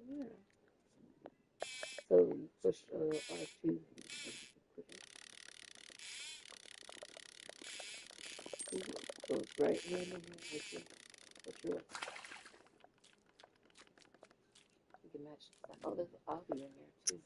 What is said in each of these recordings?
Yeah. So you push R2. Goes right hand in hand with your. You can match. Oh, there's an Audi in there too.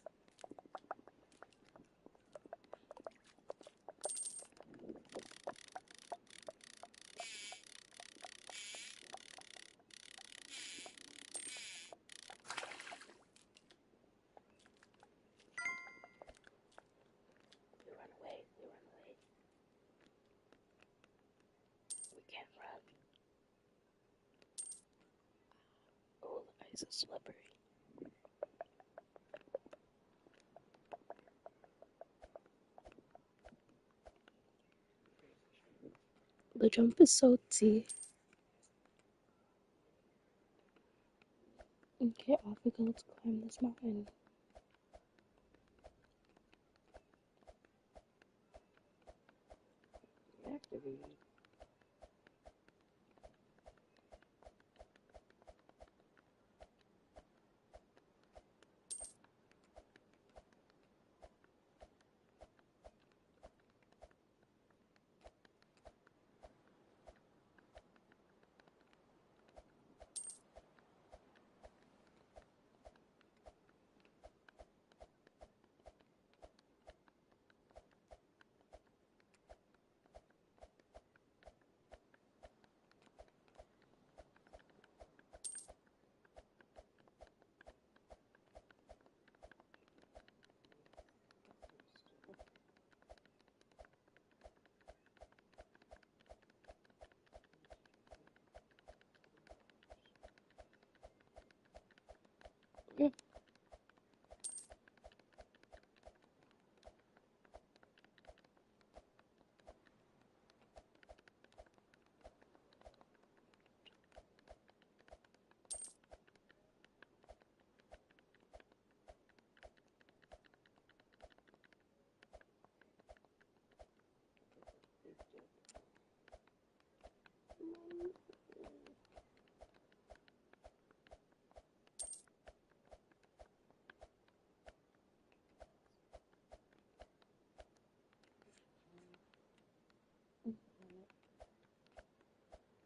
They run away. They run away. We can't run. Oh, the ice is slippery. The jump is so T. Okay, off we go. Let's climb this mountain. Activated.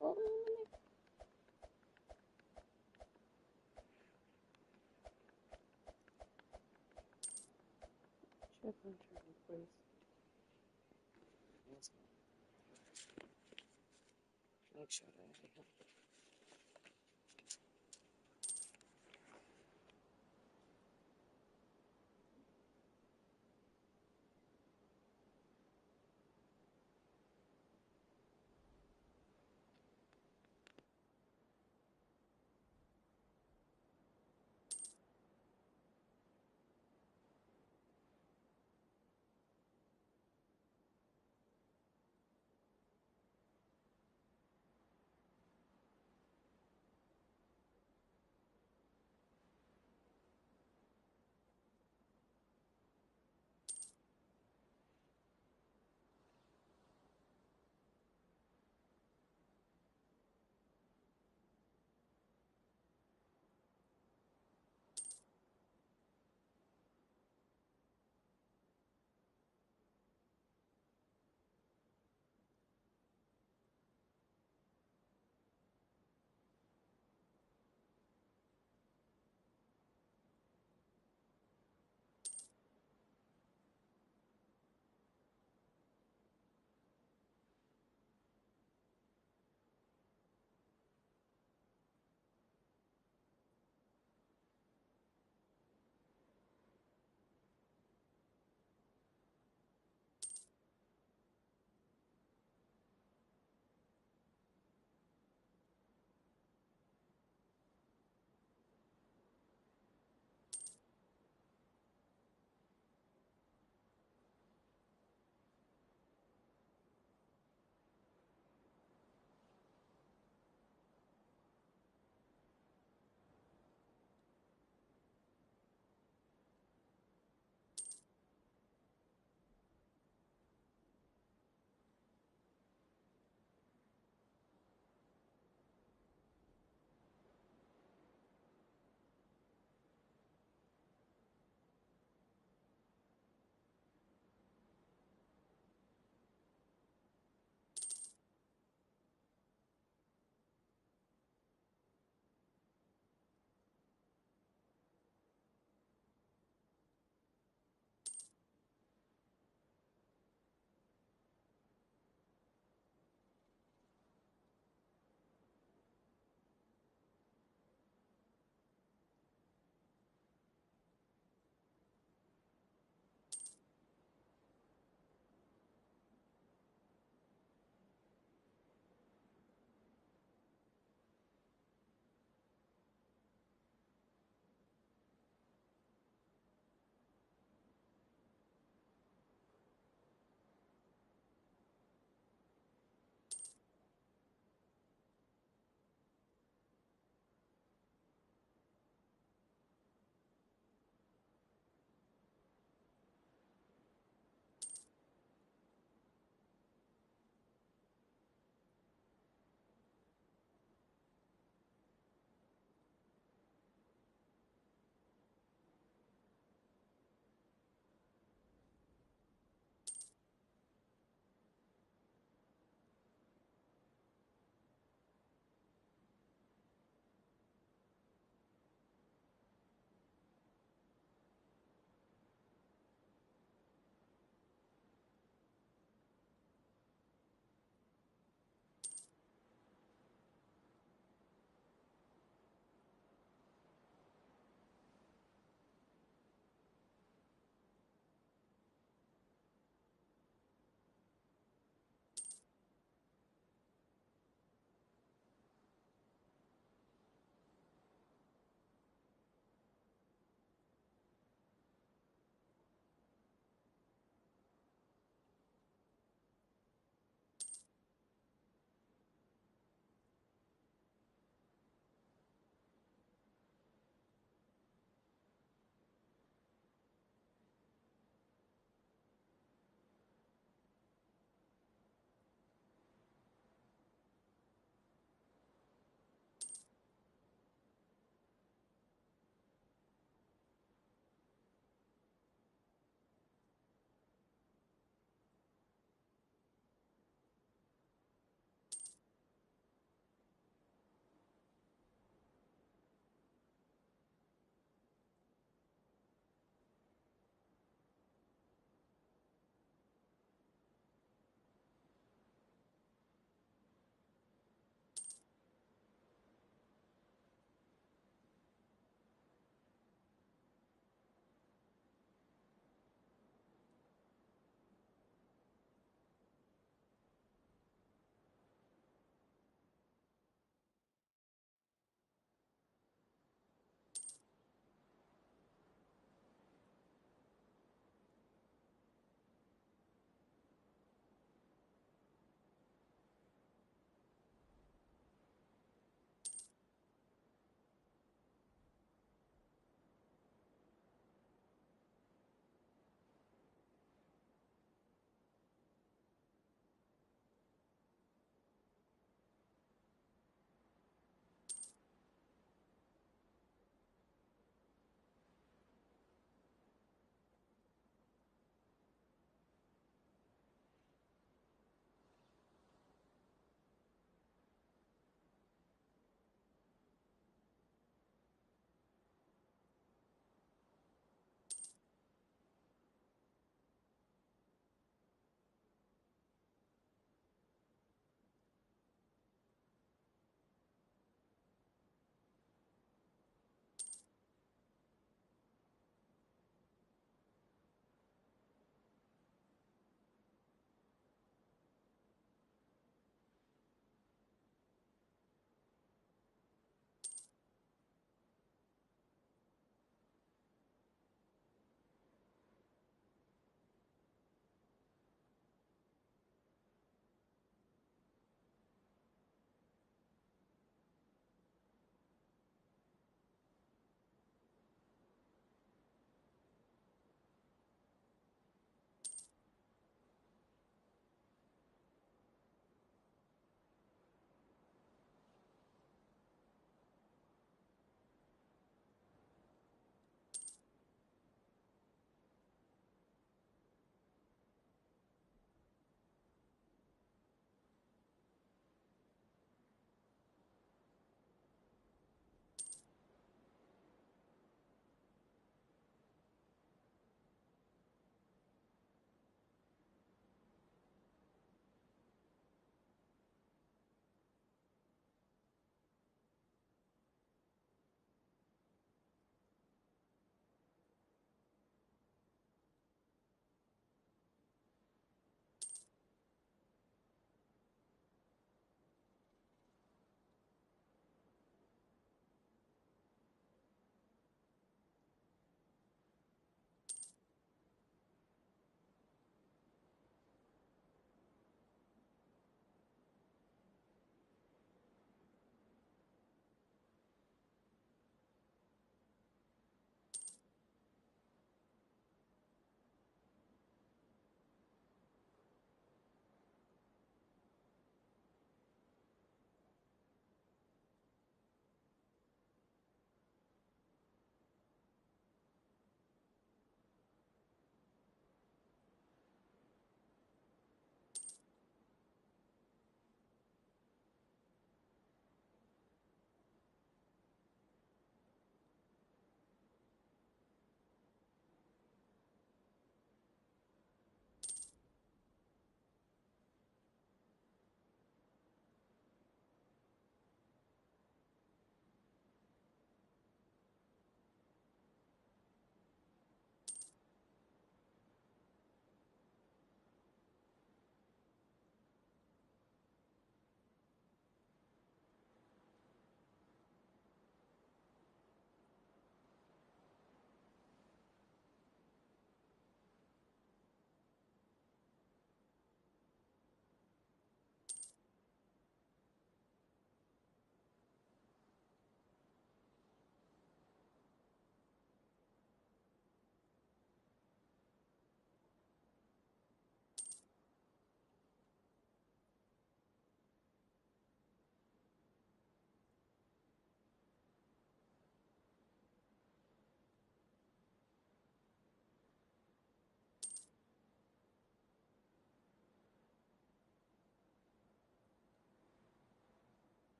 Hold on a minute. Check on turtle first. Make sure that I have it.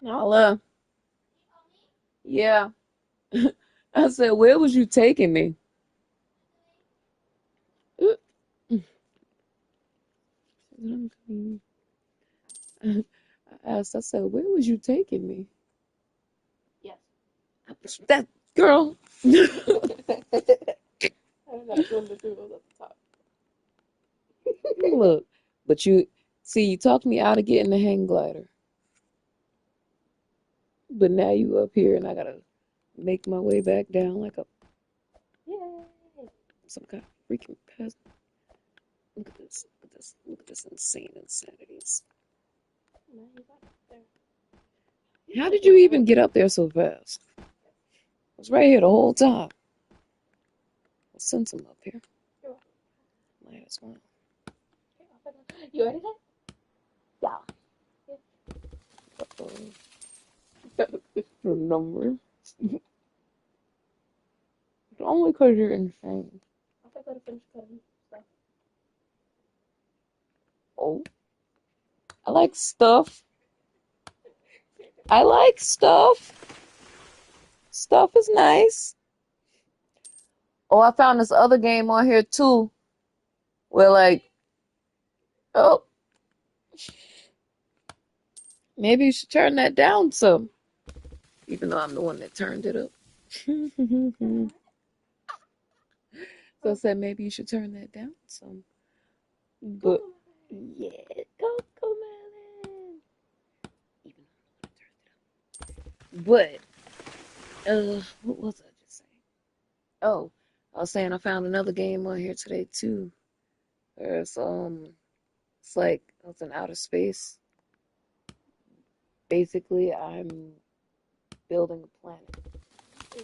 Hello. Yeah. I said, where was you taking me? Uh, I asked, I said, where was you taking me? Yes. That girl. I'm not doing the doodles at the top. Look, but you see, you talked me out of getting the hang glider. But now you up here and I gotta make my way back down like a Yay! some kind of freaking peasant. Look at this. Look at this. Look at this insane insanities. No, you got it there. How did you even get up there so fast? I was right here the whole time. I'll send some up here. You're welcome. Might as well. Okay, you ready? Yeah. The number. Only because you're insane. I think I gotta finish cutting stuff. Oh, I like stuff. I like stuff. Stuff is nice. Oh, I found this other game on here too. Where like, oh, maybe you should turn that down some. Even though I'm the one that turned it up. So I said maybe you should turn that down some. But yeah, Coco Melon. Even though I'm the one that turned it up. But what was I just saying? Oh, I was saying I found another game on here today too. It's like it's in outer space. Basically, I'm building a planet.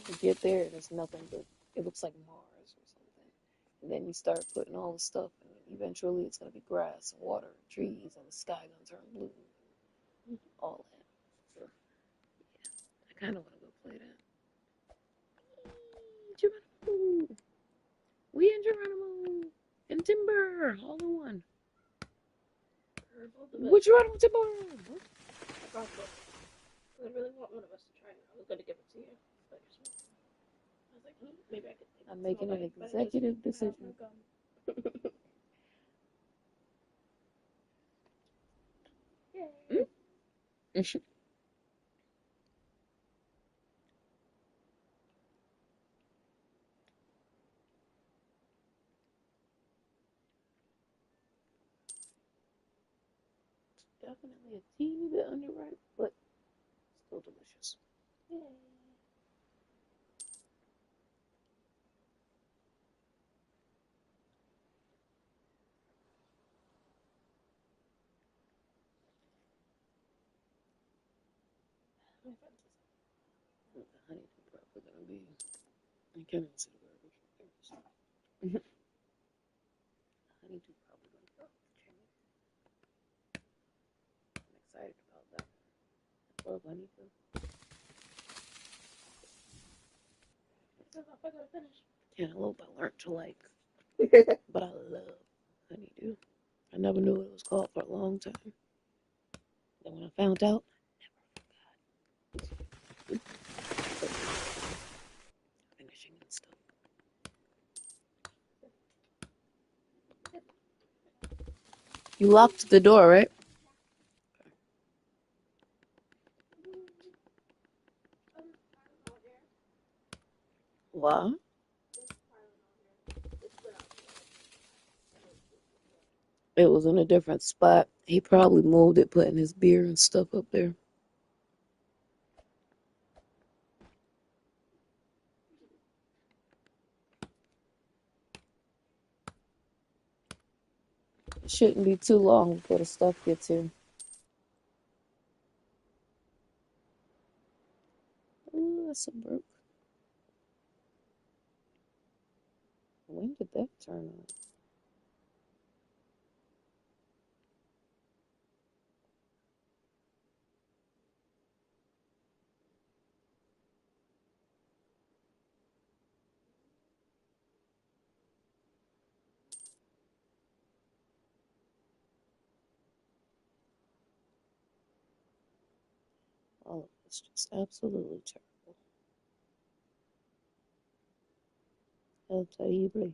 To get there, there's nothing but it looks like Mars or something. And then you start putting all the stuff, and eventually it's gonna be grass and water and trees, and the sky gonna turn blue, and all that. So yeah, I kind of want to go play that. Geronimo, we and Geronimo and Timber all in one. Which Geronimo Timber? I brought this. I really want one of us to try it. I was gonna give it to you, but you're smoking. I was like, maybe I could take I'm it, making smoke an it, but I just executive have no decision. gum. Yay! Mm? Definitely a teeny bit underripe, but still delicious. Yay! My friend says, The honeydew probably gonna be. I can't even see the garbage. Honeydew probably gonna be off the chain. I'm excited about that. I love honeydew. I gotta finish. Cantaloupe I learned to like, but I love honeydew. I never knew what it was called for a long time. Then when I found out, finishing and stuff. You locked the door, right? Wow. It was in a different spot. He probably moved it, putting his beer and stuff up there. It shouldn't be too long before the stuff gets here. Ooh, that's a broke. When did that turn on? All of it's just absolutely terrible. Terrible.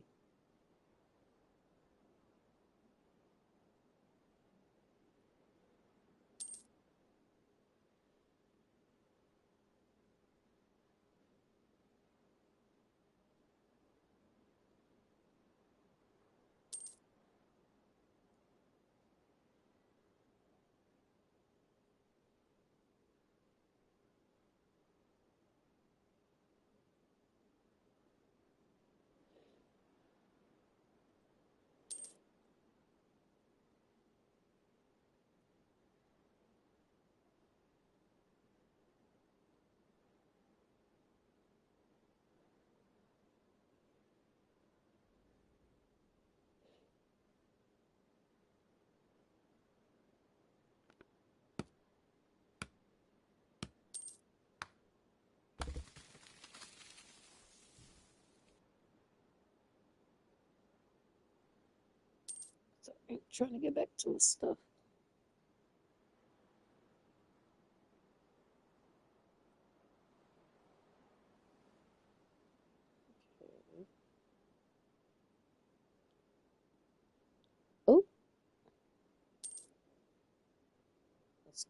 So I'm trying to get back to his stuff. Okay. Oh.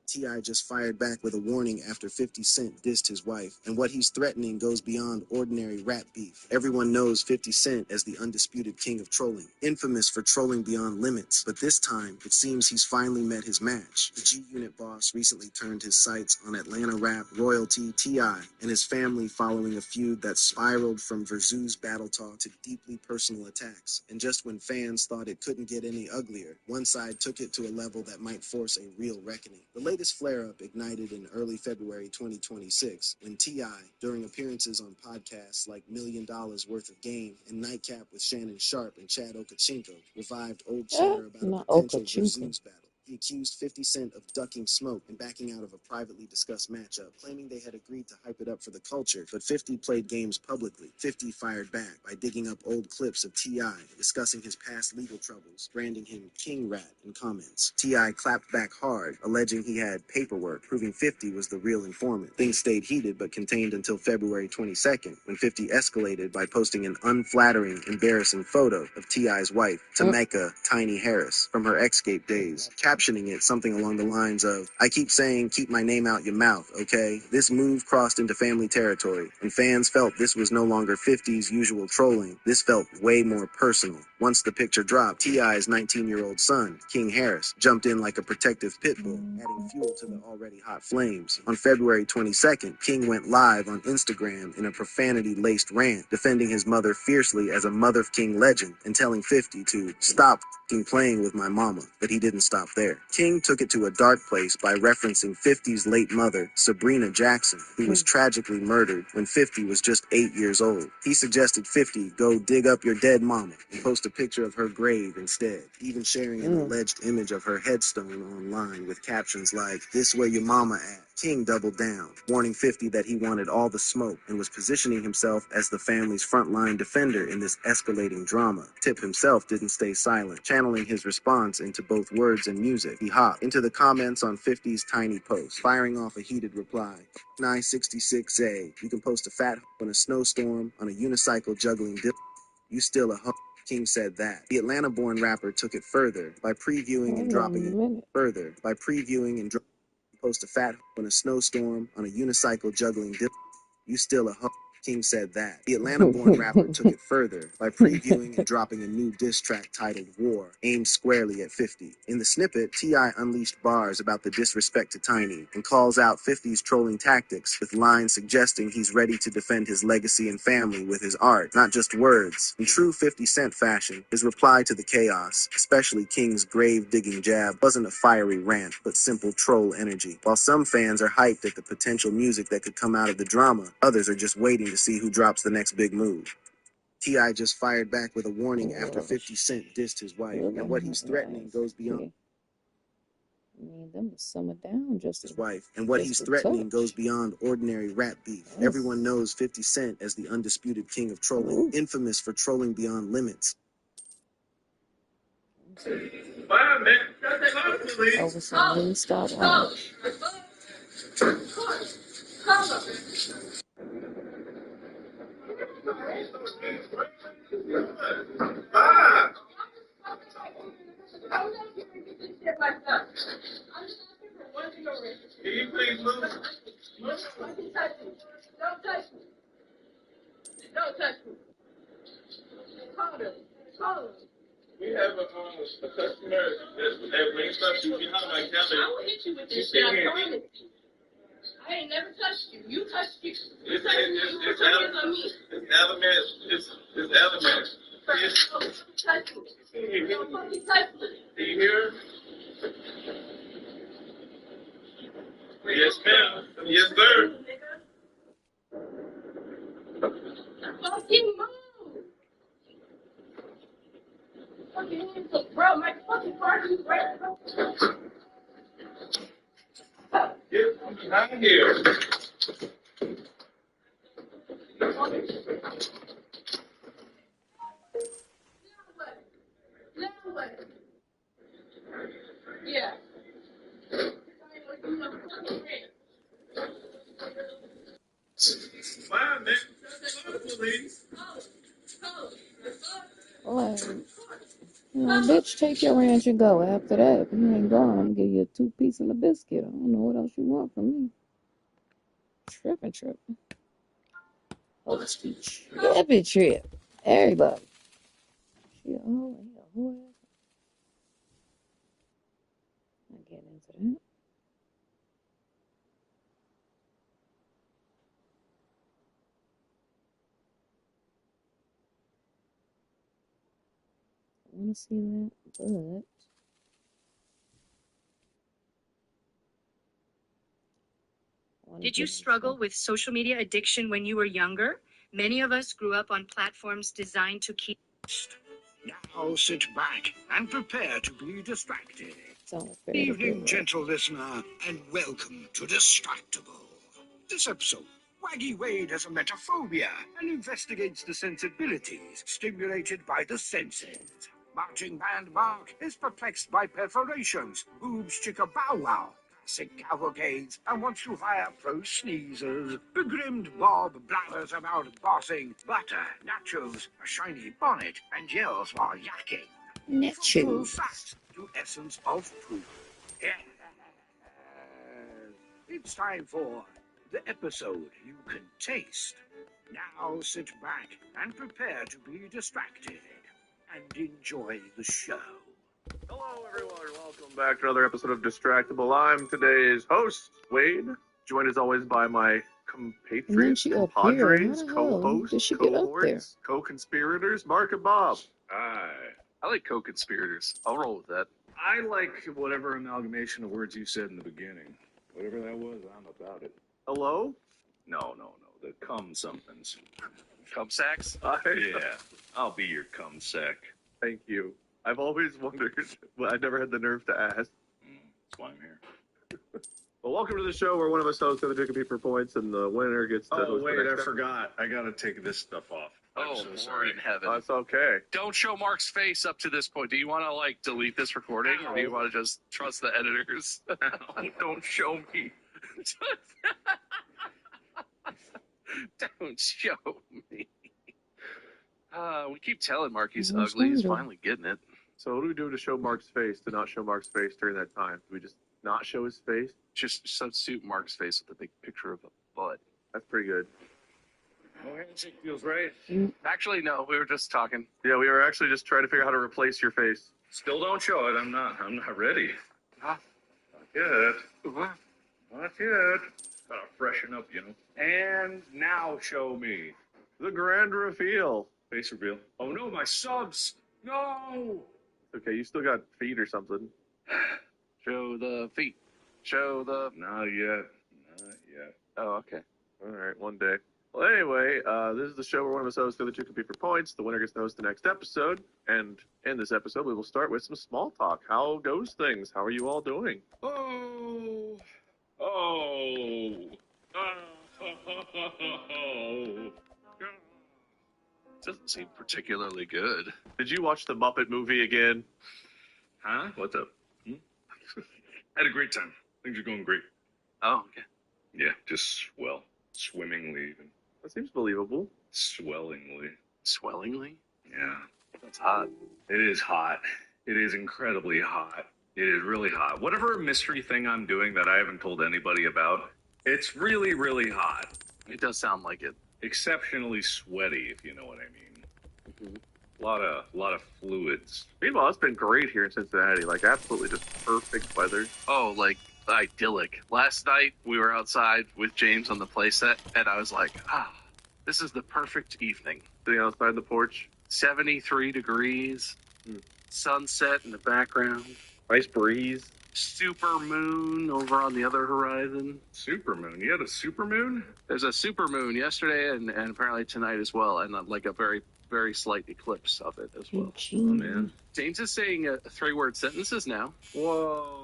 T.I. just fired back with a warning after 50 Cent dissed his wife, and what he's threatening goes beyond ordinary rap beef. Everyone knows 50 Cent as the undisputed king of trolling, infamous for trolling beyond limits, but this time, it seems he's finally met his match. The G-Unit boss recently turned his sights on Atlanta rap royalty T.I. and his family following a feud that spiraled from Verzu's battle talk to deeply personal attacks. And just when fans thought it couldn't get any uglier, one side took it to a level that might force a real reckoning. The latest flare-up ignited in early February 2026 when T.I., during appearances on podcasts like $1 Million Worth of Game and Nightcap with Shannon Sharp and Chad Okocinko, revived old chatter about a Not potential Okocinko. Versus battle. He accused 50 Cent of ducking smoke and backing out of a privately discussed matchup, claiming they had agreed to hype it up for the culture, but 50 played games publicly. 50 fired back by digging up old clips of T.I. discussing his past legal troubles, branding him King Rat in comments. T.I. clapped back hard, alleging he had paperwork, proving 50 was the real informant. Things stayed heated but contained until February 22nd, when 50 escalated by posting an unflattering, embarrassing photo of T.I.'s wife, Tameka Tiny Harris, from her Xscape days, captioning it something along the lines of, "I keep saying keep my name out your mouth, okay?" This move crossed into family territory, and fans felt this was no longer 50's usual trolling. This felt way more personal. Once the picture dropped, T.I.'s 19-year-old son, King Harris, jumped in like a protective pit bull, adding fuel to the already hot flames. On February 22nd, King went live on Instagram in a profanity-laced rant, defending his mother fiercely as a Mother King legend and telling 50 to stop playing with my mama, but he didn't stop there. King took it to a dark place by referencing 50's late mother, Sabrina Jackson, who was tragically murdered when 50 was just 8 years old. He suggested 50 go dig up your dead mama and post a picture of her grave instead, even sharing an alleged image of her headstone online with captions like, "This where your mama at." King doubled down, warning 50 that he wanted all the smoke and was positioning himself as the family's frontline defender in this escalating drama. Tip himself didn't stay silent, channeling his response into both words and music. He hopped into the comments on 50's tiny post, firing off a heated reply. 966A, you can post a fat in a snowstorm on a unicycle juggling dip. You still a hoe. King said that. The Atlanta-born rapper took it further by previewing and dropping it further by previewing and post a fat in a snowstorm on a unicycle juggling dip. You still a hoe. King said that. The Atlanta-born rapper took it further by previewing and dropping a new diss track titled War, aimed squarely at 50. In the snippet, T.I. unleashed bars about the disrespect to Tiny and calls out 50's trolling tactics with lines suggesting he's ready to defend his legacy and family with his art, not just words. In true 50 Cent fashion, his reply to the chaos, especially King's grave-digging jab, wasn't a fiery rant, but simple troll energy. While some fans are hyped at the potential music that could come out of the drama, others are just waiting to see who drops the next big move. T.I. just fired back with a warning after 50 Cent dissed his wife, and what he's threatening goes beyond I need them to simmer down just his a, wife, and what just he's a threatening touch. goes beyond ordinary rap beef. Yes. Everyone knows 50 Cent as the undisputed king of trolling, infamous for trolling beyond limits. Over some Wingstop. please move. Don't touch me. Don't touch me. Don't touch me. Call them. Call them. We have a customer that when you start shooting behind my camera. I will hit you with this shit. I promise you. I ain't never touched you. You touched you. You touched me. You put your hands on me. It's element. It's element. Don't touch me. Don't fucking touch me. Do you hear? Yes, ma'am. Yes, sir. Fucking move. Fucking hands up, bro. My fucking car is right. Get from behind here. Now what? Yeah. Wow, man. Please. Like, bitch, take your ranch and go. After that, if you ain't gone, I'm gonna give you a 2-piece and a biscuit. I don't know what else you want from me. Tripping. Holy speech. Every trip. Everybody. She a hoe, he a whore. I get into that. I wanna see that, but Did you struggle with social media addiction when you were younger? Many of us grew up on platforms designed to keep. Now sit back and prepare to be distracted. sound fair Evening, to gentle listener, and welcome to Distractable. This episode, Waggy Wade has a metaphobia and investigates the sensibilities stimulated by the senses. Marching band Mark is perplexed by perforations, boobs chicka bow wow, classic cavalcades, and wants to hire pro sneezers. Begrimed Bob blathers about bossing, butter, nachos, a shiny bonnet, and yells while yakking. Full Nachos. facts to essence of proof. Yes. It's time for the episode you can taste. Now sit back and prepare to be distracted and enjoy the show. Hello, everyone. Welcome back to another episode of Distractable. I'm today's host, Wade, joined as always by my compatriots, she up here. compadres, How the hell co-hosts, did she get up there? cohorts, co-conspirators, Mark and Bob. Aye. I like co-conspirators. I'll roll with that. I like whatever amalgamation of words you said in the beginning. Whatever that was, I'm about it. Hello? No. The cum somethings. Cum sacks? Yeah. I'll be your cum sack. Thank you. I've always wondered, but I never had the nerve to ask. That's why I'm here. Well, welcome to the show where one of us hosts the other two compete for points, and the winner gets to Oh, host wait, the I next forgot. I gotta take this stuff off. I'm so Lord sorry. in heaven. That's okay. Don't show Mark's face up to this point. Do you want to, delete this recording? Or do you want to just trust the editors? Don't show me. Don't show me. We keep telling Mark he's What's ugly. He's wrong? finally getting it. So what do we do to show Mark's face, to not show Mark's face during that time? Do we just not show his face? Just substitute Mark's face with a big picture of a butt. That's pretty good. No handshake feels right. Actually, no. We were just talking. Yeah, we were actually just trying to figure out how to replace your face. Still don't show it. I'm not ready. Huh? Not yet. What? Not yet. Gotta freshen up, you know. And now show me. The grand reveal. Face reveal. Oh no, my subs! No! Okay, you still got feet or something. Show the feet. Show the... Not yet. Not yet. Oh, okay. All right, one day. Well, anyway, this is the show where one of us hosts, the other two compete for points. The winner gets to host the next episode. And in this episode, we will start with some small talk. How goes things? How are you all doing? Oh. Doesn't seem particularly good. Did you watch the Muppet movie again? Huh? What's up? Had a great time. Things are going great. Oh, okay. Yeah, just swell. Swimmingly even. That seems believable. Swellingly. Swellingly? Yeah. That's hot. It is hot. It is incredibly hot. It is really hot. Whatever mystery thing I'm doing that I haven't told anybody about, it's really, really hot. It does sound like it. Exceptionally sweaty, if you know what I mean. A lot of fluids. Meanwhile, it's been great here in Cincinnati. Like, absolutely just perfect weather. Oh, like idyllic. Last night we were outside with James on the playset, and I was like, this is the perfect evening. Sitting outside the porch. 73 degrees, sunset in the background, Nice breeze. super moon over on the other horizon. Supermoon. You had a supermoon? There's a super moon yesterday and apparently tonight as well, and like a very, very slight eclipse of it as well. Oh, man. James is saying 3-word sentences now. Whoa.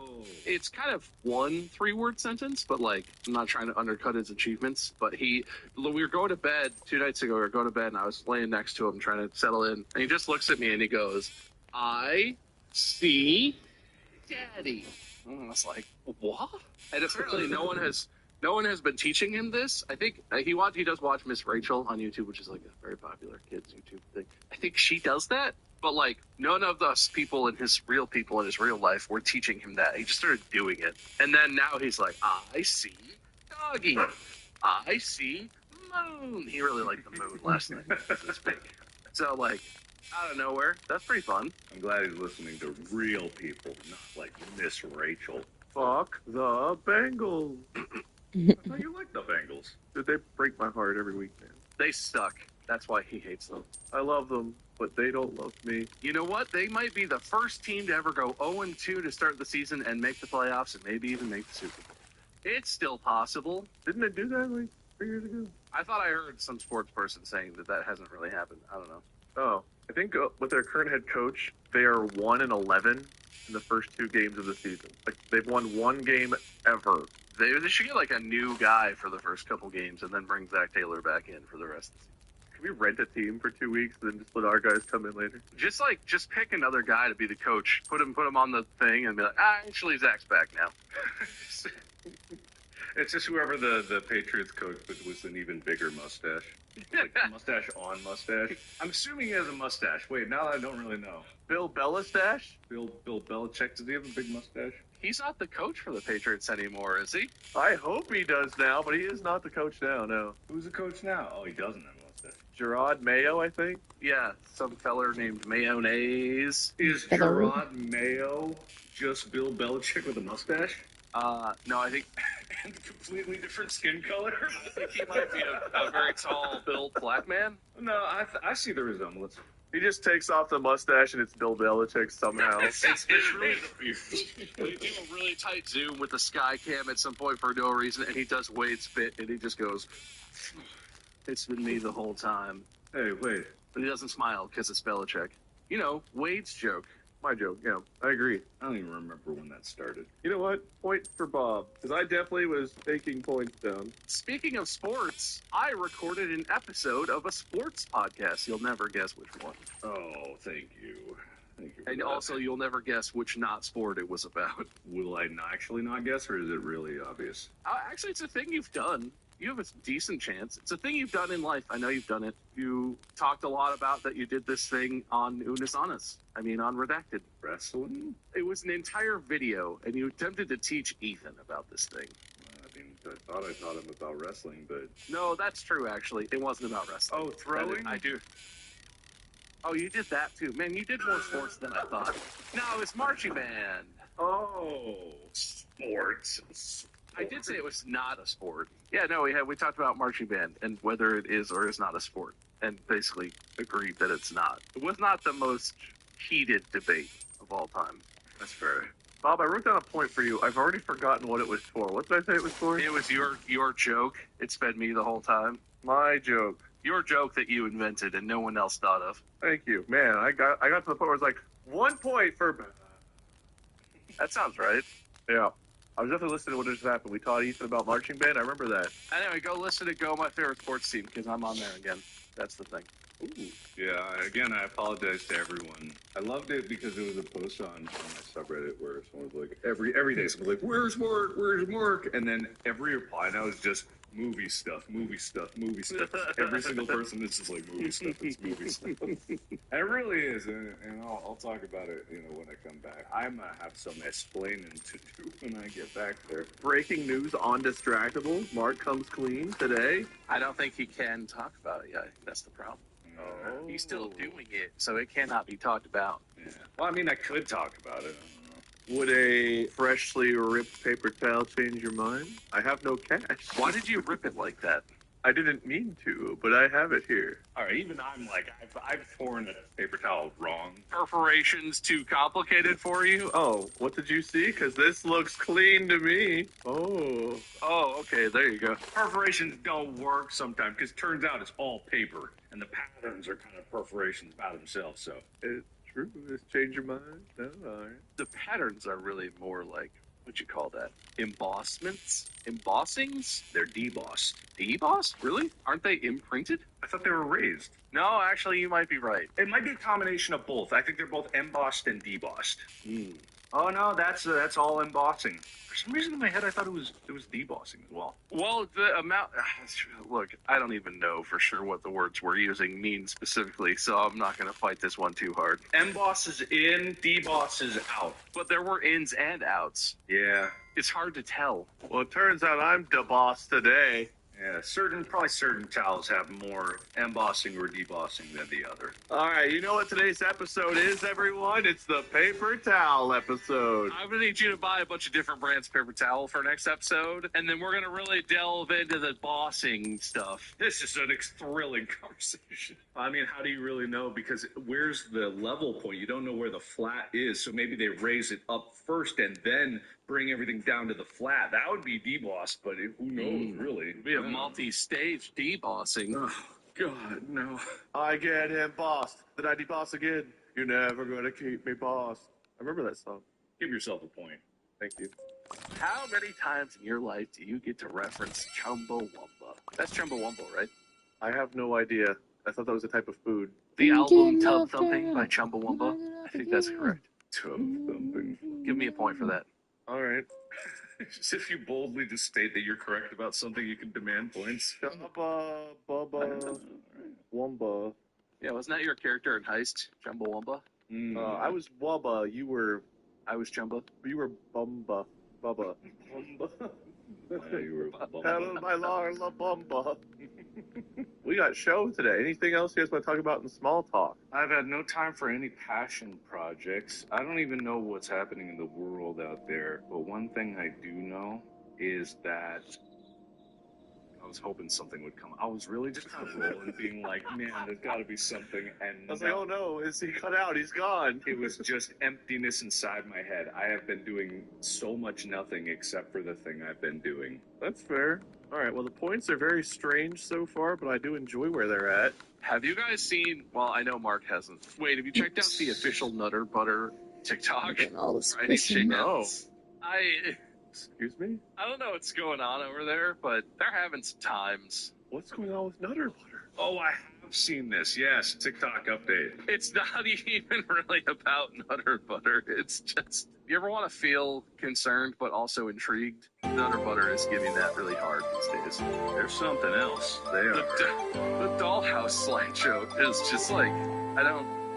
It's kind of one 3-word sentence, but like, I'm not trying to undercut his achievements. But we were going to bed 2 nights ago. We were going to bed, and I was laying next to him trying to settle in, and he just looks at me and he goes, "I see Daddy." And I was like, "What?" And apparently, no one has been teaching him this. I think he does watch Miss Rachel on YouTube, which is like a very popular kids YouTube thing. I think she does that. But, like, none of us people in his real life were teaching him that. He just started doing it. And then now he's like, "I see doggy. I see moon." He really liked the moon last night. It's big. So, like, out of nowhere, that's pretty fun. I'm glad he's listening to real people, not like Miss Rachel. Fuck the Bengals. Oh, you like the Bengals? Dude, they break my heart every week, man. They suck. That's why he hates them. I love them, but they don't love me. You know what? They might be the first team to ever go 0-2 to start the season and make the playoffs and maybe even make the Super Bowl. It's still possible. Didn't they do that like 3 years ago? I thought I heard some sports person saying that hasn't really happened. I don't know. Oh, I think with their current head coach, they are 1-11 in the first 2 games of the season. Like, they've won 1 game ever. They should get like a new guy for the first couple games and then bring Zach Taylor back in for the rest of the season. Can we rent a team for 2 weeks and then just let our guys come in later? Just pick another guy to be the coach. Put him on the thing and be like, actually Zach's back now. It's just whoever the Patriots coach with an even bigger mustache. Like mustache on mustache. I'm assuming he has a mustache. Wait, now I don't really know. Bill Belichick? Bill Belichick, does he have a big mustache? He's not the coach for the Patriots anymore, is he? I hope he does now, but he is not the coach now, no. Who's the coach now? Oh, he doesn't have a mustache. Gerard Mayo, I think? Yeah, some feller named Mayonnaise. Is Gerard Mayo just Bill Belichick with a mustache? No, I think And completely different skin color? I think he might be a very tall, built black man. No, I see the resemblance. He just takes off the mustache and it's Bill Belichick somehow. It's really they do a really tight zoom with the sky cam at some point for no reason, and he does Wade's bit, and he just goes, "It's been me the whole time." Hey, wait. But he doesn't smile because it's Belichick. You know, Wade's joke. My joke, yeah, I agree. I don't even remember when that started. You know what? Point for Bob, because I definitely was taking points down. Speaking of sports, I recorded an episode of a sports podcast. You'll never guess which one. Oh, thank you. Thank you. And also, you'll never guess which not sport it was about. Will I actually not guess, or is it really obvious? Actually, it's a thing you've done. You have a decent chance. It's a thing you've done in life. I know you've done it. You talked a lot about that you did this thing on Unis Honest. I mean, on Redacted. Wrestling? It was an entire video, and you attempted to teach Ethan about this thing. I mean, I thought I taught him about wrestling, but... No, that's true, actually. It wasn't about wrestling. Oh, throwing? I do. Oh, you did that, too. Man, you did more sports than I thought. No, it's marching band. Oh, sports. I did say it was not a sport. Yeah, no, we talked about marching band and whether it is or is not a sport, and basically agreed that it's not. It was not the most heated debate of all time. That's fair. Bob, I wrote down a point for you. I've already forgotten what it was for. What did I say it was for? It was your joke. It's been me the whole time. My joke. Your joke that you invented and no one else thought of. Thank you. Man, I got to the point where it's like, 1 point for... That sounds right. Yeah. I was definitely listening to what just happened. We taught Ethan about marching band. I remember that. Anyway, go listen to Go, my favorite sports team, because I'm on there again. That's the thing. Ooh. Yeah, again, I apologize to everyone. I loved it because it was a post on my subreddit where someone was like, every day someone's like, where's Mark? And then every reply now is just, Movie stuff. Every single person is just like movie stuff. It's movie stuff. It really is, and I'll talk about it, when I come back. I'm gonna have some explaining to do when I get back there. Breaking news on Distractable. Mark comes clean today. I don't think he can talk about it yet. That's the problem. Oh. He's still doing it, so it cannot be talked about. Yeah. Well, I mean, I could talk about it. Would a freshly ripped paper towel change your mind? I have no cash. Why did you rip it like that? I didn't mean to, but I have it here. All right, even I'm like, I've torn a paper towel wrong. Perforations too complicated for you? Oh, what did you see? Because this looks clean to me. Oh, okay, there you go. Perforations don't work sometimes because it turns out it's all paper, and the patterns are kind of perforations by themselves. So it's true. Let's change your mind. No, all right. The patterns are really more like, what you call that? Embossments? Embossings? they're debossed. Debossed? Really? Aren't they imprinted? I thought they were raised. No, actually, you might be right. It might be a combination of both. I think they're both embossed and debossed. Oh no, that's all embossing. For some reason in my head, I thought it was debossing as well. Well, the amount... Look, I don't even know for sure what the words we're using mean specifically, so I'm not going to fight this one too hard. Emboss is in, deboss is out. But there were ins and outs. Yeah. It's hard to tell. Well, it turns out I'm debossed today. Yeah, probably certain towels have more embossing or debossing than the other. All right, you know what today's episode is, everyone? It's the paper towel episode. I'm going to need you to buy a bunch of different brands of paper towel for next episode, and then we're going to really delve into the bossing stuff. This is an thrilling conversation. I mean, how do you really know? Because where's the level point? You don't know where the flat is, so maybe they raise it up first and then bring everything down to the flat. That would be debossed, but who knows, really? It'd be a multi-stage debossing. Oh, God, no. I get him bossed. Did I deboss again? You're never going to keep me bossed. I remember that song. Give yourself a point. Thank you. How many times in your life do you get to reference Chumbawamba? That's Chumbawamba, right? I have no idea. I thought that was a type of food. The album Tub Thumping by Chumbawamba? I think that's correct. Tub Thumping. Give me a point for that. All right. Just if you boldly just state that you're correct about something, you can demand points. Bubba, Wumba. Yeah, wasn't that your character in Heist, Chumbawamba? I was Wubba. I was Chumba. You were Bumba. Bubba. Bumba. Yeah, you were Hello, my Larla Bumba. We got show today. Anything else you guys want to talk about in small talk? I've had no time for any passion projects. I don't even know what's happening in the world out there. But one thing I do know is that I was hoping something would come. I was really just kind of rolling, being like, man, there's got to be something. And I was like, oh no, is he cut out? He's gone. It was just emptiness inside my head. I have been doing so much nothing except for the thing I've been doing. That's fair. All right, well, the points are very strange so far, but I do enjoy where they're at. Have you guys seen, well, I know Mark hasn't. Wait, have you checked out the official Nutter Butter TikTok? All this Or any fishing. No. Excuse me? I don't know what's going on over there, but they're having some times. What's going on with Nutter Butter? Oh, I have seen this. Yes, TikTok update. It's not even really about Nutter Butter. It's just, you ever want to feel concerned but also intrigued? Nutter Butter is giving that really hard these days. There's something else. They are. The Dollhouse slideshow is just like,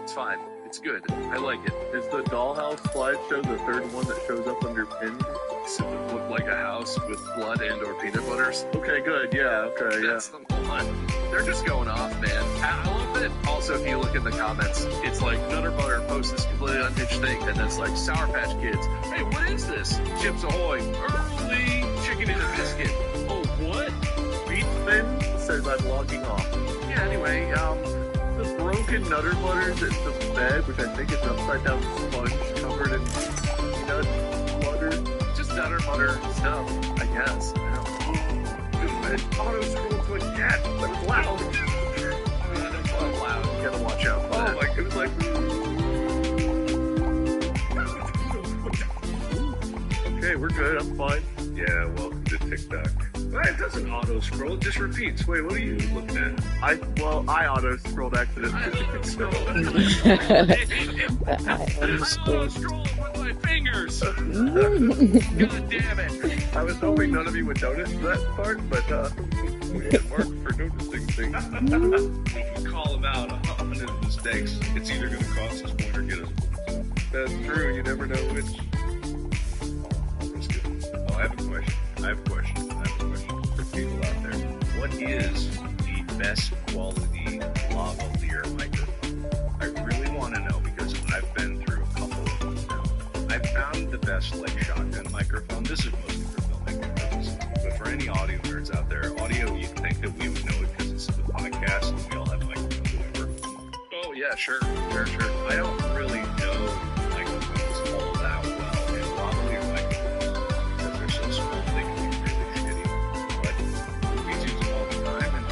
it's fine. It's good. I like it. Is the Dollhouse slideshow the third one that shows up under pinned? Does it look like a house with blood and or peanut butters? Okay, good. Yeah, okay, That's the one. They're just going off, man. I love it. Also, if you look in the comments, it's like Nutter Butter posts this completely unhinged thing, and then it's like Sour Patch Kids. Hey, what is this? Chips Ahoy. Early chicken in a biscuit. Oh, what? Beat Thin says I'm logging off. Yeah, anyway, the broken Nutter Butters at the bed, which I think is an upside down sponge covered in peanut butter. Just Nutter Butter stuff, I guess. It auto-scrolled to a cat that was loud. Oh, loud. You gotta watch out for that. Oh, like, it was like... Okay, we're good. I'm fine. Yeah, welcome to TikTok. It doesn't auto scroll, it just repeats. Wait, what are you looking at? I auto scrolled accidentally. I auto scroll. I scroll with my fingers. God damn it. I was hoping none of you would notice that part, but we get marked for noticing things. If we call him out on his mistakes, it's either going to cost us point or get us points. That's true. You never know which. Oh, I have a question for people out there. What is the best quality lavalier microphone? I really want to know because I've been through a couple of them now. I found the best like shotgun microphone. This is mostly for filming purposes. But for any audio nerds out there, audio, you'd think that we would know it because it's the podcast and we all have microphones, whatever. Oh yeah, sure. I don't really know microphones all that well. And lavalier microphones, because they're so small, they can be really shitty. But we use them all the time, and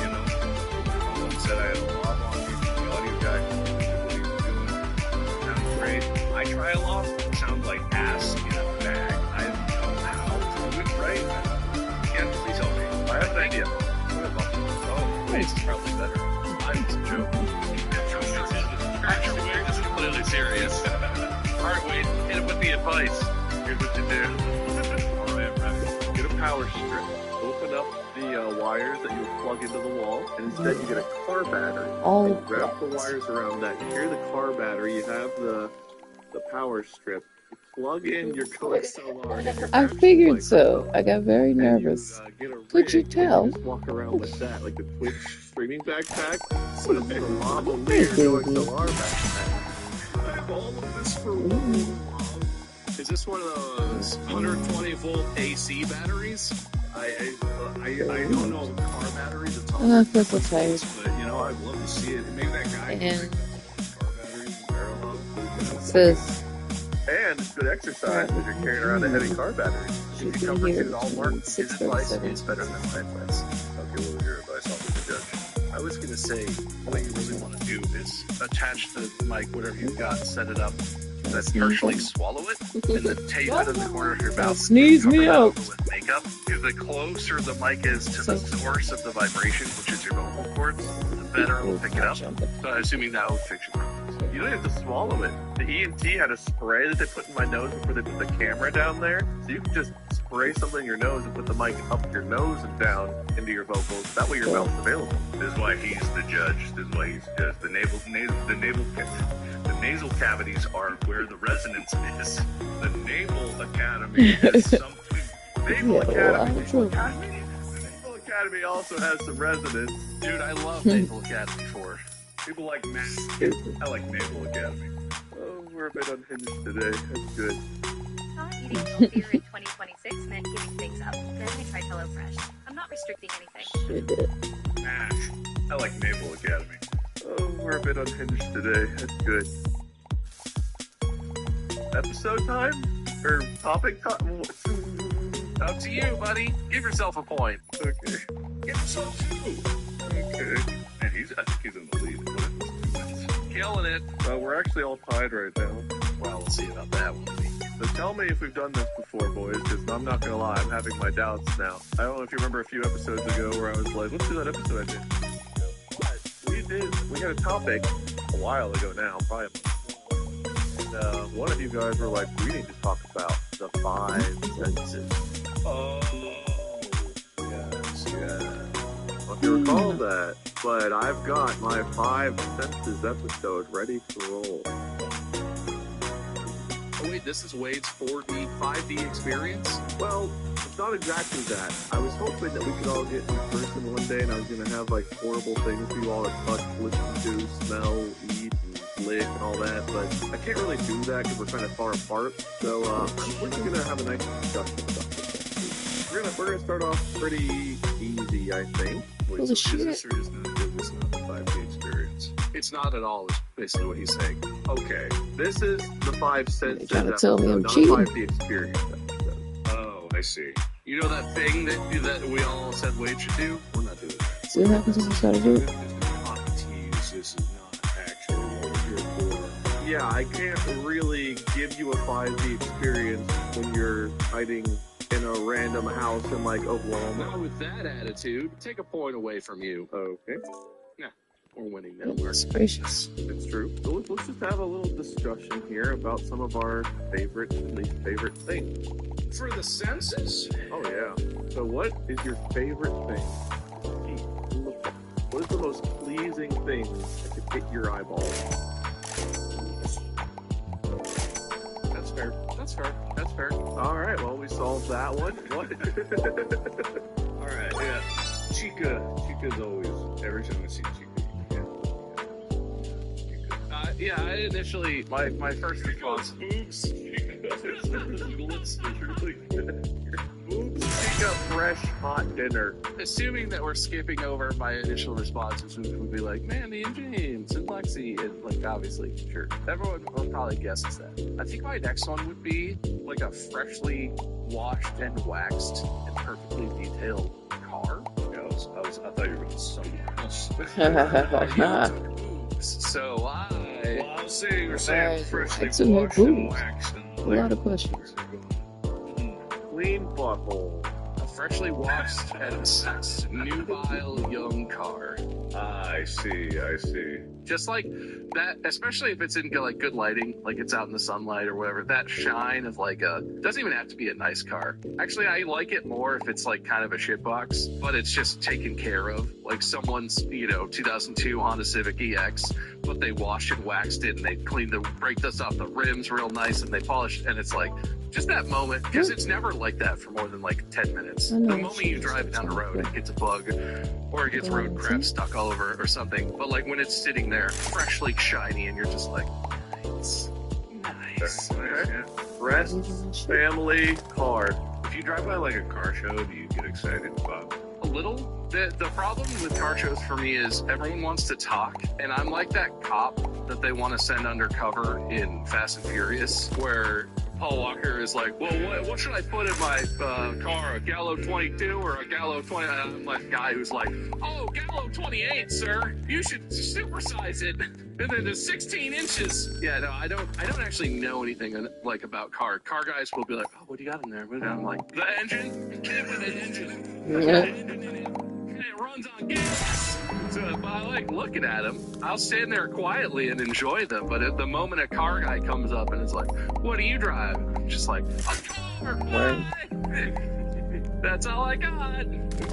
someone said I had a lav on me. The audio guy told me what he was doing. Sounds great. I try a lav, it sounds like ass in a bag. I don't know how to do it right. Again, please help me. I have an idea. Oh, wait, it's probably better. It's a joke. Actually, this is completely serious. Alright, Wade, hit him with the advice. Here's what you do. Get a power strip. Open up the wires that you plug into the wall, and instead you get a car battery. Oh, And grab the wires around that. Here the car battery, you have the power strip. You plug in your XLR. And your I actual figured so. microphone, I got very and nervous. You, get a Could you rig, and tell? just walk around with that, like the Twitch streaming backpack, but it's a lavalier XLR backpack. I have all of this for one. Is this one of those 120 volt AC batteries? I don't know the car batteries. It's all I feel so tired. but I'd love to see it. Maybe that guy can And make car batteries and parallel. sis, And it's good exercise because you're carrying around a heavy car battery. she's If you been cover here it all work, since his advice 6:37. is better than my advice. Okay, what was your advice? I'll be the judge. I was gonna say, what you really want to do is attach the mic, whatever you've got, set it up, then partially swallow it, and then tape it in the corner of your mouth. Sneeze me Cover that out. over with makeup. Because the closer the mic is to the source of the vibration, which is your vocal cords, the better it will pick it up. So I'm assuming that will fix your problem. You don't have to swallow it. The ENT had a spray that they put in my nose before they put the camera down there. So you can just spray something in your nose and put the mic up your nose and down into your vocals. That way your mouth's available. This is why he's the judge. This is why he's the judge. The nasal cavities are where the resonance is. The Naval Academy has something. Naval Academy. True. The Naval Academy also has some resonance. Dude, I love Naval Academy 4. People like Matt. I like Naval Academy. Oh, we're a bit unhinged today. That's good. Thought eating healthier in 2026 meant giving things up. Then I tried HelloFresh. I'm not restricting anything. She did. Matt. I like Naval Academy. Oh, we're a bit unhinged today. That's good. Episode time? Or topic time? Up to you, buddy. Give yourself a point. Okay. Get himself too. Okay. And I think he's in the lead. What if it's 2 minutes? Killing it. We're actually all tied right now. Well, we'll see about that one. So tell me if we've done this before, boys, because I'm not going to lie, I'm having my doubts now. I don't know if you remember a few episodes ago where I was like, let's do that episode I did. But we had a topic a while ago now, probably a month. And one of you guys were like, we need to talk about the 5 senses. Oh, yes. I don't know if you recall that, but I've got my 5 senses episode ready to roll. Oh, wait, this is Wade's 4D, 5D experience? Well, it's not exactly that. I was hoping that we could all get in person one day, and I was going to have, like, horrible things for you all to touch, listen to, smell, eat, and lick, and all that, but I can't really do that because we're kind of far apart, so we're just going to have a nice discussion about this. We're gonna start off pretty easy, I think. Wait, Holy so is shit. this or is this not the 5D experience? It's not at all, is basically what he's saying. Okay, this is the 5 senses You're trying to tell me I'm episode, cheating. not a 5D experience episode. Oh, I see. You know that thing that we all said Wade should do? We're not doing that. See what happens when you try to do it? This is not a tease. This is not actually what we're here for. Yeah, I can't really give you a 5D experience when you're hiding in a random house in like Oklahoma. Not with that attitude. Take a point away from you. Okay, Yeah, we're winning now. Goodness gracious. it's true. So let's just have a little discussion here about some of our favorite and least favorite things. For the census? Oh yeah. So what is your favorite thing? What is the most pleasing thing that could hit your eyeball? That's fair. That's fair. That's fair. All right, well, we solved that one. What? All right, yeah. Chica. Chica's always, every time I see Chica. Yeah, I initially, my first response, Boobs. Boobs, Chica, fresh, hot dinner. assuming that we're skipping over my initial responses, which would be like Mandy and James and Lexi, and like obviously, sure, everyone will probably guesses that. I think my next one would be like a freshly washed and waxed and perfectly detailed car. Yeah, I thought you were going somewhere else. So Well, I'll say you're saying Right. freshly It's in their washed and boobs. waxed. And A lot of questions. Clean butthole. a freshly washed and nubile young car. I see. Just like that, especially if it's in like good lighting, like it's out in the sunlight or whatever, that shine of like doesn't even have to be a nice car. Actually, I like it more if it's like kind of a shitbox, but it's just taken care of. Like someone's, 2002 Honda Civic EX, but they washed and waxed it and they cleaned break this off the rims real nice and they polished, and it's like, just that moment, because it's never like that for more than like 10 minutes. I The know. moment you drive it down the road, it gets a bug or it gets road crap stuck all over it or something. But like when it's sitting there, freshly shiny, and you're just like, nice. Okay. Rest, family, car. If you drive by like a car show, do you get excited, Bob? A little. The problem with car shows for me is everyone wants to talk, and I'm like that cop that they want to send undercover in Fast and Furious, where Paul Walker is like, well, what should I put in my car, a Gallo 22 or a Gallo 20? I'm like a guy who's like, oh, Gallo 28, sir. You should supersize it. And then there's 16 inches. Yeah, no, I don't actually know anything like about car. Car guys will be like, oh, what do you got in there? I'm like, the engine? Get with an engine. Put an engine in it. And it runs on gas. So if I like looking at them, I'll stand there quietly and enjoy them. But at the moment a car guy comes up and is like, what do you drive? I'm just like, a car. Why? That's all I got.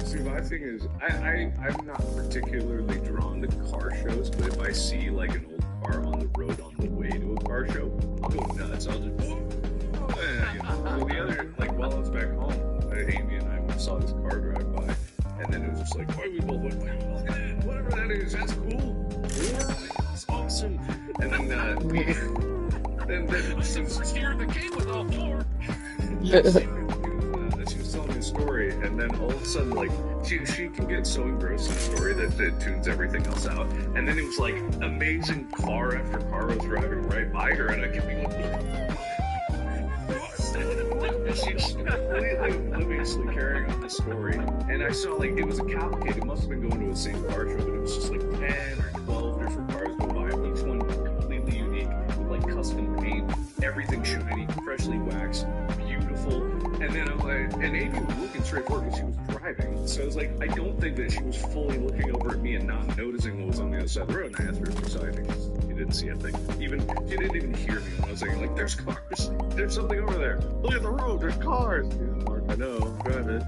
See, my thing is, I'm not particularly drawn to car shows, but if I see like an old car on the road on the way to a car show, I'll go nuts. I'll just, well, the other, like while I was back home, Amy and I saw this car drive by, and then it was just like, why we both went, wow, look at that, whatever that is, that's cool. That's awesome. And then some steer the king with all four. She was telling me a story, and then all of a sudden, like, she can get so engrossed in the story that it tunes everything else out. And then it was like amazing car after car was driving right by her, and I kept being like, and she's completely obliviously carrying on the story. And I saw like it was a cavalcade. It must have been going to the same car show, but it was just like 10 or 12 different cars go by, each one completely unique with like custom paint, everything shiny, freshly waxed, beautiful. And then I'm like, and Amy was looking straight forward because she was driving. So I was like, I don't think that she was fully looking over at me and not noticing what was on the other side of the road. And I asked her if she saw anything. She didn't see a thing. She didn't even hear me when I was saying, like, there's cars. There's something over there. Look at the road. There's cars. Mark, I know. I'm driving.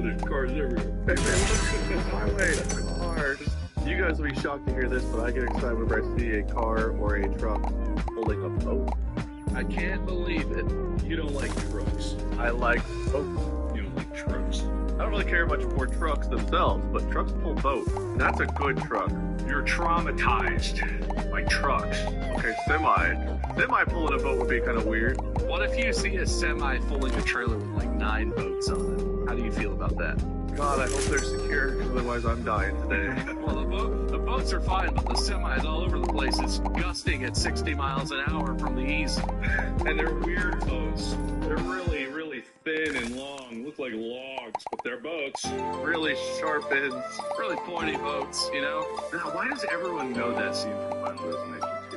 There's cars everywhere. Hey, man, look my way. That's cars. You guys will be shocked to hear this, but I get excited whenever I see a car or a truck holding a boat. I can't believe it. You don't like trucks. I like boats. You don't like trucks. I don't really care much for trucks themselves, but trucks pull boats. That's a good truck. You're traumatized by trucks. Okay, semi pulling a boat would be kind of weird. What if you see a semi pulling a trailer with like 9 boats on it? How do you feel about that? God, I hope they're secure, because otherwise I'm dying today. Well, the boats are fine, but the semi's all over the place. It's gusting at 60 miles an hour from the east. And they're weird boats. They're really, really thin and long. Look like logs, but they're boats. Really sharp ends. Really pointy boats, you know? Now, why does everyone know that scene from Final Destination 2?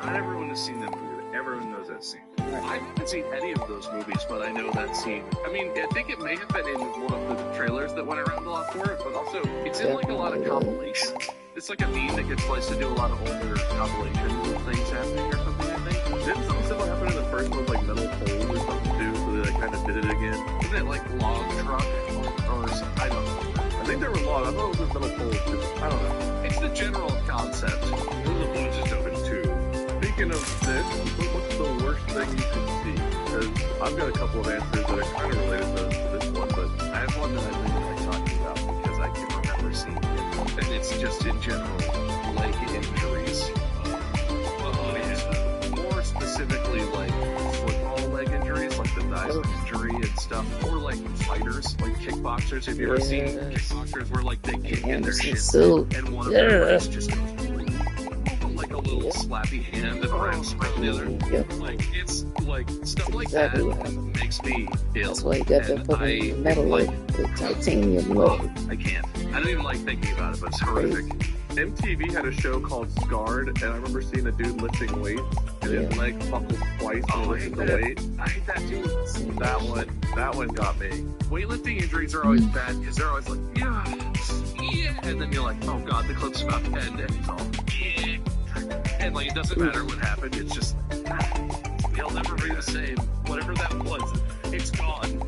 Not everyone has seen that movie. Everyone knows that scene. I haven't seen any of those movies, but I know that scene. I mean, I think it may have been in one of the trailers that went around a lot for it, but also it's in like a lot of compilations. It's like a meme that gets placed to do a lot of older compilations of things happening or something, I think. Didn't something similar happen in the first one, like Metal Pole or something too, so they like kind of did it again? Isn't it like Log Truck or something? I don't know. I think they were Log. I thought it was Metal Pole too. I don't know. It's the general concept. Those are ones just open too. Speaking of this, what's the worst thing you can see? Because I've got a couple of answers that are kind of related to this one, but I have one that I think I talked about because I can remember seeing it. And it's just in general leg injuries. More specifically like football leg injuries, like the Dyson injury and stuff. Or like fighters, like kickboxers. Have you ever seen kickboxers where like they kick in their shins and one of their wrists just goes like a little slappy hand and grabs the other? Like it's like stuff like that makes me ill. That's why you got that fucking metal leg, the titanium leg. I can't. I don't even like thinking about it, but it's horrific. MTV had a show called Scarred, and I remember seeing a dude lifting weights, and his leg buckled twice when he lifted the weight. I hate that too. That one got me. Weightlifting injuries are always bad because they're always like, yeah, and then you're like, oh god, the clip's about to end, and it's all, yeah. And like, it doesn't matter what happened, it's just, it'll never be the same. Whatever that was, it's gone.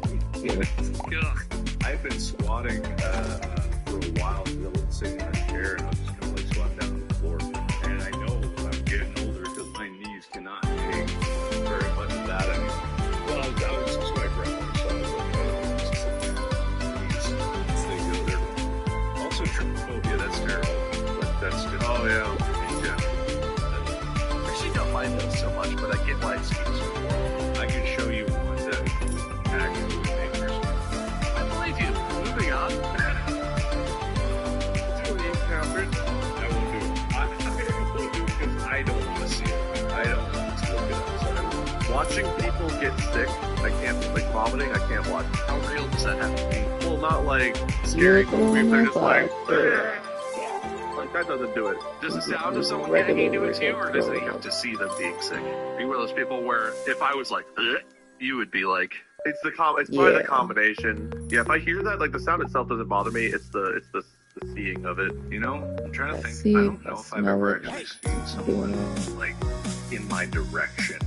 I've been squatting for a while because I wasn't sitting in a chair and I was just kind of like squatting down on the floor. And I know I'm getting older because my knees cannot take very much of that anymore. Well, I was just my grandma, so I was like, knees stay good there. Also, trypophobia, that's terrible. But that's just, Oh yeah. I actually don't mind those so much, but I get why it's used. I can show you one that actually makes I believe you. Moving on. I won't do it. I won't do it because I don't want to see it. I don't want to look it up. Watching people get sick, I can't, like vomiting, I can't watch. How real does that have to be? Well, not like scary movies, they're just like, Yeah. like that doesn't do it. Does the sound of someone gagging do it to you, or does it have to see them being sick? Are you one of those people where if I was like, ugh, you would be like, It's probably the combination. Yeah, if I hear that, like the sound itself doesn't bother me. It's the seeing of it. You know, I'm trying to think. See, I don't know if I've ever smell actually seen someone like in my direction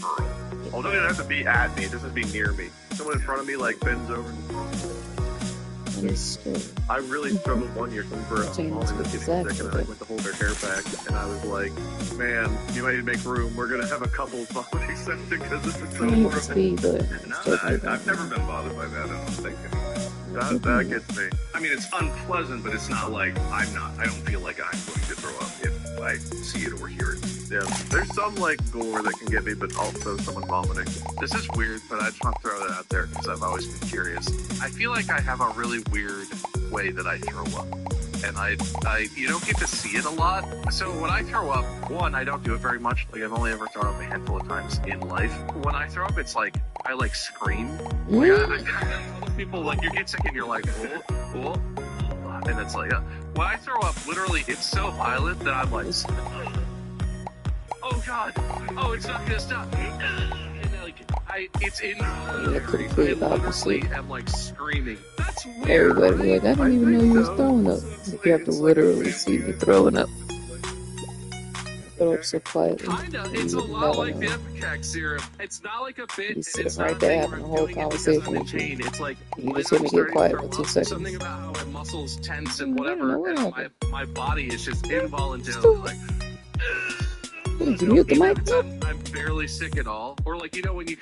hurl. Oh, it doesn't have to be at me. It doesn't have to be near me. Someone in front of me like bends over. Understood. I really struggled one year. Someone for a mom was getting sick, and I went to hold her hair back, and I was like, "Man, you might need to make room. We're gonna have a couple vomiting sessions because this is so horrible." Speed, but I've never been bothered by that. I don't think. That gets me. I mean, it's unpleasant, but it's not like I don't feel like I'm going to throw up if I see it or hear it. Yeah, there's some like gore that can get me, but also someone vomiting. this is weird, but I just want to throw that out there because I've always been curious. I feel like I have a really weird way that I throw up. And I you don't get to see it a lot. So when I throw up, one, I don't do it very much. Like I've only ever thrown up a handful of times in life. When I throw up, it's like I like scream. Like I people like you get sick and you're like, oh, and it's like, when I throw up, literally, it's so violent that I'm like, oh god, oh, it's not gonna stop. And like, it's involuntary. I literally am like screaming. That's weird. everybody like, I didn't even know you was throwing up. You have to literally see me throwing up. Throw up so quietly. Kinda. It's a lot like the Epicac serum. It's not like a bit. He's It's sitting not right a there thing having where a I'm whole doing it because conversation I'm in with you. pain. It's like You when just hear I'm me get starting quiet to for throw 2 up, seconds. something about how my muscles tense and I don't know whatever, what and happened. my body is just involuntarily like. Did you mute the mic? I'm barely sick at all. Or like, you know, when you've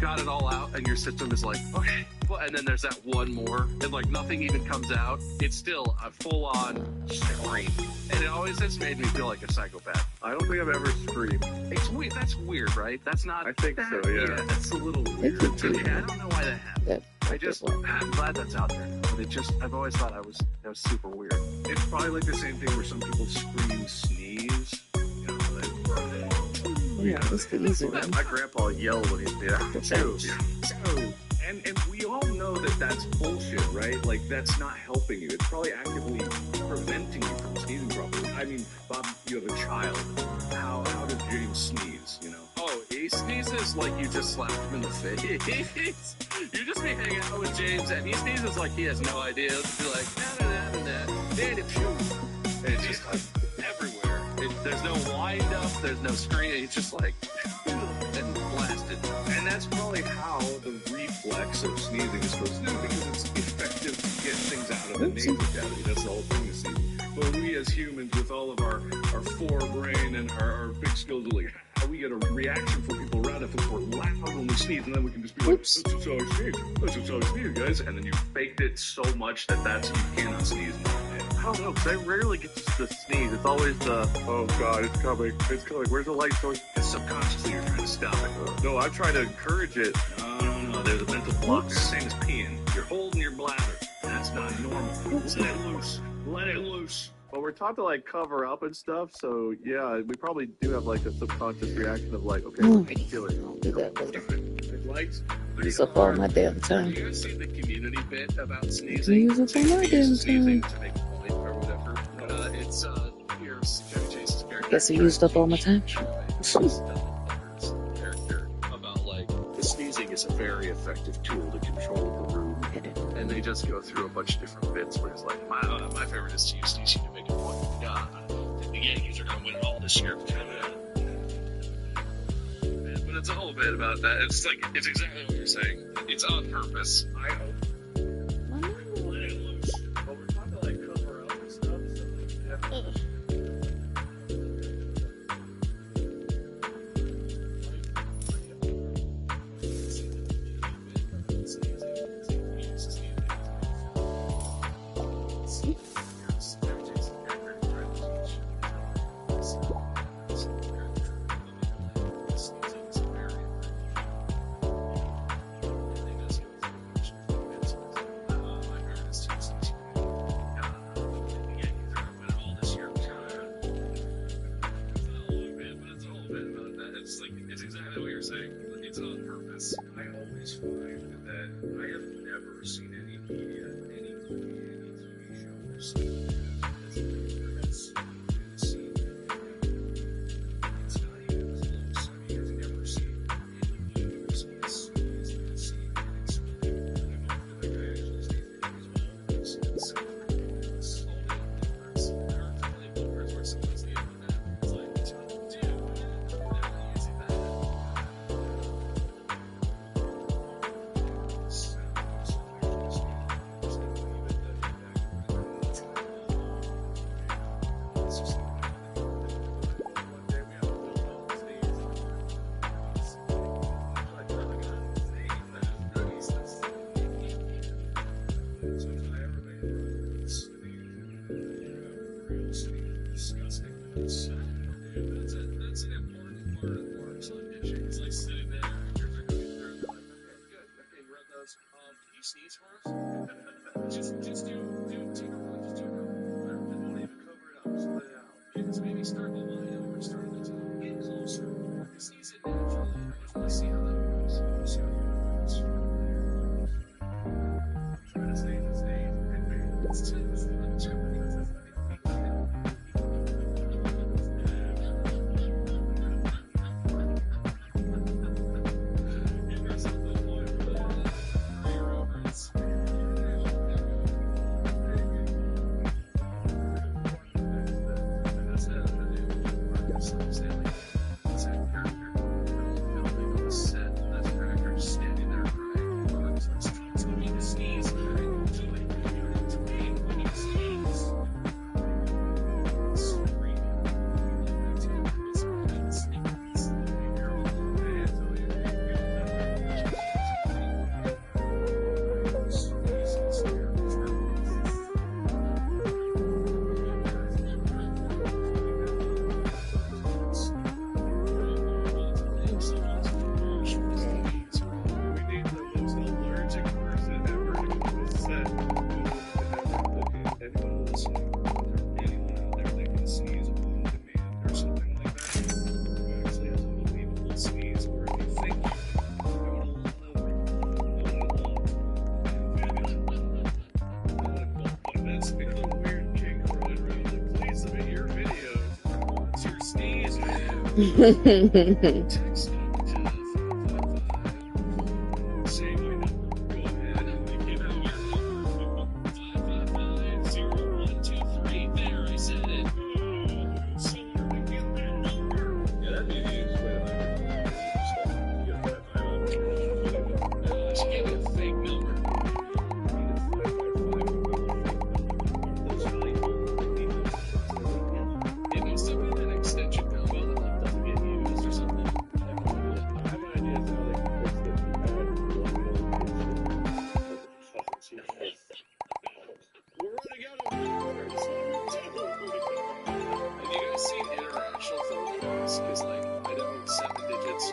got it all out and your system is like, okay. Well, and then there's that one more and like nothing even comes out. It's still a full on scream. And it always has made me feel like a psychopath. I don't think I've ever screamed. It's weird. That's weird, right? That's not. I think so, yeah. That's a little weird. could do Yeah, I don't know why that happened. I'm glad that's out there. But I've always thought that was super weird. It's probably like the same thing where some people scream sneeze. You know, Yeah, that's the easy one. My grandpa yelled when he So, and we all know that that's bullshit, right? Like, that's not helping you. It's probably actively preventing you from sneezing properly. I mean, Bob, you have a child. How does James sneeze, you know? Oh, he sneezes like you just slapped him in the face. You just be hanging out with James, and he sneezes like he has no idea. He'll be like, and it's just like everywhere. There's no wind up, there's no screen. It's just like and blasted. And that's probably how the reflex of sneezing is supposed to do, because it's effective to get things out of the nasal cavity. That's the whole thing of sneezing. But we as humans, with all of our forebrain and our big skills, are like, how we get a reaction from people around us if we're loud when we sneeze, and then we can just be like, this is how I sneeze. This is how I sneeze, guys. And then you faked it so much that you cannot sneeze. I don't know, because I rarely get to sneeze. It's always the, oh God, it's coming. It's coming. Where's the light source? And subconsciously you're trying to stop it. No, I try to encourage it. No. There's a mental block. It's the same as peeing. You're holding your bladder. That's not normal. Let it loose. Let it loose. Well, we're taught to like cover up and stuff, so yeah, we probably do have like a subconscious reaction of like, okay, we can do it. I'll do that later. Red lights. Use up all my damn time. You guys see the community bit about I sneezing? can use up all my damn Sneezing time. to make a point or whatever. It's here's Chevy Chase's character. Guess I used up all my time. Character about like the sneezing is a very effective tool to control the room, and they just go through a bunch of different bits where it's like my favorite is to use sneezing to make a point. The Yankees are going to win it all this year. But it's a whole bit about that. It's like it's exactly what you're saying. It's on purpose. I hope. Let it loose. But we're trying to like cover up and stuff. So yeah. It's exactly what you're saying. It's on purpose. I always find that I have never seen any media, any movie, any TV show or something that's seen. It's not even close. I mean, I've never seen any news it's seen anything. I'm hoping that guy actually stays there as well. It's slowly progress. There are plenty of bloopers where someone's the internet. It's like, dude, never using that. That's an important part of Mark's audition. It's like sitting there and you're like, okay, good. Okay, you read those. Can you sneeze for us? just take a run. Just do a couple. Don't even cover it up. Just let it out. Because maybe start the line over, start at the top, get closer. Sneeze it naturally. I just want to see how that goes. See how you do it. Try to stay in the stage. It's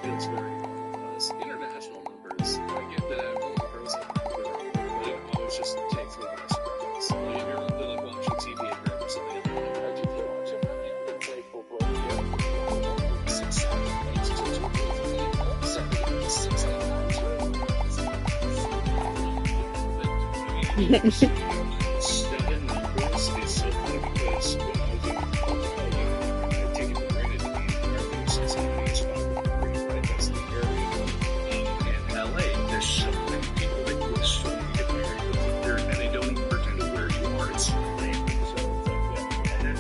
feels very international numbers. I get that everyone grows up, but it always just takes me by surprise. Like, if you're really like watching TV at home or something, and like, how do you watch it? It's like full blown. Yeah. 6, 7, 8, 2, 2, 3, 7, 6, 8, 9, 10. Seven numbers is so funny because when I was in I take it for granted that the entire Cincinnati is 5.3, right? That's the area. In LA, there's so many people that go to so many different areas there, and they don't even pretend to where you are. It's so random. So it's like, yeah. And then,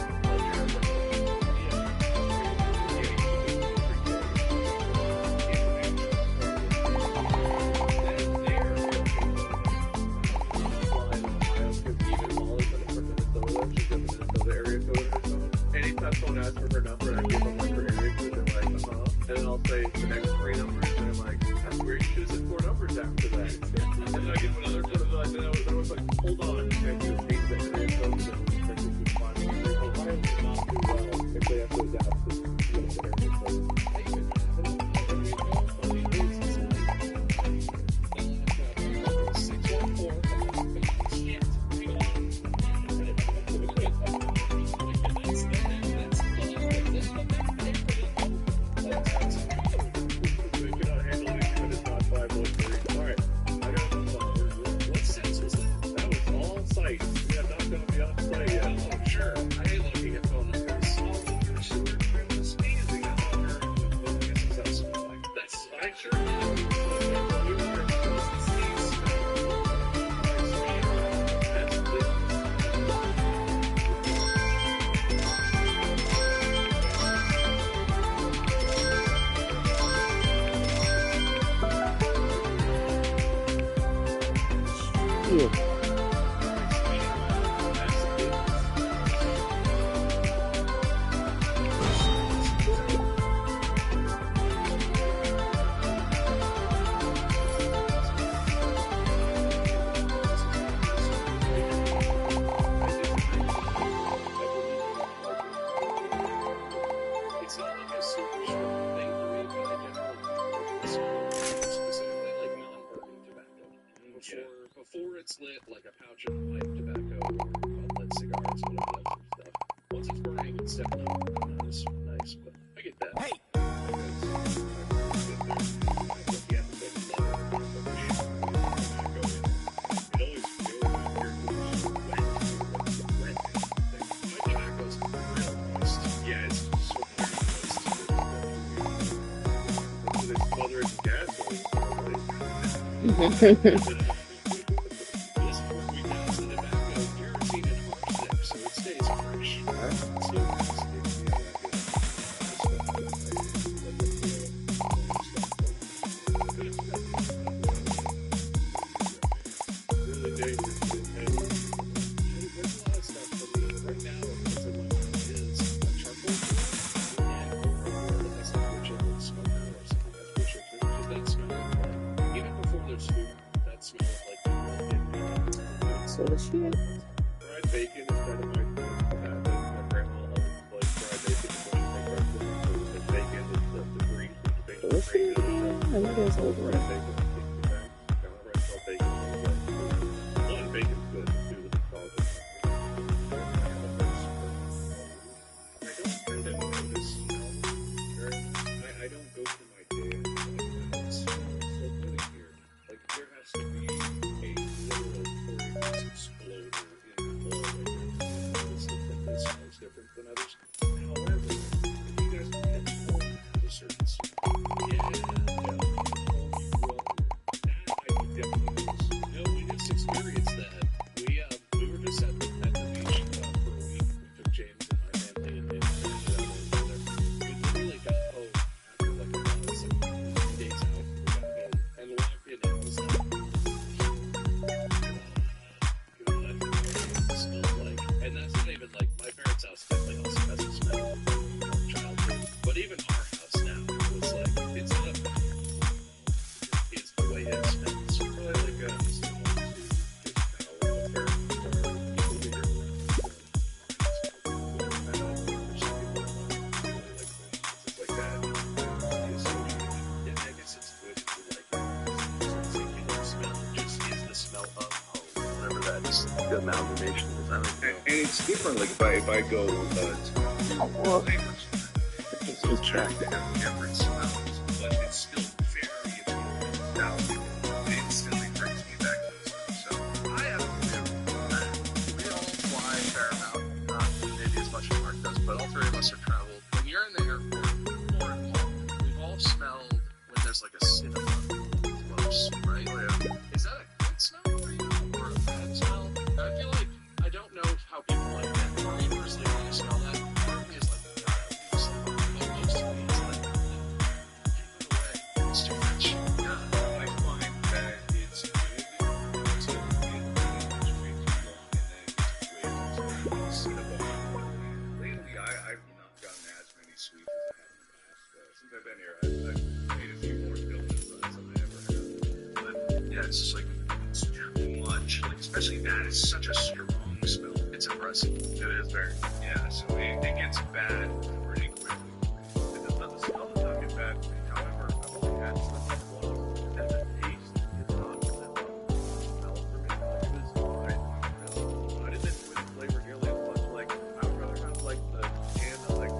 anytime someone asks for her number and I give them like her area code, they're like, and then I'll say the next 3 numbers, and I'm like, that's weird, you should have said 4 numbers after that. And then I give another code, and I was like, hold on, I should have changed the area code, so this is fine. Why would you not do well if they have those apps to get the area code? I even have it, and we know all the days it's like, 614, and I can't. Yeah. It's not like a super strong thing for me, but I generally specifically like non-burning tobacco. Before it's lit, like a pouch of pipe tobacco or lit cigars, whatever that sort of stuff. Once it's burning, it's definitely not as nice, but I get that. Hey! So the shit. Fried bacon is kind of my grandma always liked fried bacon. The bacon is the grease. What's the name? I think there's over. Fried bacon. One bacon's good to do with the salt. I don't tend to notice I don't go through my day and it's so really weird. Like there has to be a literal exploder in the hallway. It's something that smells different than others. However, if you guys look at the home, has a certain smell. Yeah. That I would definitely use. No, we just experienced that. We were just at the beach for a week. We took James and my family and we literally got home after like some days out. We got home and walked in and it was like, and that's not even like my parents' house definitely also has a the amalgamation is. I don't know. And it's different. Like if I go to flavors, it's track different smells, but it's still very nostalgic. It instantly brings me back to those things. So I have to admit, we all fly a fair amount, not maybe as much as Mark does, but all three of us have traveled. When you're in the airport or at home, we've all smelled when there's like a cinnamon close, right? oh yeah. Is that a good smell for you or a bad smell? I feel like I don't know how people like that. For me personally, when I smell that, part of me is like, most of me is like, give it away. It's too much. I find that it's good until it goes way too long and then it's way too cinnamon. Lately, I've not gotten as many sweets as I have in the past. Since I've been here, I've made a few more built-in runs than I ever have. But yeah, it's just like, it's too much. Like, especially that is such a strong smell. It's impressive. It is very, yeah, so it gets bad pretty quickly. It does not, the smell does not get bad for me. However, I've only had stuff like once, and the taste is not that smell for me. Like, it is fine. I didn't enjoy the flavor nearly as much. Like, I would rather have, like, the can of, like,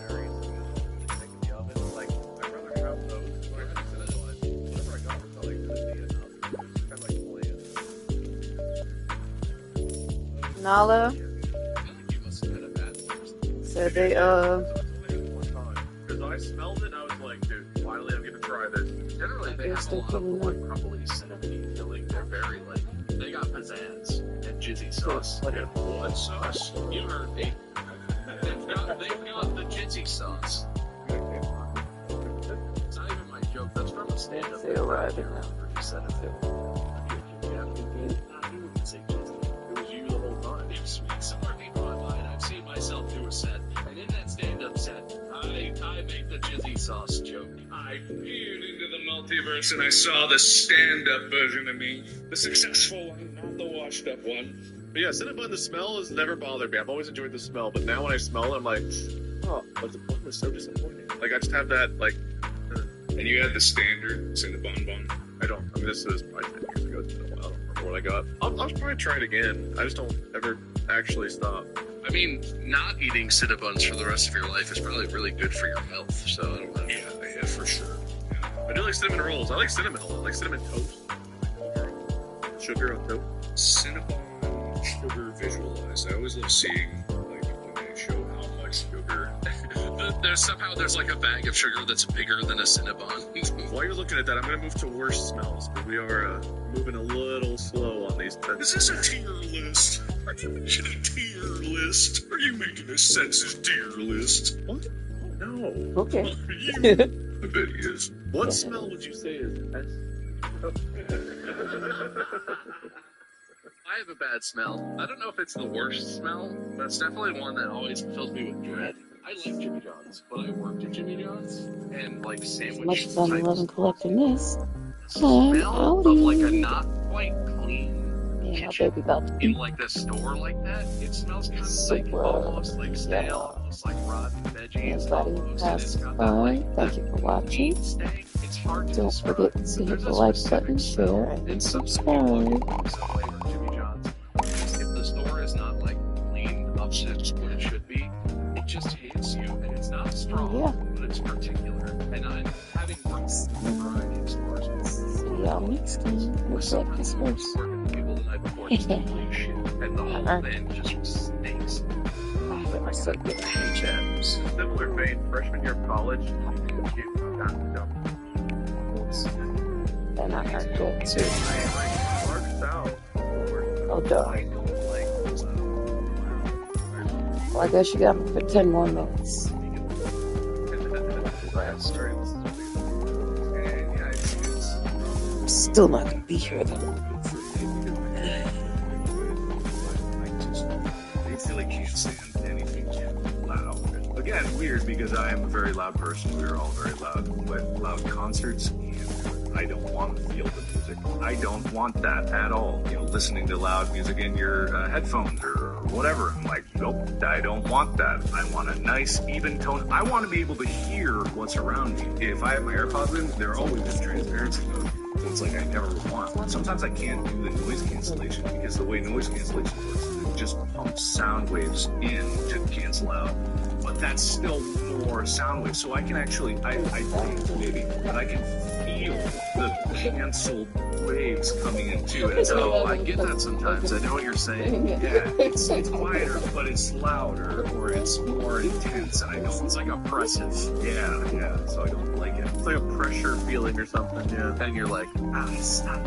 berries and make in the oven. Like, I'd rather have those. When I had cinnamon, whatever I got was not, like, crispy enough. It was kind of, like, bland. Nala I feel like you must have had a bad first. said they Because I smelled it and I was like, dude, finally I'm gonna try this. Generally, they have a lot of like crumbly cinnamon filling. They're very like they got pizzazz and jizzy sauce. And what sauce? You heard me. They've got the jizzy sauce. It's not even my joke. That's from a stand-up. They arrived now. You said it. You wouldn't say jizzy. It was you the whole time. It was sweet. Somewhere people online, I've seen myself do a set, and in that stand-up set, I make the jizzy sauce joke. I peered into the multiverse and I saw the stand-up version of me. The successful one, not the washed-up one. But yeah, cinnamon, the smell has never bothered me. I've always enjoyed the smell, but now when I smell it, I'm like, oh, but the bun was so disappointing. Like, I just have that, like... And you had the standard Cinnabon bun? I mean, this was probably 10 years ago. It's been a while. I don't remember what I got. I'll probably try it again. I just don't ever actually stop. I mean, not eating Cinnabons for the rest of your life is probably really good for your health, so I don't know. Yeah, for sure. I do like cinnamon rolls. I like cinnamon a lot. I like cinnamon toast. Sugar on toast. Cinnabon sugar visualized. I always love seeing, like, when they show how much sugar. There's like a bag of sugar that's bigger than a Cinnabon. While you're looking at that, I'm going to move to worst smells, because we are moving a little slow on these. Is this a tier list? Are you making a tier list? Are you making a census tier list? What? Oh, no. Okay. I bet he is. What smell would you say is best? I have a bad smell. I don't know if it's the worst smell, but it's definitely one that always fills me with dread. I like Jimmy John's, but I worked at Jimmy John's, and like sandwich. as much as I'm loving collecting this. Smell of like a not quite clean Yeah, my kitchen baby about to in eat. like the store like that. It smells kind of like Super, almost like stale, yeah. almost like rotten veggies. Everybody Almost, and has it's got fun. that like Thank you for watching. meat stain. It's hard to Don't describe. forget to hit There's the a like specific button, smell, share, and and some subscribe. flavor Jimmy John's. If the store is not like clean up to what it should be, it just hits you, and it's not strong, Yeah. but it's particular. And I'm having worked in a variety of stores See y'all next time. with some Breakfast really first. working people the night before just complete shit, and the whole thing just stinks. I said good. Similar vein, freshman year of college. And I heard that too. I like Mark South. Oh, duh. I don't like Well, I guess you got me for 10 more minutes. I'm still not gonna be here though. I basically can't stand anything loud. Again, weird because I am a very loud person. We're all very loud. But loud concerts, I don't want to feel the music. I don't want that at all. You know, listening to loud music in your headphones or whatever. I'm like, nope, I don't want that. I want a nice, even tone. I want to be able to hear what's around me. If I have my AirPods in, they're always in transparency mode. So it's like I never want. Sometimes I can't do the noise cancellation because the way noise cancellation works is it just pumps sound waves in to cancel out. But that's still more sound waves. So I can actually, I think maybe, but I can feel the canceled waves coming into it. So I get that sometimes. I know what you're saying. Yeah, it's quieter, but it's louder, or it's more intense, and I don't. It's like oppressive. Yeah. So I don't like it. It's like a pressure feeling or something. Yeah. And you're like, stop.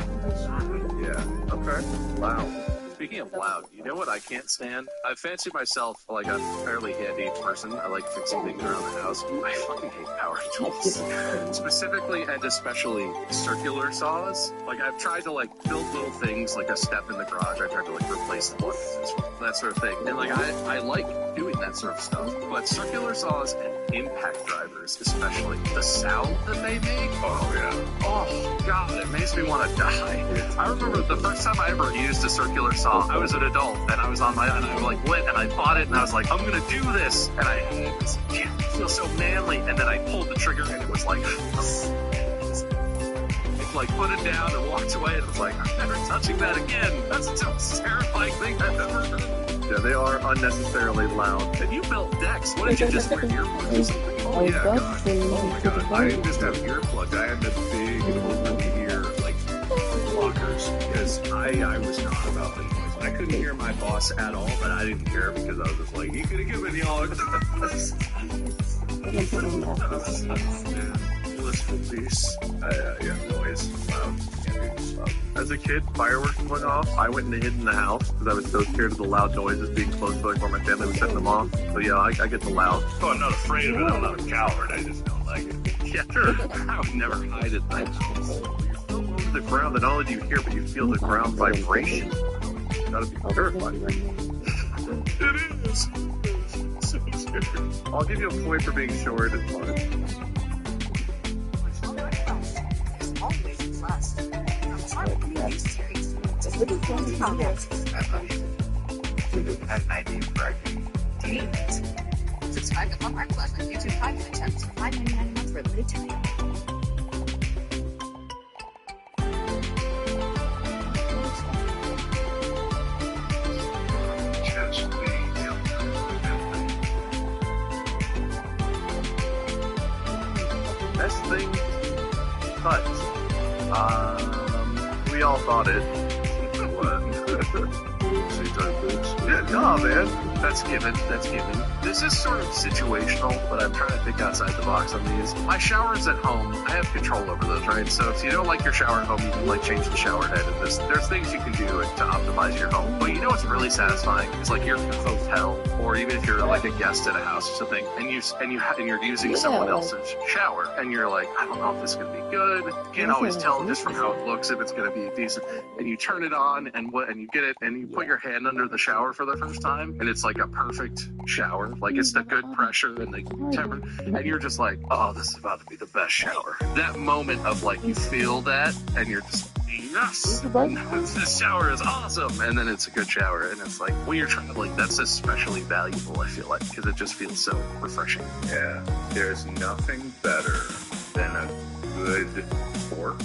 Yeah. Okay. Loud. Speaking of loud, you know what I can't stand? I fancy myself like a fairly handy person. I like fixing things around the house. I fucking hate power tools. Specifically and especially circular saws. Like I've tried to like build little things like a step in the garage. I tried to like replace the buttons, that sort of thing. And like I like doing that sort of stuff. But circular saws and impact drivers, especially the sound that they make. Oh yeah. Oh god, it makes me want to die. I remember the first time I ever used a circular saw, I was an adult and I was on my own and I like went and I bought it and I was like, I'm gonna do this, and I feel so manly, and then I pulled the trigger and it was like like put it down and walked away and it was like, I'm never touching that again. That's the most terrifying thing I've ever heard. Yeah, they are unnecessarily loud. And you built decks. What did you just wear earplugs or something? Oh yeah, God. Oh my God. I didn't just have earplugs. I had the big over-the-ear like blockers because I was not about the noise. I couldn't hear my boss at all, but I didn't care because I was just like, you could have given me all. Blissful peace. Yeah, noise. Loud. Can't do loud. As a kid, fireworks went off. I went and hid in the house because I was so scared of the loud noises being close to like where my family was setting them off. So yeah, I get the loud. Oh, I'm not afraid of it. I'm not a coward. I just don't like it. Yeah, sure. I would never hide it. You're so low to the ground that not only do you hear, but you feel the ground vibration. Gotta be terrified. It is. So scary. I'll give you a point for being short. It's fine. Always trust. I'm sorry, these series. Just look at the comments. That's my name for Subscribe to Hallmark Plus on YouTube 5-minute checks for $5.99 a month for a limited time. Best thing, cut. We all thought it. Yeah, no, man. That's given. This is sort of situational, but I'm trying to think outside the box on these. My showers at home, I have control over those, right? So if you don't like your shower at home, you can like change the shower head, and there's things you can do to optimize your home. But you know what's really satisfying is like you're in a hotel, or even if you're like a guest at a house or something, and you're using someone else's shower, and you're like, I don't know if this is gonna be good. You can't always tell just from how it looks if it's gonna be decent. And you turn it on, and you get it, and you put your hand under the shower for the first time, and it's like a perfect shower. Like it's the good pressure and the temperature, and you're just like, oh, this is about to be the best shower. That moment of like you feel that, and you're just, yes, this shower is awesome, and then it's a good shower, and it's like when you're trying to like, that's especially valuable, I feel like, because it just feels so refreshing. Yeah, there's nothing better than a good fork.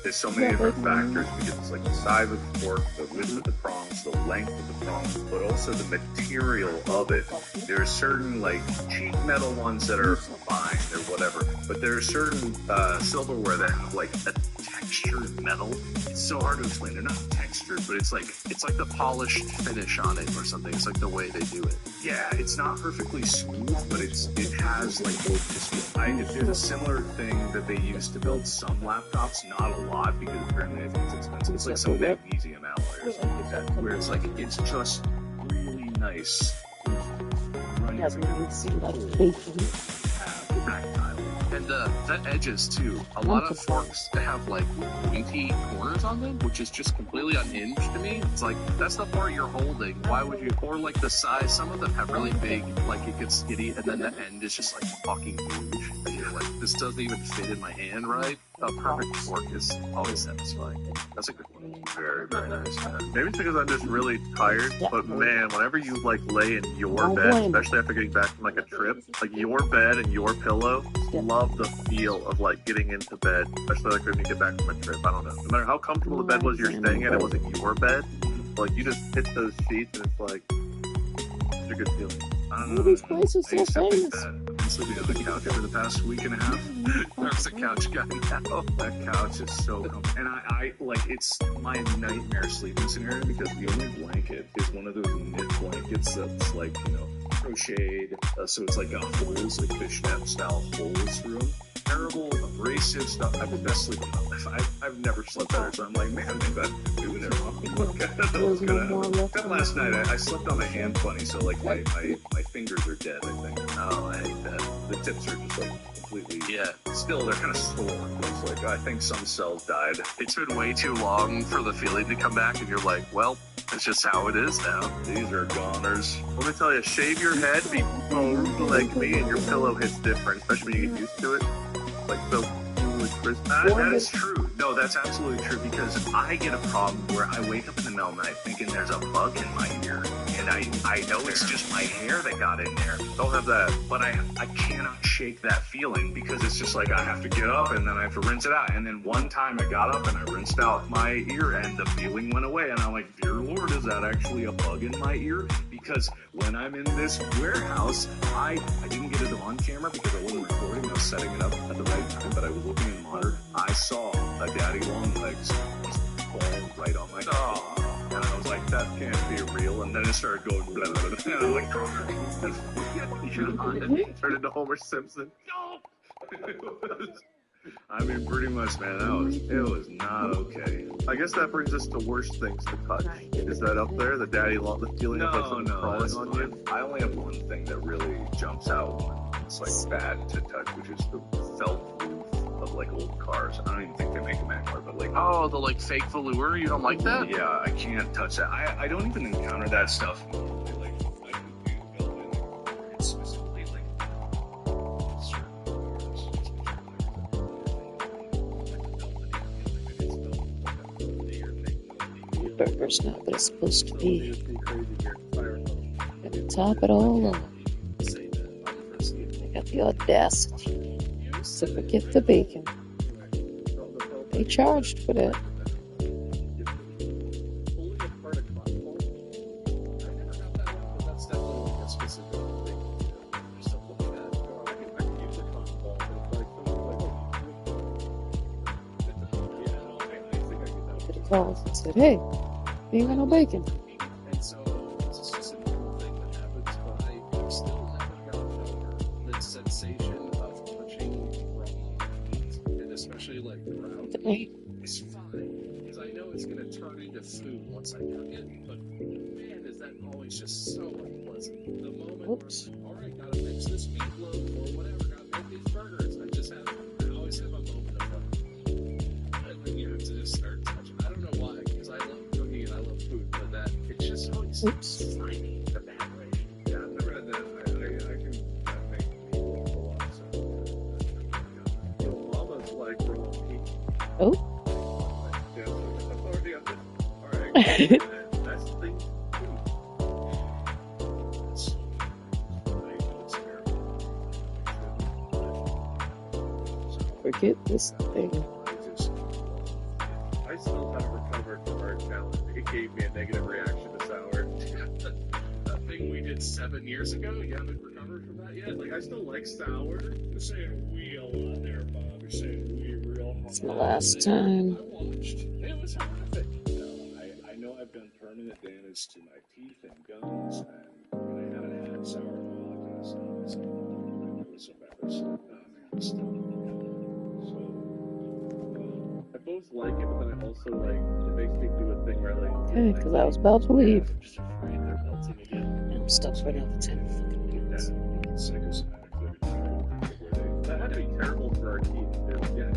There's so many different factors because it's like the size of the fork, the width of the prongs, the length of the prongs, but also the material of it. There are certain like cheap metal ones that are fine or whatever, but there are certain silverware that have like a textured metal. It's so hard to explain. They're not textured, but it's like the polished finish on it or something. It's like the way they do it. Yeah, it's not perfectly smooth, but it has like this feel. There's a similar thing that they use to build some laptops, not a lot because apparently I think it's expensive. It's like some magnesium alloy or something like that, where it's like it's just really nice. Running And the edges too. A lot of forks have like pointy corners on them, which is just completely unhinged to me. It's like that's the part you're holding. Why would you? Or like the size. Some of them have really big, like it gets skinny, and then the end is just like fucking huge. And you're like, this doesn't even fit in my hand right. A perfect fork is always satisfying. That's a good one. very, very nice, man. Maybe it's because I'm just really tired, but man, whenever you like lay in your bed, especially after getting back from like a trip, like your bed and your pillow, love the feel of like getting into bed, especially like when you get back from a trip. I don't know. No matter how comfortable the bed was you're staying in, it wasn't your bed. Like you just hit those sheets and it's like, it's a good feeling. All these places so famous. I've been sleeping on the couch for the past week and a half. There's a couch guy now. That couch is so comfortable. And I like, it's my nightmare sleeping scenario because the only blanket is one of those knit blankets that's like, you know, crocheted. So it's like got holes, like fishnet style holes through them. Terrible, abrasive stuff. I have the best sleep in my life. I've never slept better, so I'm like, man, maybe I'm doing it wrong. That last night, I slept on my hand funny, so like my fingers are dead, I think. Oh, I hate that. The tips are just like completely, still, they're kind of sore. It's like, I think some cells died. It's been way too long for the feeling to come back, and you're like, well, it's just how it is now. These are goners. Let me tell you, shave your head before like me, and your pillow hits different, especially when you get used to it. Like so cool and crisp. That is true. No, that's absolutely true because I get a problem where I wake up in the middle of the night thinking there's a bug in my ear. And I know it's just my hair that got in there. Don't have that. But I cannot shake that feeling because it's just like I have to get up and then I have to rinse it out. And then one time I got up and I rinsed out my ear and the feeling went away. And I'm like, dear Lord, is that actually a bug in my ear? Because when I'm in this warehouse, I didn't get it on camera because I wasn't recording. I was setting it up at the right time, but I was looking in the monitor. I saw a daddy long legs just fall right on my head. And I was like, that can't be real. And then it started going, blah, blah, blah. And I was like, turned into Homer Simpson. no! I mean, pretty much, man, it was not okay. I guess that brings us to worst things to touch. Is that up there? The daddy long, the feeling of like something crawling on you? I only have one thing that really jumps out when it's like bad to touch, which is the felt roof of like old cars. I don't even think they make them anymore, but like the like fake velour. You don't like that? Yeah, I can't touch that. I don't even encounter that stuff. Like I do velvet. It's specifically like Your burger's not what it's supposed to be. Gotta top it all up. They got the audacity to forget the bacon. They charged for that. Could have called and said, hey, you ain't got no bacon. And so it's just a normal thing that happens, but I still never got over the sensation of touching raw meat, and especially like ground meat. It's fine, because I know it's going to turn into food once I cook it, but man, is that always just so unpleasant. The moment where, alright, gotta mix this meatloaf or whatever, gotta make these burgers, I always have a moment of like, and then you have to just start touching. I don't know why, because I love cooking and I love food, but that, it's just always slimy in a bad way. Yeah, I've never had that. I can make meatloaf a lot, so. Mama's like raw meat. Oh. Yeah, I've already got this. Alright. That's the thing. Forget this thing. I still haven't recovered from our challenge. It gave me a negative reaction to sour. That thing we did 7 years ago, you haven't recovered from that yet? Like, I still like sour. You're saying we a lot there, Bob. You're saying we real hard. It's my last time. I watched. It was horrific. I know I've done permanent damage to my teeth and gums, and I haven't had sour and all that kind of stuff. So I both like it, but then I also like it makes me do a thing where I like. Okay, because I was about to leave. I'm just afraid they're melting again. I'm stuck for another 10 fucking minutes. That had to be terrible for our teeth. Yeah,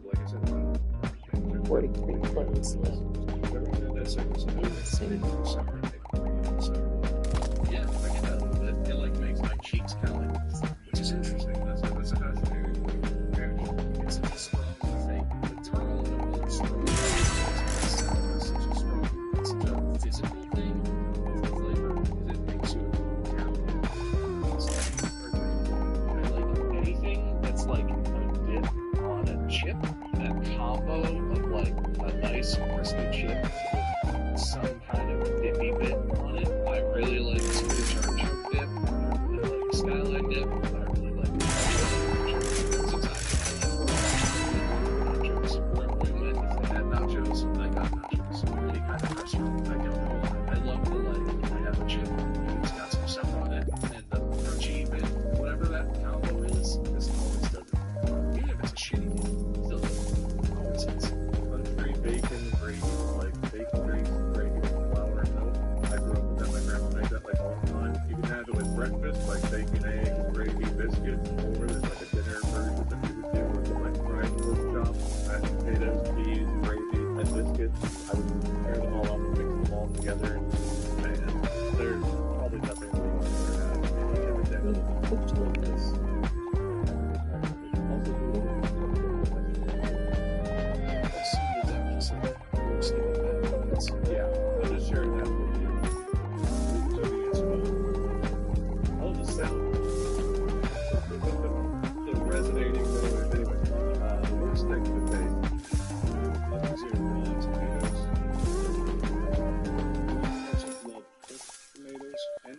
like I said, 43 clothes left. Yeah, I get that a little bit. It like makes my cheeks kind of like, which is interesting. That's a fascinating. It's a strong thing. The tone of the strong.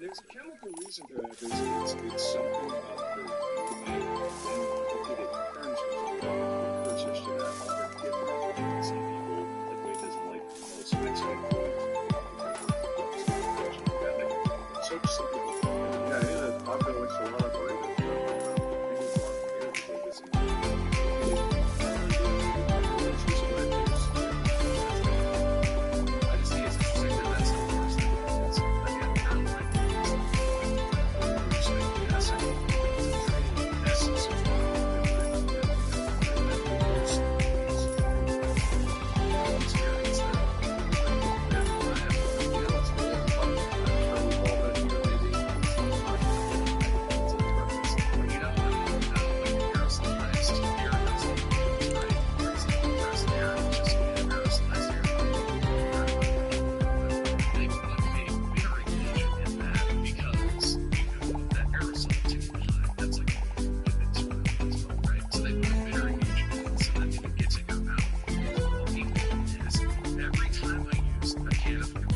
there's a chemical reason for that. It's something about the when you cook it, it turns precursors to that other gift. Some people, the way doesn't like most outside food. So simple. Yeah, I know that Taco likes a lot of burritos. I just think it's interesting that that's the first thing. That's, again, not like essence of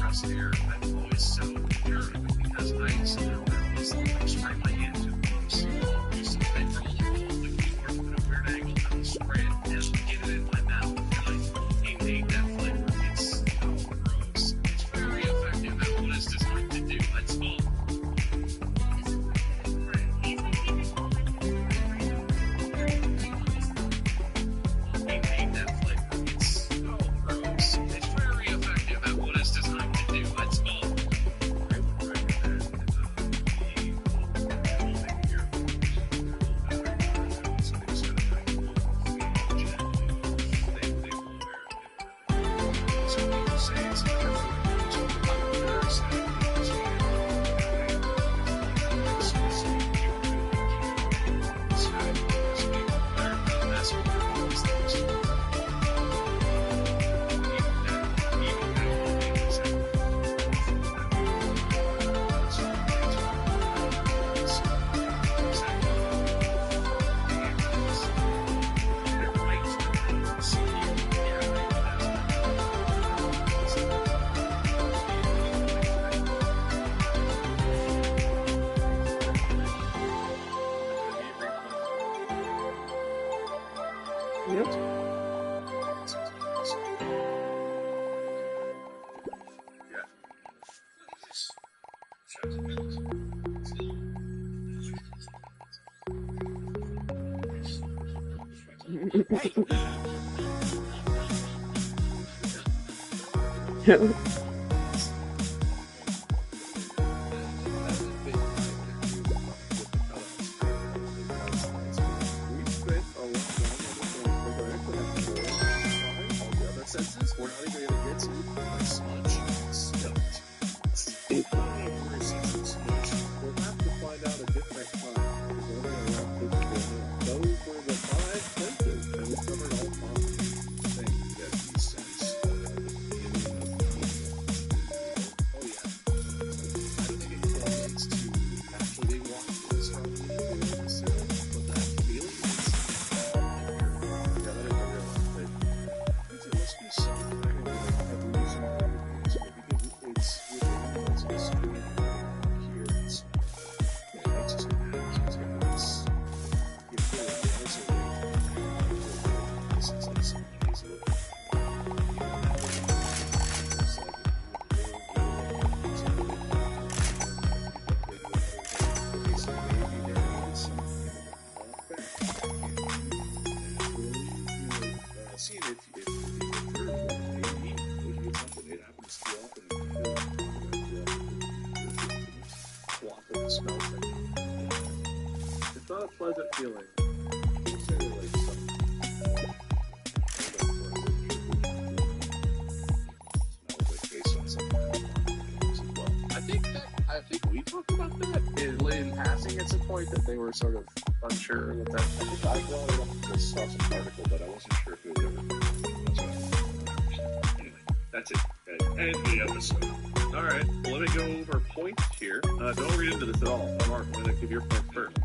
experience air, I'm always so paranoid because I somehow spray my hand too close. So I roll the keyboard at a weird angle and I'll spray it and get it in my mouth. And I hate that flavor. It's so gross. It's very effective at what it's designed to do. That's all. I hate that flavor. It's so gross. It's very effective at what it's designed to do. That's all. I would recommend some people say it's senses, we're not even going to get to like smudge, stoked. If we don't have more senses smudge, we'll have to find out a different time. Those were the 5 senses, and we covered all 5. I think that these sense at the beginning of oh yeah. I don't think it correlates to actually walking this from the cereal, but that feeling is yeah, that is a real thing. It must be something like evolution because it's within what's history here. It's just it's you feel it resonates. This is like some case of seeing if it happens too often and smell thing. It's not a pleasant feeling. It's really like something. Smells like based on something as well. I think we talked about that in passing at some point that they were sort of unsure with that. I think I brought it up in this awesome article, but I wasn't sure if it was ever. Anyway, that's it. End the episode. All right. Well, let me go over points here. Don't read into this at all. Mark, I'm going to give your point first.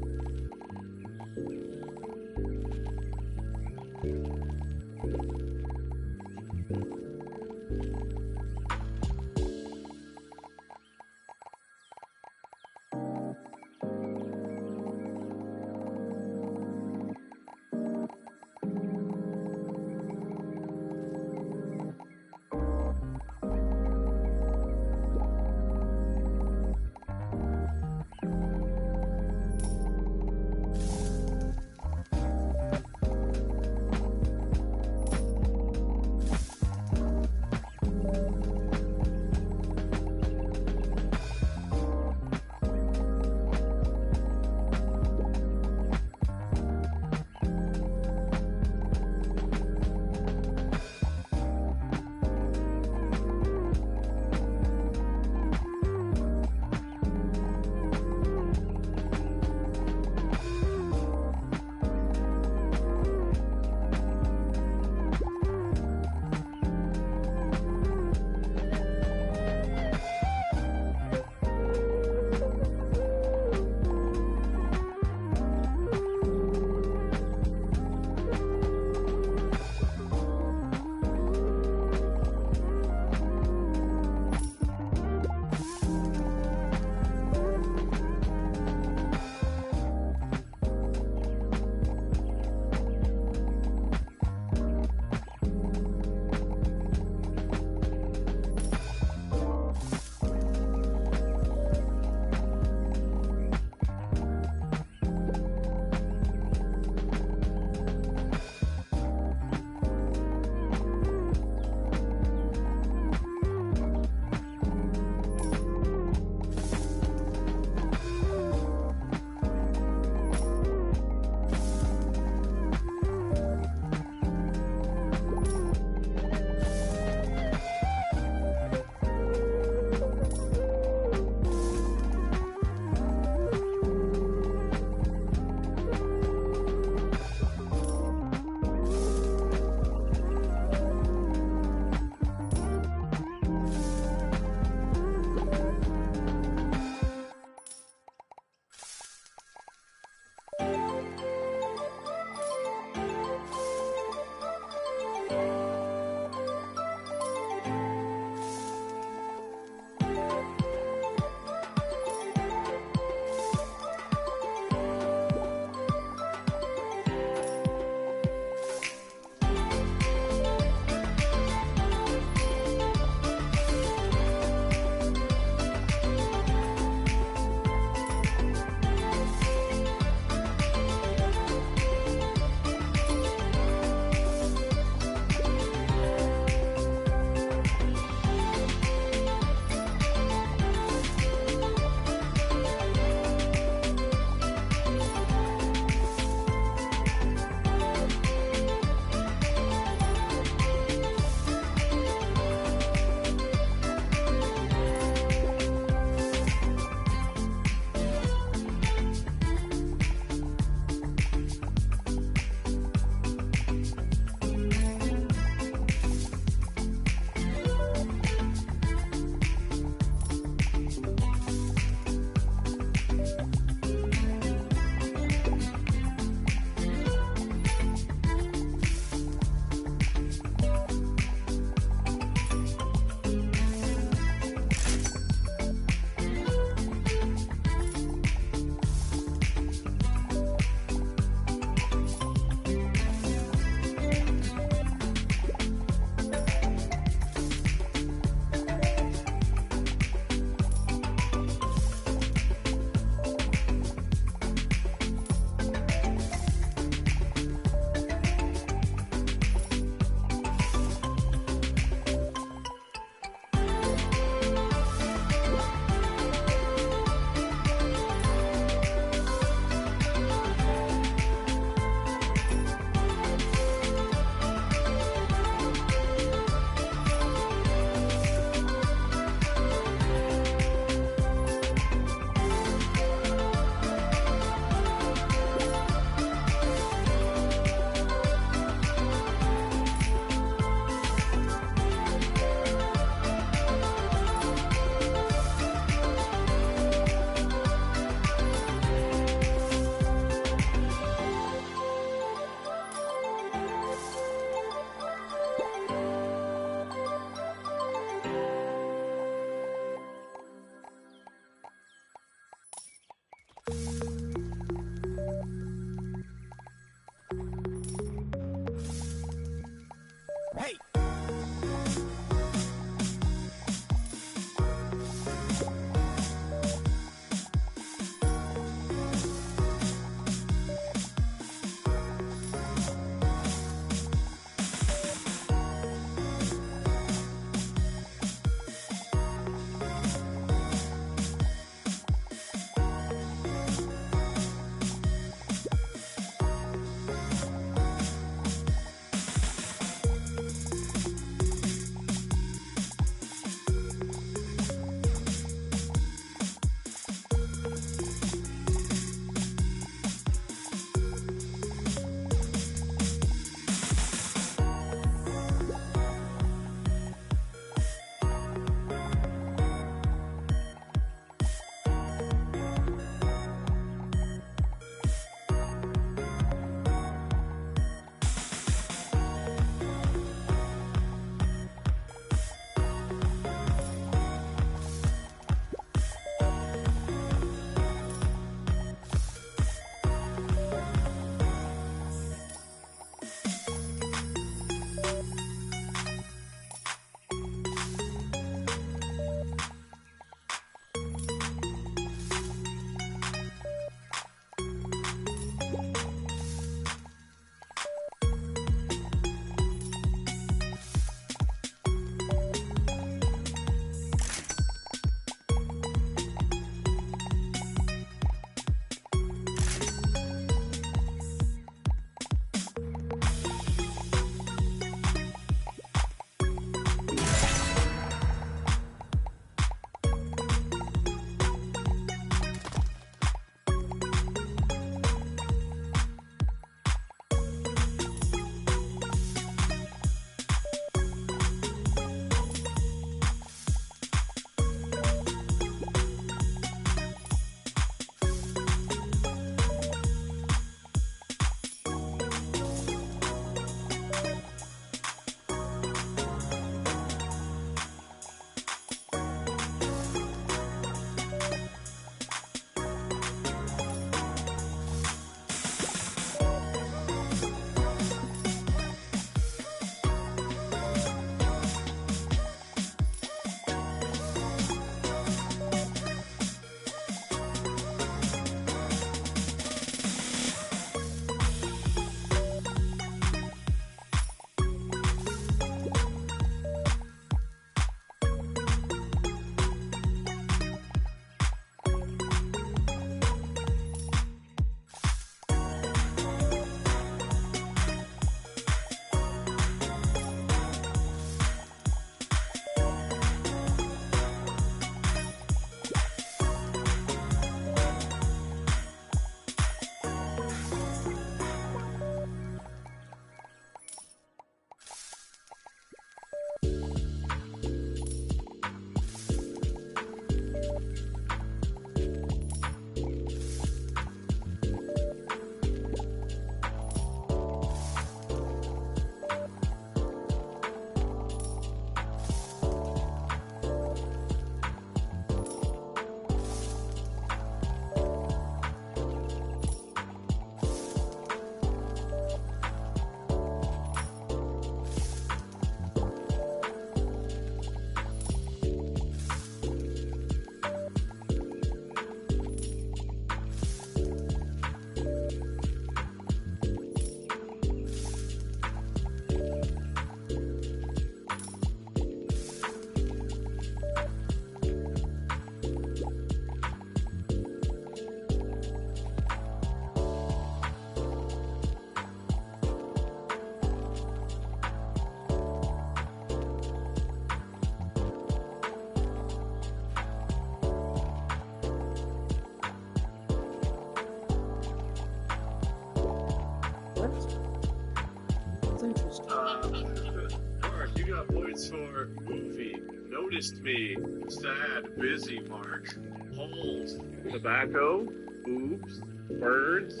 got points for movie, noticed me, sad, busy, Mark, holes, tobacco, boobs, birds,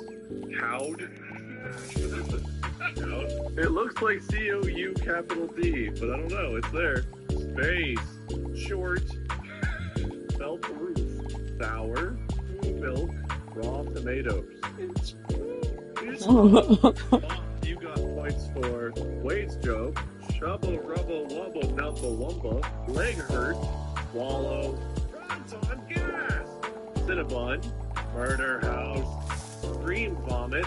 cowed. It looks like C-O-U capital D, but I don't know, it's there. Space, short, felt roof, sour, milk, raw tomatoes. It's you got points for Wade's joke, shubba rubba wubba numba wumba, leg hurt, swallow, runs on gas, Cinnabon, murder house, scream vomit,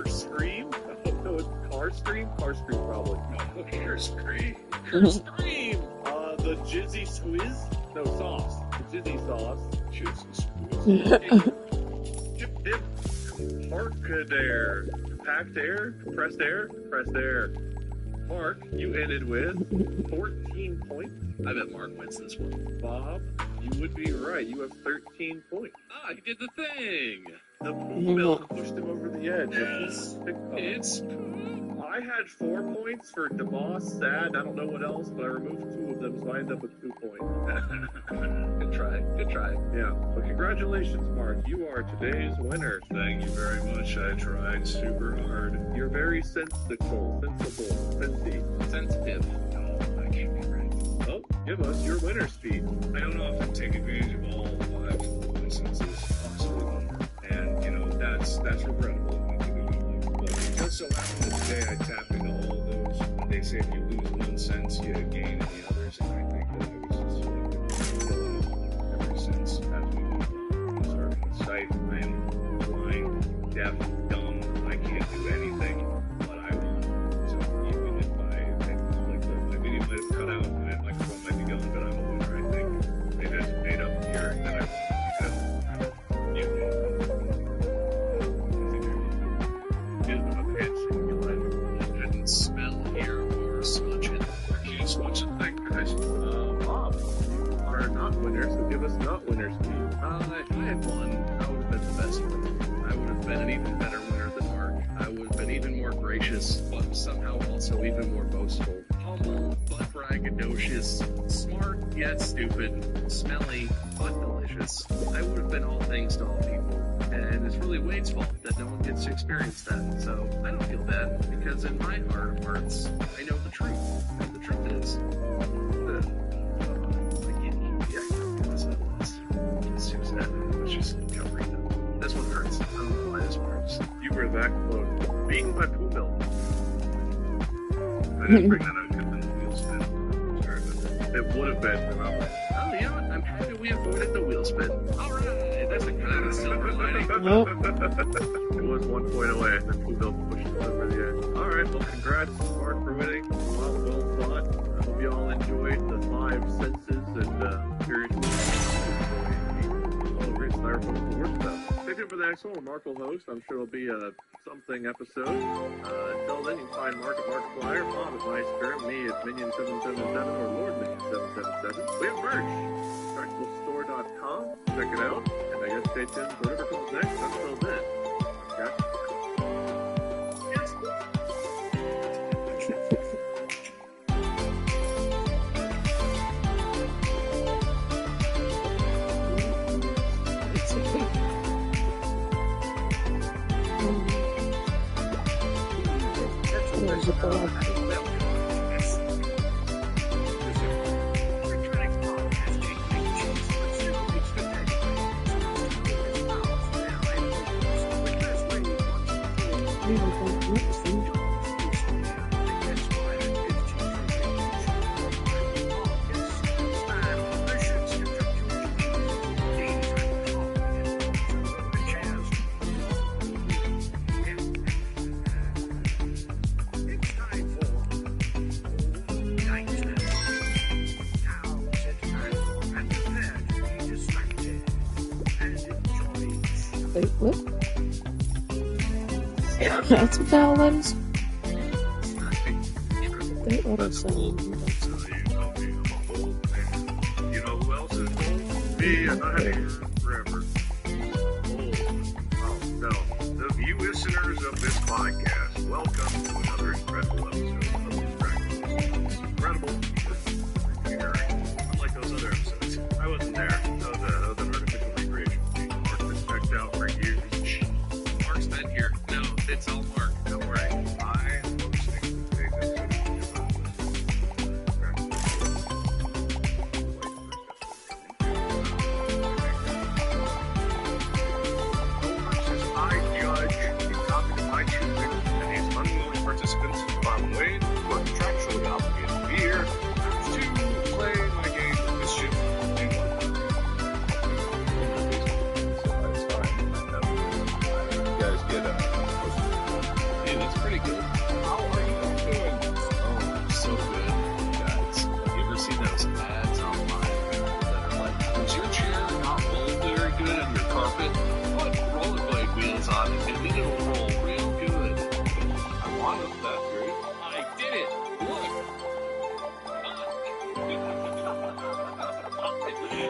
scream? I don't know, it's car scream probably. No, hair scream. Scream! The jizzy squiz? No, sauce. The jizzy sauce. Jizzy squiz. Chip dip. Parkadair. Packed air. Compressed air. Compressed air. Mark, you ended with 14 points. I bet Mark wins this one. Bob, you would be right. You have 13 points. Ah, he did the thing. The pool milk pushed him over the edge. Yes. It's I had 4 points for DeMoss, sad, I don't know what else, but I removed 2 of them, so I end up with 2 points. Good try. Good try. Yeah. But congratulations, Mark. You are today's winner. Thank you very much. I tried super hard. You're very sensible. Sensitive. No, I can't be right. Oh, give us your winner speech. I don't know if I take advantage of all 5 licenses possibly. And, you know, that's regrettable. It just so happened that today I tapped into all of those. They say if you lose 1 cent, you gain any others, and I think that I was just ever since as we started the site. I am blind, deaf, dumb. I can't do anything, but I want. So even if my video might have cut out and my microphone might be going, but I'm a winner. I think it has made up here that I want. Smell here or smudge it. Can you smudge it? Thank guys. Bob, you are not winners, so give us not winners speech. If I had won, I would have been the best winner. I would have been an even better winner than Mark. I would have been even more gracious, but somehow also even more boastful. Humble, but braggadocious, smart yet stupid, smelly but delicious. I would have been all things to all people. And it's really Wade's fault that no one gets to experience that. So I don't feel bad, because in my heart of hearts, I know the truth. And the truth is that I can't eat the actor because I lost. It's too sad. It's just covering them. This one hurts. I don't know why this hurts. You were that close. Beaten by poo milk. I didn't bring that up because the wheel spin. Sorry about that. It would have been without that. Oh, you know what? I'm happy we avoided the wheel spin. Alright! That's a kind of silver lining. It was 1 point away, and then poo milk pushed it over the edge. Alright, well, congrats, Mark, for winning. Well thought. I hope you all enjoyed the 5 senses and experiences. Great styrofoam for work stuff. Stay tuned for the next one. Mark will host. I'm sure it'll be a something episode. Until then, you can find Mark at Markiplier, Bob at MySpirit, me at Minion777, or Lord Minion777. We have merch. Store.com. Check it out. And I guess stay tuned for whatever comes next. Until then. Okay. Yes. Wait, what? That's what the hell that is? Wait, what is that? You know who else is old? Me, and I have forever. Oh, no. The you listeners of this podcast, welcome to another incredible episode of Distracted. Incredible. hands on it, and then it'll roll real good. I want it that great. I did it. Look.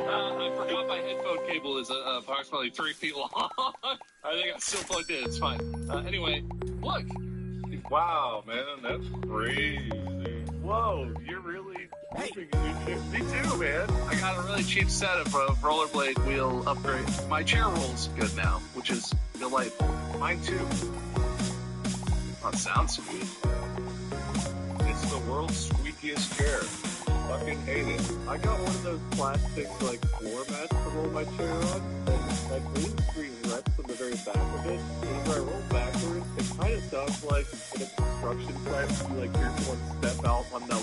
I forgot my headphone cable is approximately 3 feet long. I think I'm still plugged in. It's fine. Anyway, look. Wow, man, that's crazy. Whoa, you're really moving me too, man. I got a really cheap set of rollerblade wheel upgrade. My chair rolls good now, which is delightful. Mine too. That sounds sweet. It's the world's squeakiest chair. Fucking hate it. I got one of those plastic like floor mats to roll my chair on, and my green screen rests on the very back of it. Whenever I roll backwards, it kind of sounds like in a construction site, you like hear someone step out on the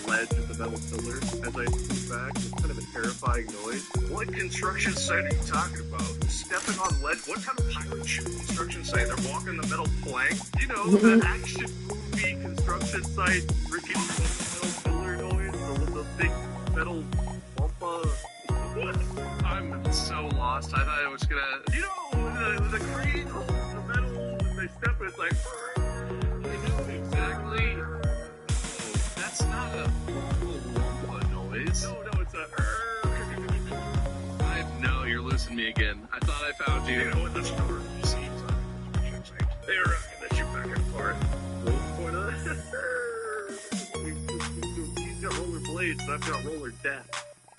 ledge of the metal pillar as I scoot back. It's kind of a terrifying noise. What construction site are you talking about? Stepping on ledge? What kind of pirate ship construction site? They're walking the metal plank? You know, the action movie construction site, freaking metal pillar noise, the big metal bumpa. I'm so lost. I thought I was gonna. You know, the crane holds the metal when they step it, it's like. I know exactly. Oh, that's not a Wumpa noise. No, it's a. I know you're losing me again. I thought I found you. You know what? That's another scene on construction site. They're gonna shoot back and forth. He's got roller blades, and I've got roller death.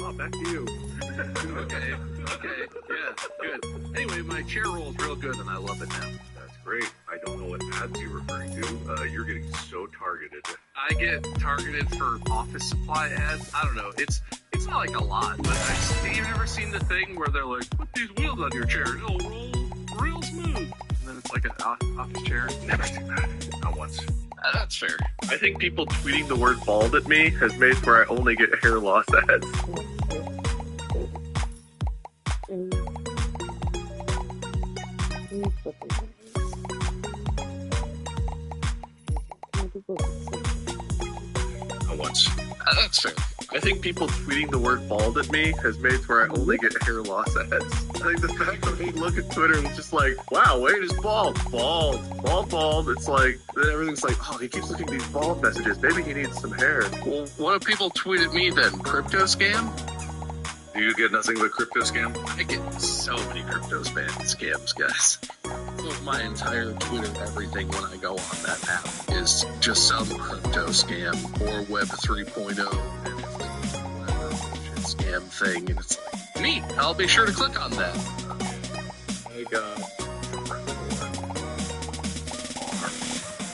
Oh, back to you. Okay, yeah, good. Anyway, my chair rolls real good, and I love it now. That's great. I don't know what ads you're referring to. You're getting so targeted. I get targeted for office supply ads. I don't know. It's not like a lot, but you've never seen the thing where they're like, put these wheels on your chair, it'll roll real smooth. And then it's like an office chair. Never seen that. Not once. That's fair. I think people tweeting the word bald at me has made where I only get hair loss ads. Not once. That's fair. I think people tweeting the word bald at me has made where I only get hair loss ads. I think the fact that we look at Twitter and it's just like, wow, Wade is bald. It's like, then everything's like, oh, he keeps looking at these bald messages. Maybe he needs some hair. Well, what if people tweet at me then? Crypto scam? Do you get nothing but crypto scam? I get so many crypto scams, guys. My entire Twitter everything when I go on that app is just some crypto scam or Web 3.0 and whatever scam thing, and it's like, neat, I'll be sure to click on that. I got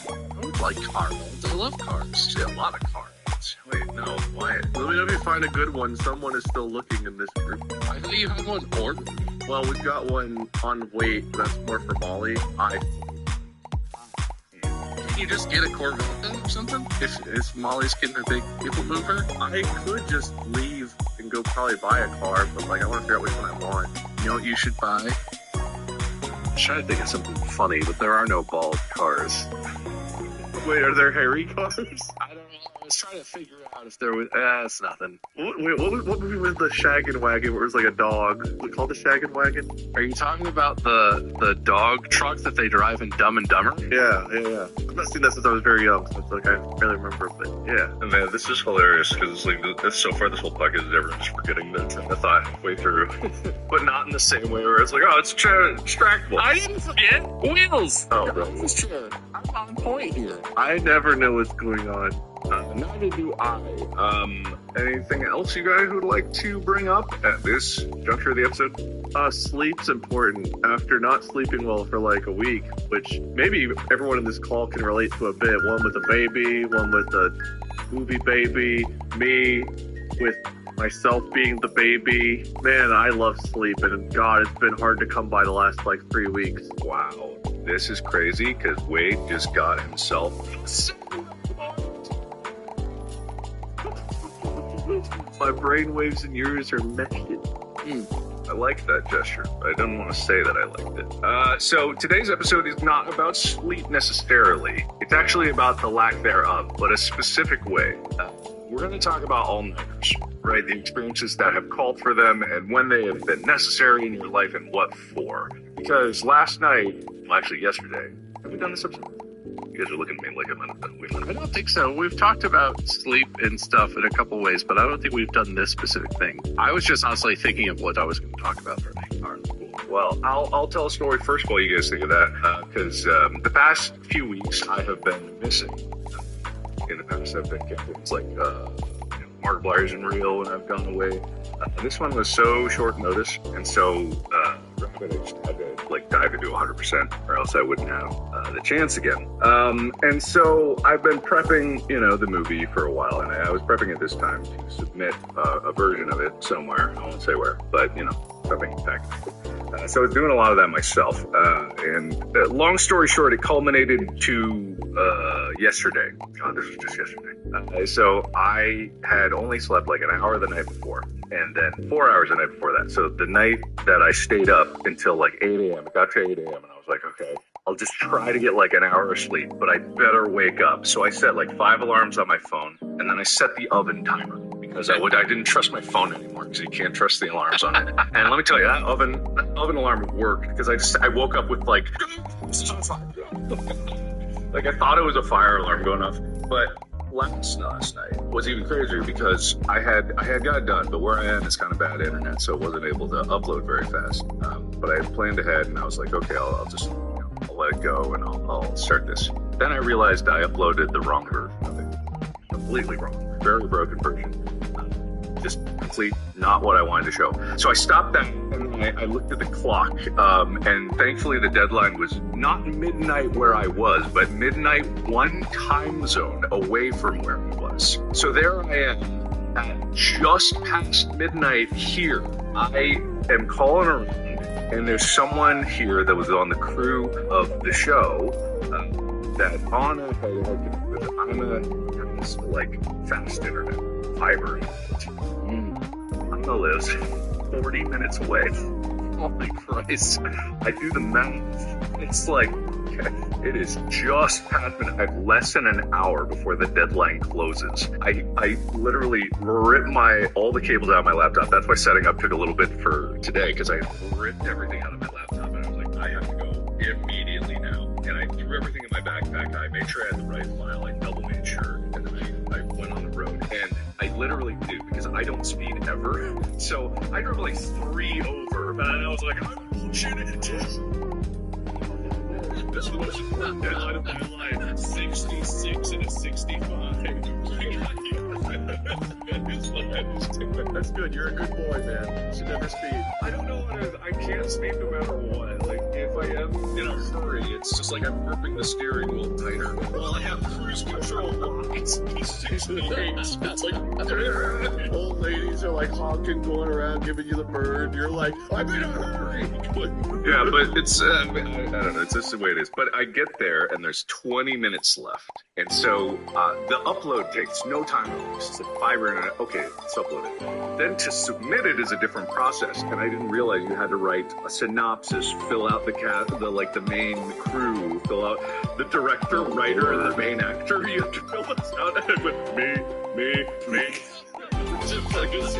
I don't like car modes. I love cars. A lot of car modes. Wait, no, why? Let me find a good one. Someone is still looking in this group. I thought you had one ordered. Well, we've got one on weight. That's more for Molly. Can you just get a Corvette then or something? If Molly's getting a big people mover? I could just leave and go probably buy a car, but like I want to figure out which one I want. You know what you should buy? I'm trying to think of something funny, but there are no bald cars. Wait, are there hairy cars? I don't know. I was trying to figure out if there was. It's nothing. What movie was the Shaggin' Wagon where it was like a dog? Was it called the Shaggin' Wagon? Are you talking about the dog truck that they drive in Dumb and Dumber? Yeah. I've not seen that since I was very young, so it's like I barely remember, but yeah. And man, this is hilarious because like so far this whole podcast is everyone's forgetting the thought halfway through, but not in the same way where it's like, oh, it's distractible. I didn't forget wheels. Oh, bro. I'm on point here. I never know what's going on. Neither do I. Anything else you guys would like to bring up at this juncture of the episode? Sleep's important. After not sleeping well for like a week, which maybe everyone in this call can relate to a bit. One with a baby, one with a movie baby, me with myself being the baby. Man, I love sleep, and God, it's been hard to come by the last like 3 weeks. Wow, this is crazy because Wade just got himself. My brainwaves and yours are meshed. I like that gesture, but I didn't want to say that I liked it. So today's episode is not about sleep necessarily. It's actually about the lack thereof, but a specific way. We're going to talk about all-nighters, right? The experiences that have called for them and when they have been necessary in your life and what for. Because last night, well, actually yesterday, have we done this episode? You guys are looking at me like I don't think so. We've talked about sleep and stuff in a couple ways, but I don't think we've done this specific thing. I was just honestly thinking of what I was going to talk about for me. All right, cool. Well, I'll tell a story first while you guys think of that, because the past few weeks I have been missing. In the past, I've been getting things like Markiplier's in real when I've gone away. This one was so short notice, and so rapid, I just had to dive into 100%, or else I wouldn't have the chance again. And so I've been prepping, the movie for a while, and I was prepping it this time to submit a version of it somewhere. I won't say where, but prepping back. So I was doing a lot of that myself. And long story short, it culminated to yesterday. God, this was just yesterday. So I had only slept like an hour the night before, and then 4 hours the night before that. So the night that I stayed up until like 8 a.m., it got to 8 a.m., and I was like, okay, I'll just try to get like an hour of sleep, but I better wake up. So I set like 5 alarms on my phone, and then I set the oven timer because I didn't trust my phone anymore because you can't trust the alarms on it. And let me tell you, that oven alarm worked because I woke up with like, this is on fire. Like I thought it was a fire alarm going off, but last night was even crazier because I had got it done, but where I am is kind of bad internet, so I wasn't able to upload very fast. But I had planned ahead, and I was like, okay, I'll just I'll let it go, and I'll start this. Then I realized I uploaded the wrong version of it, completely wrong, very broken version. Just complete not what I wanted to show. So I stopped that and I looked at the clock, and thankfully the deadline was not midnight where I was, but midnight one time zone away from where I was. So there I am at just past midnight here. I am calling around, and there's someone here that was on the crew of the show that Anna has like fast internet, fiber. Anna lives 40 minutes away. Holy Christ. I do the math. It's like, it is just past midnight. I have less than an hour before the deadline closes. I literally ripped all the cables out of my laptop. That's why setting up took a little bit for today, because I ripped everything out of my laptop, and I was like, I have to go immediately now. And I threw everything in my backpack. I made sure I had the right file. I double made sure. And then I went on the road. And I literally do, because I don't speed ever. So I drove like 3 over, but I was like, I'm pushing it. This was out of my life. 66 and a 65. That's good. You're a good boy, man. You should never speed. I don't know I can't speed no matter what. Like, if I am in a hurry, it's just like I'm gripping the steering wheel tighter. Well, I have cruise control locked. It's 68. It's like, old ladies are like honking, going around, giving you the bird. You're like, I'm in a hurry. Yeah, but it's, I don't know, it's just the way it is. But I get there, and there's 20 minutes left. And so the upload takes no time. It's like fiber internet. Okay, it's uploaded. Then to submit it is a different process, and I didn't realize you had to write a synopsis, fill out the main crew, fill out the director, writer, and the main actor. You have to fill this out, and I went, me. It's just like, it's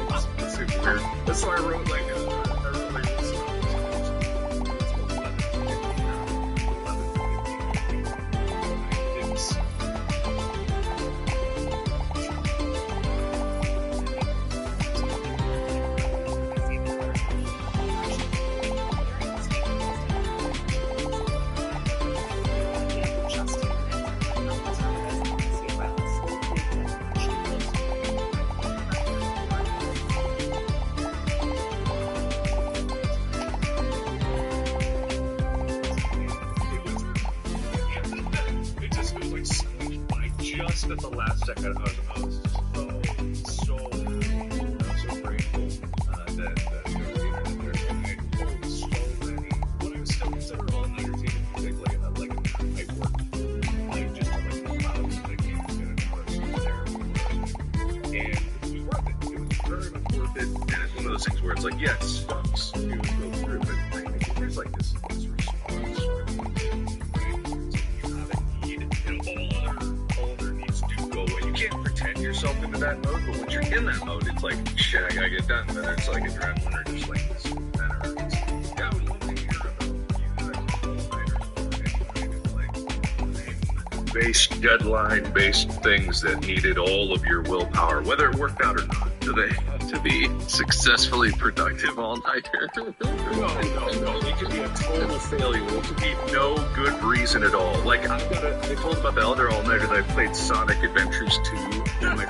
weird. That's why I wrote just at the last second, I was so grateful that I pulled so many. When I was still considered all entertainment music, like I worked just clouds that came to there, and it was worth it. It was very much worth it. And it's one of those things where it's like, yeah, it sucks to go through, but I think there's like this response. Yourself into that mode, but once you're in that mode, it's like, shit, I gotta get done. Then it's like adrenaline or just like this. Yeah, I would love to hear about based, deadline based things that needed all of your willpower, whether it worked out or not. Do they have to be successfully productive all-nighter? No. It could be a total failure. It could be no good reason at all. Like, I told about the Elder all-nighter that I played Sonic Adventures 2, and my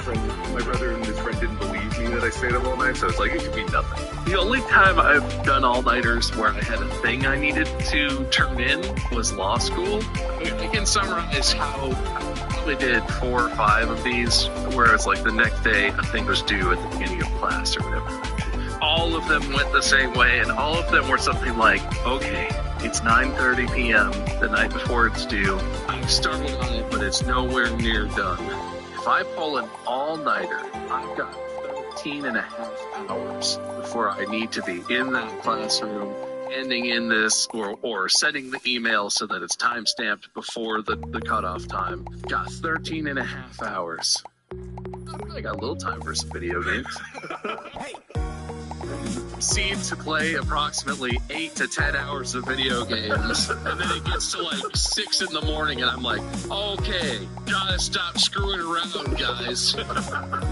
brother and his friend didn't believe me that I stayed up all night, so it's like, it could be nothing. The only time I've done all-nighters where I had a thing I needed to turn in was law school. I can summarize how I probably did 4 or 5 of these, where it's like the next day a thing was due at the beginning of class or whatever. All of them went the same way, and all of them were something like, okay, it's 9:30 p.m. the night before it's due. I've started on it, but it's nowhere near done. If I pull an all-nighter, I've got 13 and a half hours before I need to be in that classroom, ending in this, or sending the email so that it's time-stamped before the cutoff time. Got 13 and a half hours. I've really got a little time for some video games. Seem to play approximately 8 to 10 hours of video games, and then it gets to like 6 in the morning, and I'm like, okay, gotta stop screwing around, guys.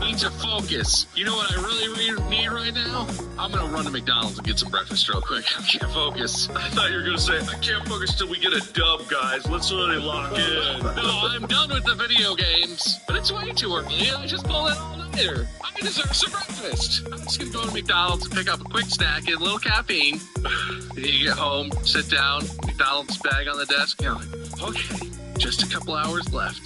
Need to focus. You know what I really need right now? I'm gonna run to McDonald's and get some breakfast real quick. I can't focus. I thought you were gonna say, I can't focus till we get a dub, guys. Let's really lock in. No, I'm done with the video games, but it's way too early. I just pulled it all nighter. I deserve some breakfast. I'm just gonna go to McDonald's and pick up a quick snack and a little caffeine. And you get home, sit down, McDonald's bag on the desk. You know, okay, just a couple hours left.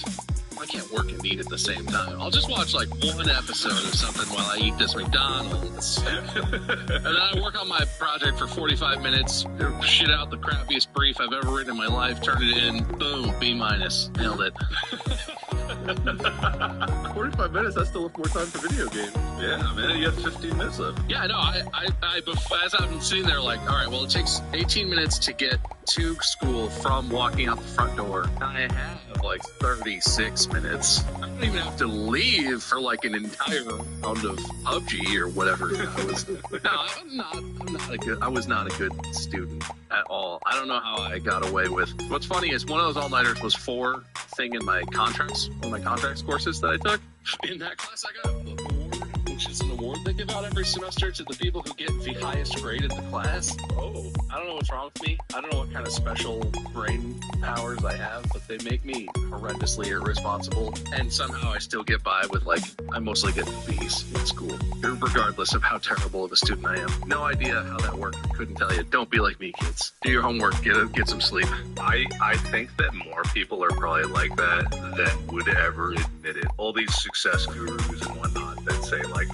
I can't work and eat at the same time. I'll just watch like one episode or something while I eat this McDonald's. And then I work on my project for 45 minutes, shit out the crappiest brief I've ever written in my life, turn it in, boom, B-. Nailed it. 45 minutes, that's still more time for video games. Yeah, man, you have 15 minutes left. Yeah, no, as I'm sitting there like, all right, well, it takes 18 minutes to get to school from walking out the front door. I have like 36 minutes. I don't even have to leave for like an entire round of PUBG or whatever. I was not a good student at all. I don't know how I got away with. What's funny is one of those all-nighters was 4 thing in my contracts, one of my contracts courses that I took. In that class, I got an award, which is an award they give out every semester to the people who get the highest grade in the class. Oh, I don't know what's wrong with me. I don't know what kind of special brain powers I have, but they make me horrendously irresponsible. And somehow I still get by with, like, I mostly get B's in school, regardless of how terrible of a student I am. No idea how that worked. Couldn't tell you. Don't be like me, kids. Do your homework. Get some sleep. I think that more people are probably like that than would ever admit it. All these success gurus and whatnot that say, like,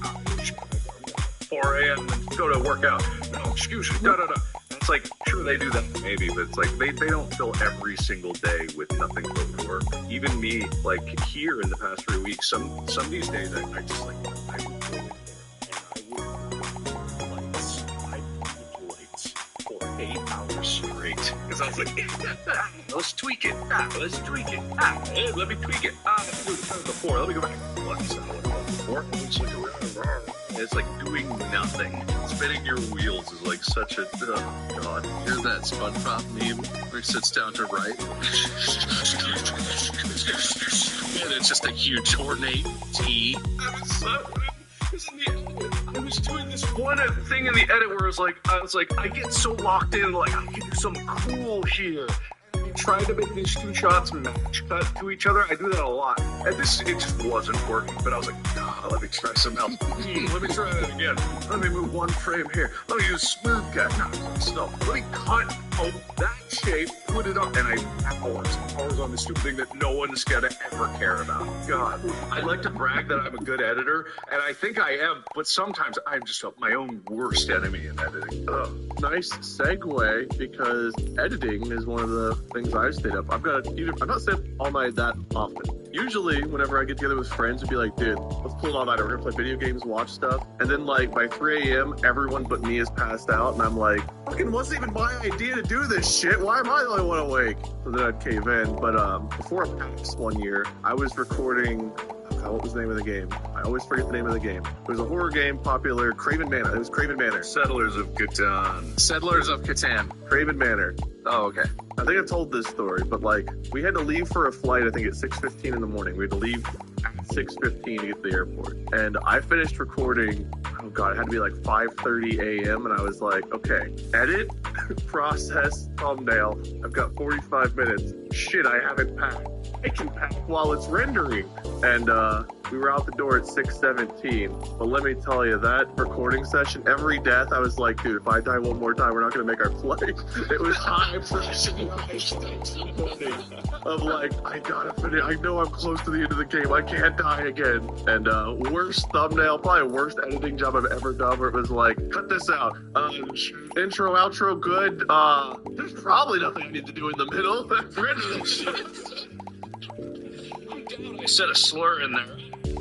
4 a.m. and go to work out. No excuses, da-da-da. It's like, sure, they do that maybe, but it's like, they don't fill every single day with nothing but work. Even me, like, here in the past 3 weeks, some of these days, I just, like, I would go in there, and I would lights for 8 hours straight. Because I was like, let's tweak it. Let's tweak it. Hey, let me tweak it. Let's do it before. Let me go back. Let's it's like doing nothing. Spinning your wheels is like such a god. Hear that SpongeBob meme where he sits down to write? And it's just a huge ornate T. I was doing this one thing in the edit where I was like, I get so locked in, like, I can do something cool here. Trying to make these 2 shots match cut to each other. I do that a lot. And it just wasn't working. But I was like, let me try something else. Let me try that again. Let me move 1 frame here. Let me use smooth cut. No. Let me cut that shape, put it up, and I hours on this stupid thing that no one's gonna ever care about. God, I'd like to brag that I'm a good editor, and I think I am, but sometimes I'm just my own worst enemy in editing. Nice segue, because editing is one of the things I stayed up. I've not stayed up all night that often. Usually, whenever I get together with friends, it'd be like, dude, let's pull it all night. We're gonna play video games, watch stuff. And then, like, by 3 a.m., everyone but me is passed out, and I'm like, fucking wasn't even my idea to do this shit. Why am I the only one awake? So then I'd cave in. But before PAX one year, I was recording what was the name of the game? I always forget the name of the game. It was a horror game, popular. Craven Manor. It was Craven Manor. Settlers of Catan. Settlers of Catan. Craven Manor. Oh, okay. I think I told this story, but like we had to leave for a flight. I think at 6:15 in the morning. We had to leave at 6:15 to get to the airport, and I finished recording. Oh god, it had to be like 5:30 a.m. and I was like, okay, edit, process, thumbnail. I've got 45 minutes. Shit, I haven't packed. I can pack while it's rendering. And we were out the door at 6:17. But let me tell you, that recording session, every death, I was like, dude, if I die one more time, we're not going to make our flight. It was high pressure of like, I gotta finish. I know I'm close to the end of the game. I can't die again. And worst thumbnail, probably worst editing job I've ever done, where it was like, cut this out. Intro, outro, good. There's probably nothing I need to do in the middle. I said a slur in there.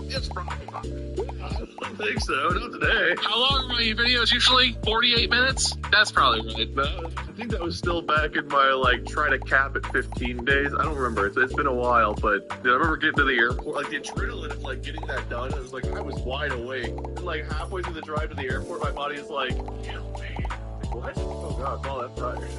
It's probably I don't think so. Not today. How long are your videos usually? 48 minutes? That's probably right. No, I think that was still back in my, like, try to cap at 15 days. I don't remember. It's been a while, but dude, I remember getting to the airport, like, the adrenaline of, like, getting that done. It was like, I was wide awake. And, like, halfway through the drive to the airport, my body is like, kill me. Like, what? Oh, God, I'm all that tired.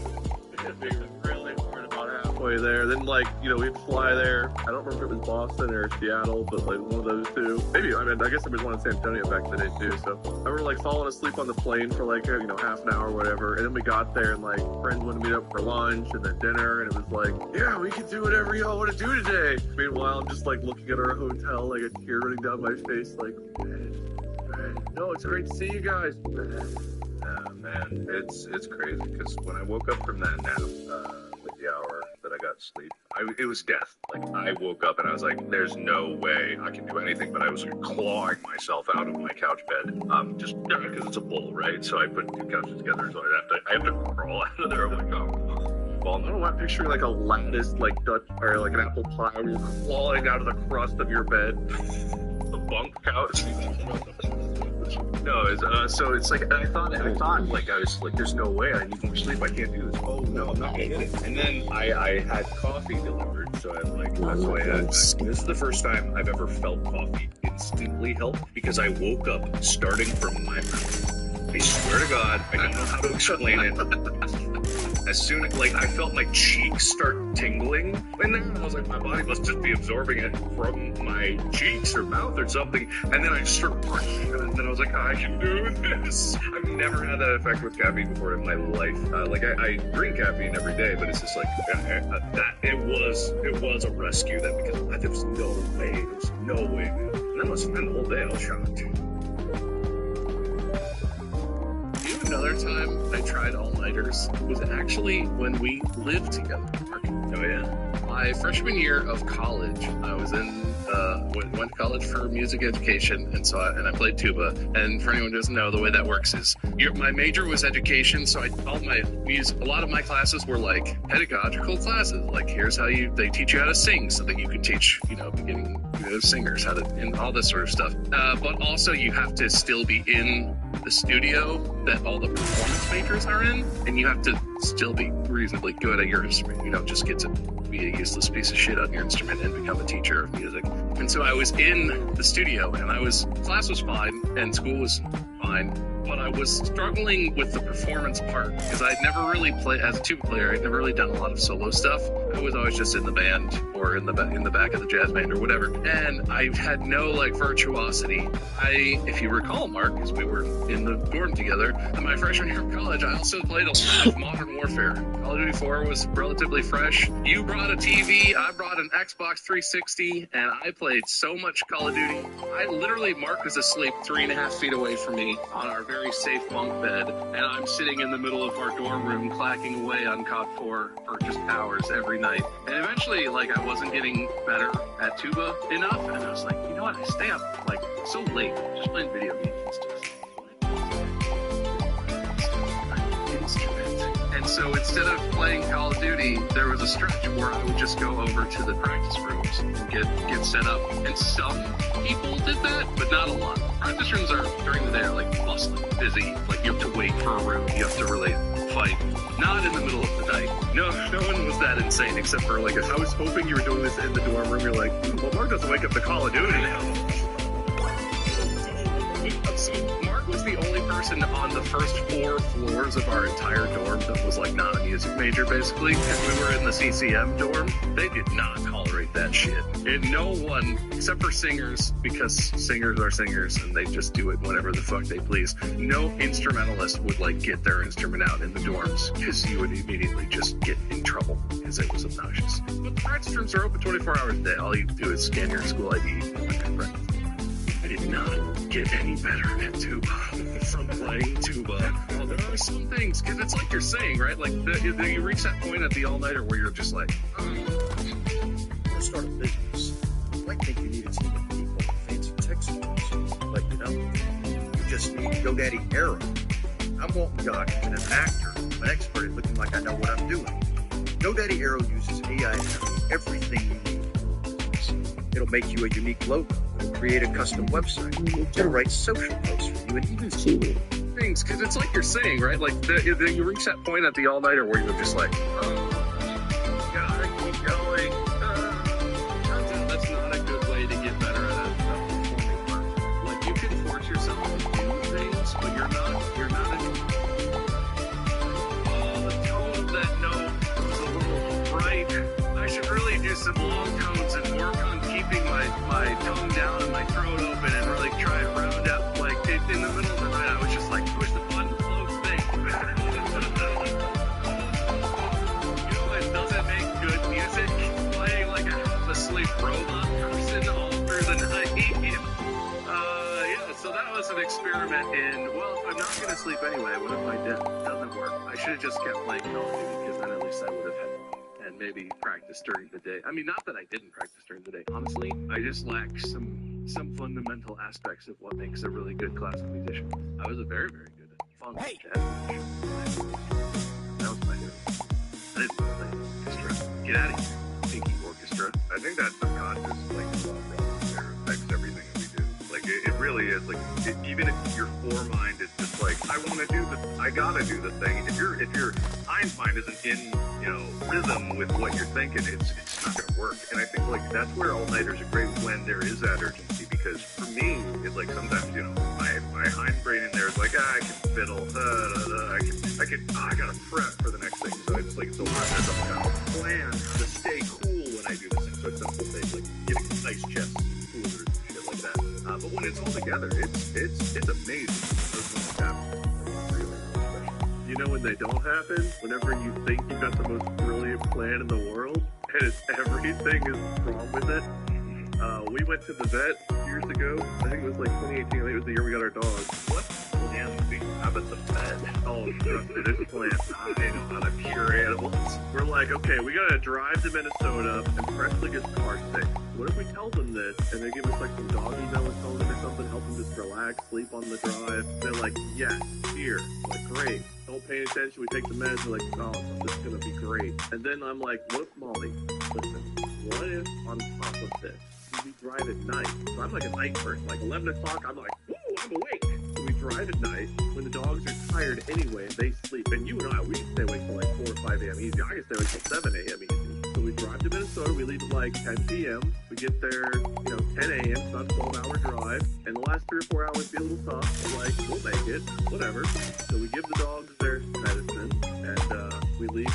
It hit me really hard about halfway there. Then, like, you know, we'd fly there. I don't remember if it was Boston or Seattle, but, like, one of those two. Maybe, I mean, I guess there was one in San Antonio back in the day, too. So I remember, like, falling asleep on the plane for, like, you know, half an hour or whatever. And then we got there, and, like, friends wanted to meet up for lunch and then dinner. And it was like, yeah, we can do whatever y'all want to do today. Meanwhile, I'm just, like, looking at our hotel, like, a tear running down my face, like, man, no, it's great to see you guys. Man, it's crazy because when I woke up from that nap, with the hour that I got sleep, it was death. Like, I woke up and I was like, there's no way I can do anything, but I was clawing myself out of my couch bed, just because it's a bowl, right? So I put two couches together, so I have to crawl out of there. I'm like, oh. Well, I don't know, I'm picturing like a lattice, like Dutch, or like an apple pie where you're clawing out of the crust of your bed. The bunk couch. No, so it's like, I thought, like, I was like, there's no way, I need more sleep, I can't do this. Oh, no, I'm not gonna get it. And then I had coffee delivered, so I'm like, that's why this is the first time I've ever felt coffee instantly help, because I woke up starting from my mouth. I swear to God, I don't know how to explain it. As soon as, like, I felt my cheeks start tingling in there, and I was like, my body must just be absorbing it from my cheeks or mouth or something. And then I started, and then I was like, I can do this. I've never had that effect with caffeine before in my life. Like, I drink caffeine every day, but it's just like, it was a rescue then, because there was no way, man. And that must have been the whole day I was shocked. Another time I tried all-nighters was actually when we lived together. Oh, yeah? My freshman year of college, I was went to college for music education, and so I played tuba. And for anyone who doesn't know, the way that works is my major was education, so a lot of my classes were like pedagogical classes. Like, here's how they teach you how to sing, so that you can teach, beginning singers how to, and all this sort of stuff. But also you have to still be in the studio that all the performance majors are in, and you have to still be reasonably good at your instrument. You don't just get to be a useless piece of shit on your instrument and become a teacher of music. And so I was in the studio, and class was fine, and school was fine, but I was struggling with the performance part, because I'd never really played, as a tuba player, I'd never really done a lot of solo stuff. I was always just in the band, or in the back of the jazz band, or whatever, and I had no, virtuosity. If you recall, Mark, because we were in the dorm together, in my freshman year of college, I also played a lot of Modern Warfare. Call of Duty 4 was relatively fresh. You brought a TV, I brought an Xbox 360, and I played so much Call of Duty. Mark was asleep 3.5 feet away from me on our very safe bunk bed, and I'm sitting in the middle of our dorm room clacking away on COD 4 for just hours every night. And eventually, I wasn't getting better at tuba enough, and I was like, you know what, I stay up, so late, just playing video games and stuff. And so instead of playing Call of Duty, there was a stretch where I would just go over to the practice rooms and get set up. And some people did that, but not a lot. Practice rooms are, during the day, are bustling, busy. You have to wait for a room. You have to relate fight. Not in the middle of the night. No one was that insane except for like, I was hoping you were doing this in the dorm room. You're like, well, Mark doesn't wake up to Call of Duty now. So Mark was the only person on the first 4 floors of our entire dorm that was like not a music major, basically. If we were in the CCM dorm, they did not tolerate that shit. And no one, except for singers, because singers are singers and they just do it whenever the fuck they please. No instrumentalist would like get their instrument out in the dorms because you would immediately just get in trouble because it was obnoxious. But the practice rooms are open 24 hours a day. All you do is scan your school ID and practice. I did not get any better at tuba from playing tuba. Well, there are some things, because it's like you're saying, right? Like, you reach that point at the all-nighter where you're just like, To start a business, you might think you need a team of people with fancy tech skills, but you don't. You just need GoDaddy Arrow. I'm Walton Gosh, and an actor, I'm an expert at looking like I know what I'm doing. GoDaddy Arrow uses AI to do everything you need. It'll make you a unique logo. It'll create a custom website. It'll write social posts for you and even things, because it's like you're saying, right? Like, you reach that point at the all-nighter where you're just like, gotta keep going. Turns out that's not a good way to get better at a performing part. Like, you can force yourself to do things, but you're not the tone of that note was a little bright. I should really do some long tones and work on keeping my tongue down and my throat open and really try and round up. Like, in the middle of the night, I was just like, push the button, close thing. You know what doesn't make good music? Playing like a half-asleep robot person all through the night. Yeah, so that was an experiment in, well, if I'm not going to sleep anyway, what if I did? It doesn't work. I should have just kept playing Call of Duty, because then at least I would have had and maybe practice during the day. I mean, not that I didn't practice during the day. Honestly, I just lack some fundamental aspects of what makes a really good classical musician. I was a very, very good funk jazz musician. That was my hero. I didn't play orchestra. Get out of here, Pinky Orchestra. I think that subconscious, like, love there affects everything that we do. Like, it really is, like, even if your foremind is just like, I want to do this, I gotta do the thing. If your mind isn't in, rhythm with what you're thinking, it's not gonna work. And I think, like, that's where all-nighters are great, when there is that urgency, because for me, it's like sometimes, my hindbrain in there is like, I can fiddle, I gotta prep for the next thing. So it's like, it's a lot of kind of plan to stay cool when I do this thing. So it's simple things like getting ice chests, coolers, and shit like that. But when it's all together, it's amazing. Those things happen. Really special. You know when they don't happen? Whenever you think you got the most brilliant plan in the world, and everything is wrong with it. We went to the vet years ago. I think it was like 2018. I think it was the year we got our dog. What? Damn, how about the vet? Oh, trust me, this plant, I know how to cure animals. We're like, okay, we gotta drive to Minnesota and Presley gets car sick. What if we tell them this and they give us like some doggy melatonin or something, help them just relax, sleep on the drive? They're like, yes, here. I'm like, great. Don't pay attention. We take the meds. We're like, oh, this is gonna be great. And then I'm like, look, Molly, listen, what if on top of this, we drive at night? So I'm like a night person. Like 11 o'clock, I'm like, ooh, I'm awake. So we drive at night when the dogs are tired anyway. They sleep. And you and I, we stay awake till like 4 or 5 a.m. easy. I can stay awake till 7 a.m. easy. So we drive to Minnesota. We leave at like 10 p.m. We get there, 10 a.m. It's about a 12-hour drive. And the last 3 or 4 hours be a little tough. We're like, we'll make it. Whatever. So we give the dogs their medicine. And we leave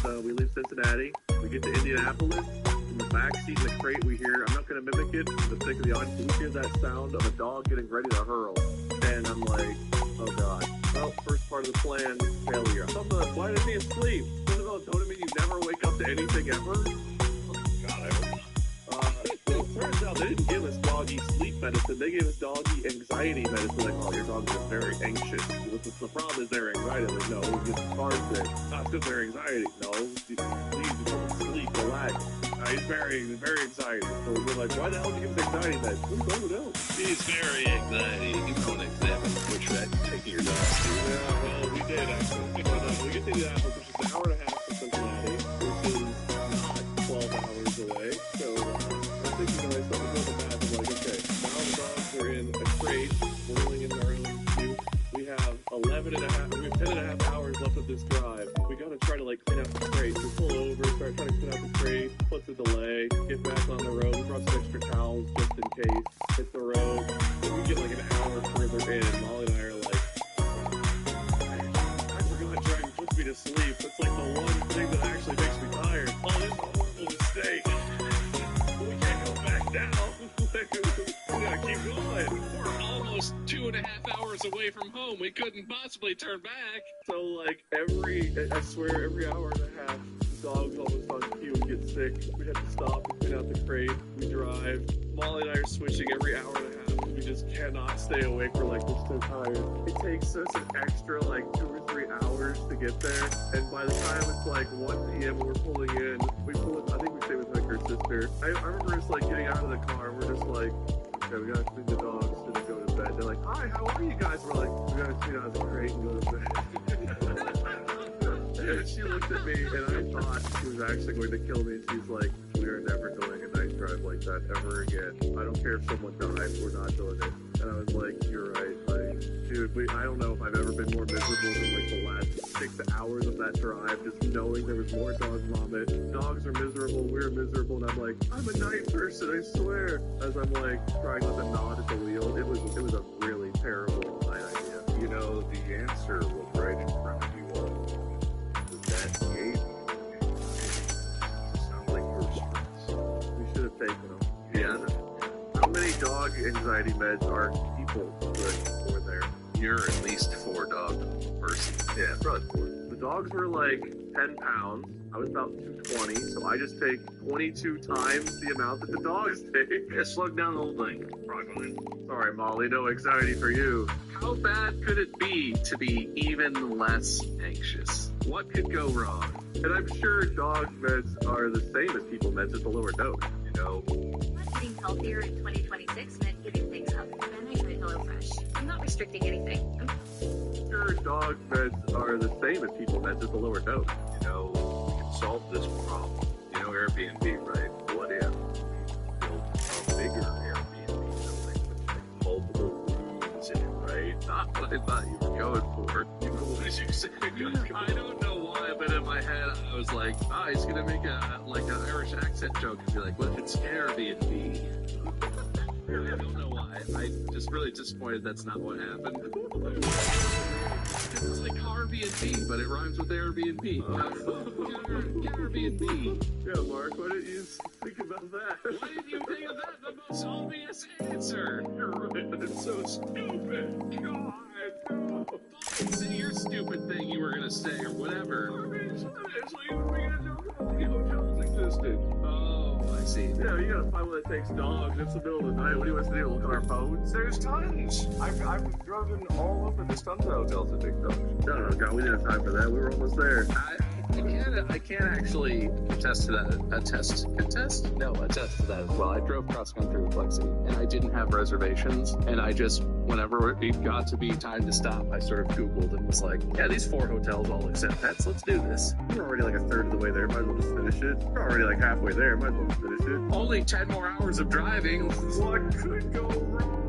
Cincinnati. We get to Indianapolis. In the back seat in the crate, we hear, I'm not going to mimic it for the sake of the audience, we hear that sound of a dog getting ready to hurl. And I'm like, oh God. Well, first part of the plan, failure. Why did he sleep? Don't it mean you never wake up to anything ever? Oh God, I hope not. Well, it turns out they didn't give us doggy sleep medicine. They gave us doggy anxiety medicine. Like, oh, your dog is very anxious. The problem is their anxiety. Like, no, we get car sick. Not because their anxiety. No, please, sleep, relax. He's very, very excited. So we're like, why the hell did you give him anxiety meds? I don't know. He's very anxiety. You don't examine which vet you're taking your dog to. Yeah, well, we did actually. But we get to Indianapolis, which is an hour and a half from Cincinnati, which is not 12 hours away. So I'm thinking to myself, I'm doing the math. I'm like, okay, now the dogs are in a crate, boiling in their own juice. We have 10 and a half hours left of this drive. We the crate, put the delay, get back on the road, brought some extra towels just in case, hit the road. We get like an hour further in, Molly and I are like, I forgot driving puts me to sleep. That's like the one thing that actually makes me tired. Oh, this is a horrible mistake. We can't go back now. We gotta keep going. We're almost 2.5 hours away from home. We couldn't possibly turn back. So like I swear every hour and a half, the dog's almost on cue and get sick. We have to stop and clean out the crate. We drive. Molly and I are switching every hour and a half. We just cannot stay awake. We're like, we're so tired. It takes us an extra like 2 or 3 hours to get there. And by the time it's like 1 p.m. and we're pulling in, I think we stay with like her sister. I remember us like getting out of the car and we're just like, okay, we gotta clean the dogs and go to bed. They're like, hi, how are you guys? We're like, we gotta clean out the crate and go to bed. And she looked at me and I thought she was actually going to kill me. And she's like, we are never doing a night drive like that ever again. I don't care if someone dies, we're not doing it. And I was like, you're right. Like, dude, I don't know if I've ever been more miserable than like the last 6 hours of that drive, just knowing there was more dog vomit. Dogs are miserable, we're miserable, and I'm like, I'm a night person, I swear. As I'm like trying not to nod at the wheel, it was a really terrible night idea. You know, the answer was right in front of you all. That gate sounds like your stress. We should have taken them. Yeah. How many dog anxiety meds are people put for there? You're at least 4 dog person. Yeah, probably 4. The dogs were like 10 pounds. I was about 220, so I just take 22 times the amount that the dogs take. Yeah, slug down the whole thing. Probably. Sorry, Molly, no anxiety for you. How bad could it be to be even less anxious? What could go wrong? And I'm sure dog meds are the same as people meds, just a lower dose, you know? Being healthier in 2026 meant giving things up, and I tried HelloFresh. I'm not restricting anything. I'm sure dog meds are the same as people meds, just a lower dose. You know, we can solve this problem. You know Airbnb, right? What if? Build a bigger Airbnb building with like multiple rooms in it, right? Not what I thought you were going for. What did you say? I don't know why, but in my head I was like, he's gonna make an Irish accent joke and be like, what if it's Airbnb? I don't know why. I'm just really disappointed that's not what happened. It's like Airbnb, but it rhymes with Airbnb. Airbnb. Yeah, Mark, why didn't you think about that? Why didn't you think of that? The most obvious answer. You're right, that's so stupid. God, no. Say your stupid thing you were gonna say or whatever. I mean, so you were making a joke about the hotels existed. Oh, I see. Yeah, you gotta find one that takes dogs. It's the middle of the night. What do you want us to do? Look at our phones? There's tons. I've driven all over. There's tons of hotels that take dogs. No, God, we didn't have time for that. We were almost there. I can't actually attest to that. Attest to that as well. I drove cross country with Lexi, and I didn't have reservations. And I just, whenever it got to be time to stop, I sort of Googled and was like, yeah, these 4 hotels all accept pets. Let's do this. We're already like a third of the way there. Might as well just finish it. We're already like halfway there. Might as well just finish it. Only 10 more hours of driving. What could go wrong?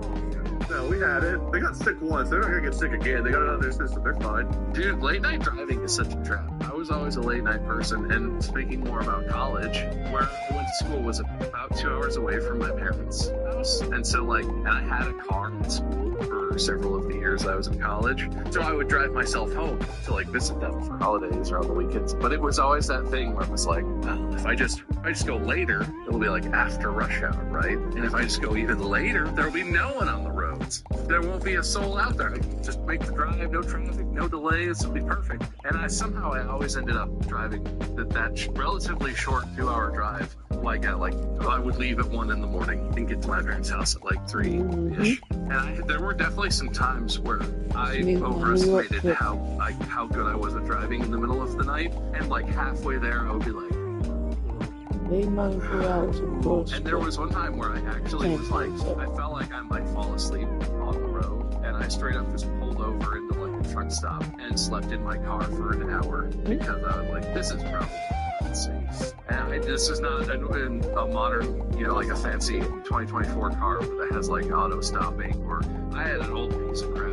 No, we had it. They got sick once. They're not gonna get sick again. They got it out of their system. They're fine. Dude, late night driving is such a trap. I was always a late night person, and speaking more about college, where I went to school was about 2 hours away from my parents' house. And so, and I had a car in school for several of the years I was in college. So I would drive myself home to, visit them for holidays or on the weekends. But it was always that thing where it was like, well, if I just go later, it'll be after rush hour, right? And if I just go even later, there'll be no one on the roads. There won't be a soul out there. I can just make the drive, no traffic, no delays, it'll be perfect. And I always ended up driving that relatively short 2-hour drive. I would leave at 1 in the morning and get to my parents' house at 3-ish. And there were definitely some times where I overestimated how good I was at driving in the middle of the night. And halfway there, I would be like, and there was one time where I actually was I felt like I might fall asleep on the road, and I straight up just pulled over into a truck stop and slept in my car for an hour because I was like, this is probably not safe. And this is not a modern, a fancy 2024 car that has auto stopping, or I had an old piece of crap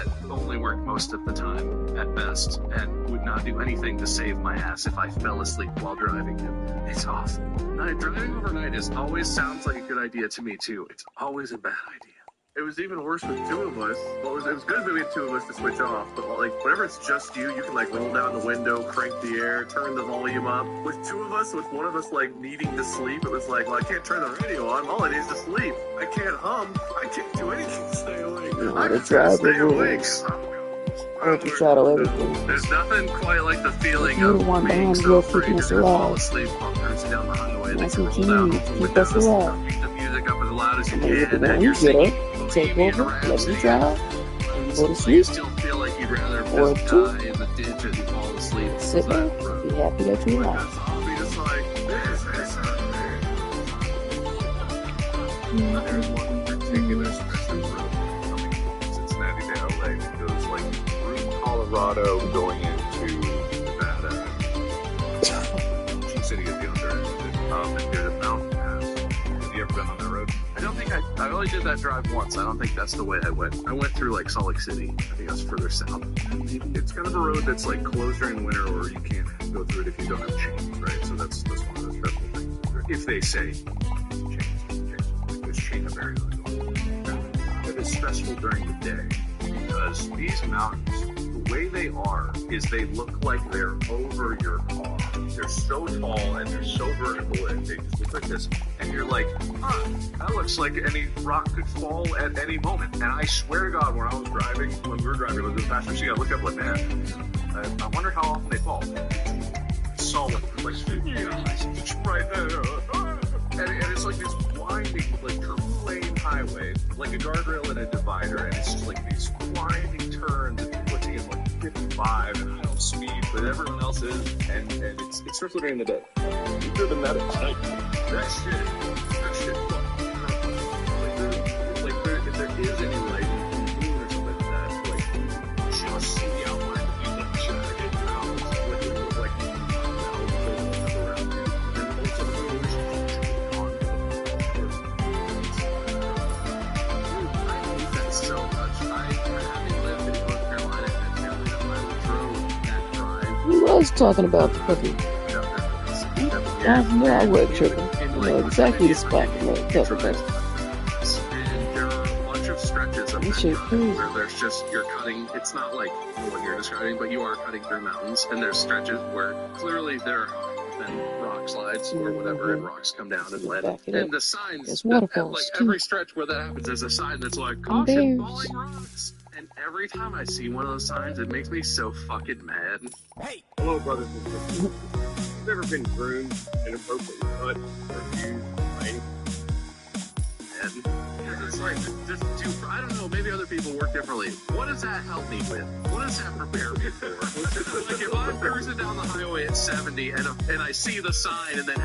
that only worked most of the time, at best, and would not do anything to save my ass if I fell asleep while driving it. It's awful. Driving overnight always sounds like a good idea to me, too. It's always a bad idea. It was even worse with two of us. Well, it was good that we had two of us to switch off, but like whenever it's just you, you can like roll down the window, crank the air, turn the volume up. With two of us, with one of us like needing to sleep, it was like, well, I can't turn the radio on. All it is to sleep. I can't hum. I can't do anything to stay awake. You I want to just drive the stay awake. rules. Overshadow everything. There's nothing quite like the feeling You're of the one being behind the so wheel afraid keeping you're us gonna fall alive. asleep while cruising down the highway. That's Then what you you roll down need. the Keep windows, us alive. keep the music up as loud as you And then can, when and you you're get singing up, take Bohemian over, let me Rhapsody. drive, and you go to sleep. You still feel like you'd rather Or just two. die in the ditch as you fall asleep. Sit back, be happy that you're alive. Just like, this is There's one particular stretch of road coming from Cincinnati to LA that goes like through Colorado going into Nevada. Sioux City is the other end of it. And there's a mountain pass. Have you ever been on that road? I don't think I only did that drive once. I don't think that's the way I went. I went through like Salt Lake City. I think that's further south. It's kind of a road that's like closed during the winter, or you can't go through it if you don't have chains, right? So that's one of the stressful things. If they say chains, there's chain of very little. It is stressful during the day because these mountains, the way they are, is they look like they're over your car. They're so tall and they're so vertical and they just look like this. And you're like, that looks like any rock could fall at any moment. And I swear to God, when we were driving with the passenger seat, I looked up like, man, I wonder how often they fall. Solid, like, it's right there. And it's like this winding, like, two-lane highway, like a guardrail and a divider, and it's just like these winding turns, and people are taking like 55, and I don't speed, but everyone else is, and it's especially during the day. You've driven that at night. That shit, if there is any light in the moon or something like that, like, just see the outline of you, like, jagged mountains, like, it looks like mountains around you, and also the moon is on I hate that so much. Having lived in North Carolina and Carolina, I drove that drive. We was talking about the fucking. Yeah, I wasn't tripping. You know exactly the spot. You know, cover that. And there are a bunch of stretches of This that shit drive crazy. where there's just, you're cutting, it's not like what you're describing, but you are cutting through mountains, and there's stretches where clearly there are then rock slides or whatever, and rocks come down and land. Back it And up. the signs, There's waterfalls, like too. every stretch where that happens, there's a sign that's like, And caution, bears. falling rocks. And every time I see one of those signs, it makes me so fucking mad. Hey, hello, brothers and sisters. Have you ever been groomed, inappropriately cut, or used by any? Because it's like, just do, I don't know, maybe other people work differently. What does that help me with? What does that prepare me for? Like, if I'm cruising down the highway at 70 and I see the sign and then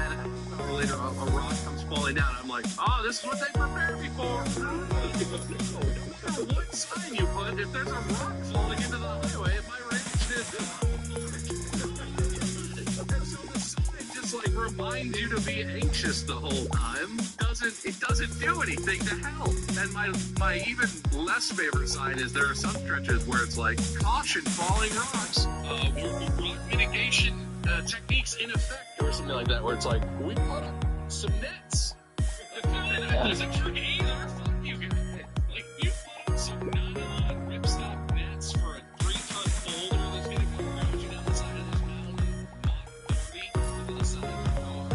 later a rock comes falling down, I'm like, oh, this is what they prepared me for. No matter what sign you put, if there's a rock falling into the highway, it might range just like reminds you to be anxious the whole time. It doesn't do anything to help. And my even less favorite sign is there are some stretches where it's like, caution, falling rocks. Rock mitigation techniques in effect, or something like that, where it's like, we put up some nets. Is it true either? Fuck you guys. Like, you put up some nylon ripstop nets for a 3-ton boulder that's gonna come around you down the side of this mountain, walk 2 feet to the side of the car.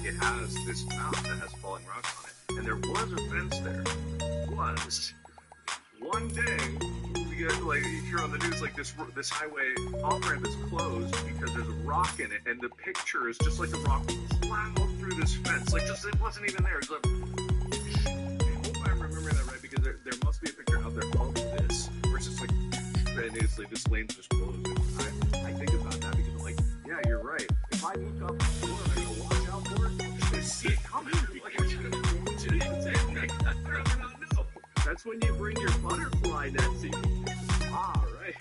It has this mountain that has falling rocks on it, and there was a fence there. One day, we get like you hear on the news like this highway off ramp is closed because there's a rock in it, and the picture is just like a rock plowed through this fence, like just it wasn't even there. It's like, I hope I'm remembering that right, because there must be a picture out there of this where it's just like, and it's like this lane's just closed. I think about that because I'm like, yeah, you're right. If I look up, what am I gonna watch out for it? I'm just gonna see it coming. Like I'm just gonna watch it. That's when you bring your butterfly net, so you can, right.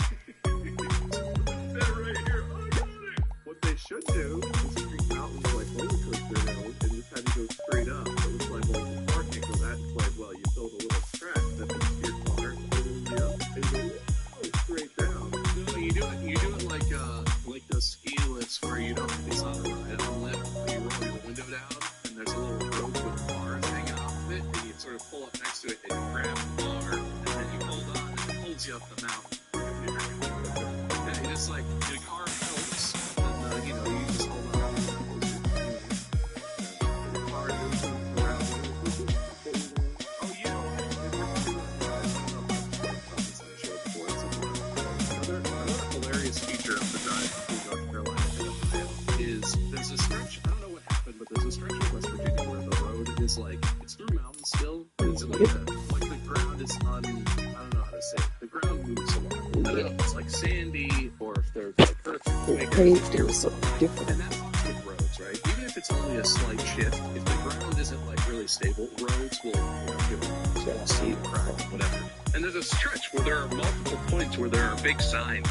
That right here. I got it. What they they should do is treat mountains like roller coaster hills and just have you go straight up. So it's like, well, you park it, because that's like, well, you build a little track that makes your car go up and go straight down. No, you do it like those ski lifts where you don't, it's not a lift, you roll your window down and there's a little rope with bars hanging off of it, and you sort of pull up next to it and you grab the bar and then you hold on and it pulls you up the mountain. Yeah, you just like, your car helps, and you just hold on. Oh, you know, another hilarious feature of the drive through North Carolina is there's a stretch, I don't know what happened, but there's a stretch in West Virginia where the road is like, it's through mountains still, but it's like the ground is I don't know how to say it, the ground moves a lot. I don't know if it's like sandy or if there's like earthquakes or something different. And that happens with roads, right? Even if it's only a slight shift, if the ground isn't like really stable, roads will see crack, whatever. And there's a stretch where there are multiple points where there are big signs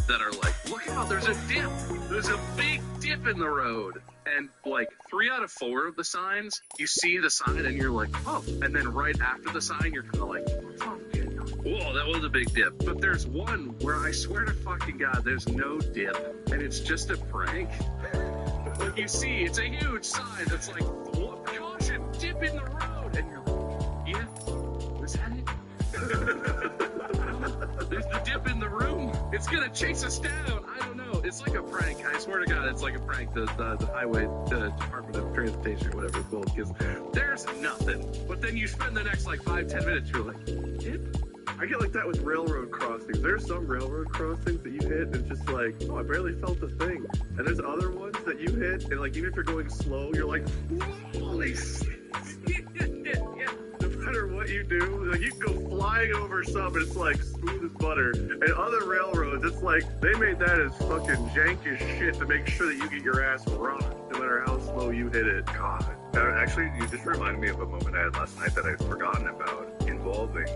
that are like, look out, there's a dip. There's a big dip in the road. And like 3 out of 4 of the signs, you see the sign and you're like, oh. And then right after the sign, you're kind of like, oh, whoa, that was a big dip. But there's one where I swear to fucking God, there's no dip. And it's just a prank. Like you see, it's a huge sign that's like, caution, dip in the road. And you're like, yeah, was that it? There's the dip in the room. It's gonna chase us down. I don't know. It's like a prank. I swear to God, it's like a prank. The highway Department of Transportation or whatever it's called. Because there's nothing. But then you spend the next like 5-10 minutes. You're like, dip. I get like that with railroad crossings. There's some railroad crossings that you hit and it's just like, oh, I barely felt the thing. And there's other ones that you hit and like even if you're going slow, you're like, holy shit. No matter what you do, like you can go flying over some and it's like smooth as butter. And other railroads, it's like they made that as fucking jank as shit to make sure that you get your ass rocked no matter how slow you hit it. God. Actually, you just reminded me of a moment I had last night that I'd forgotten about involving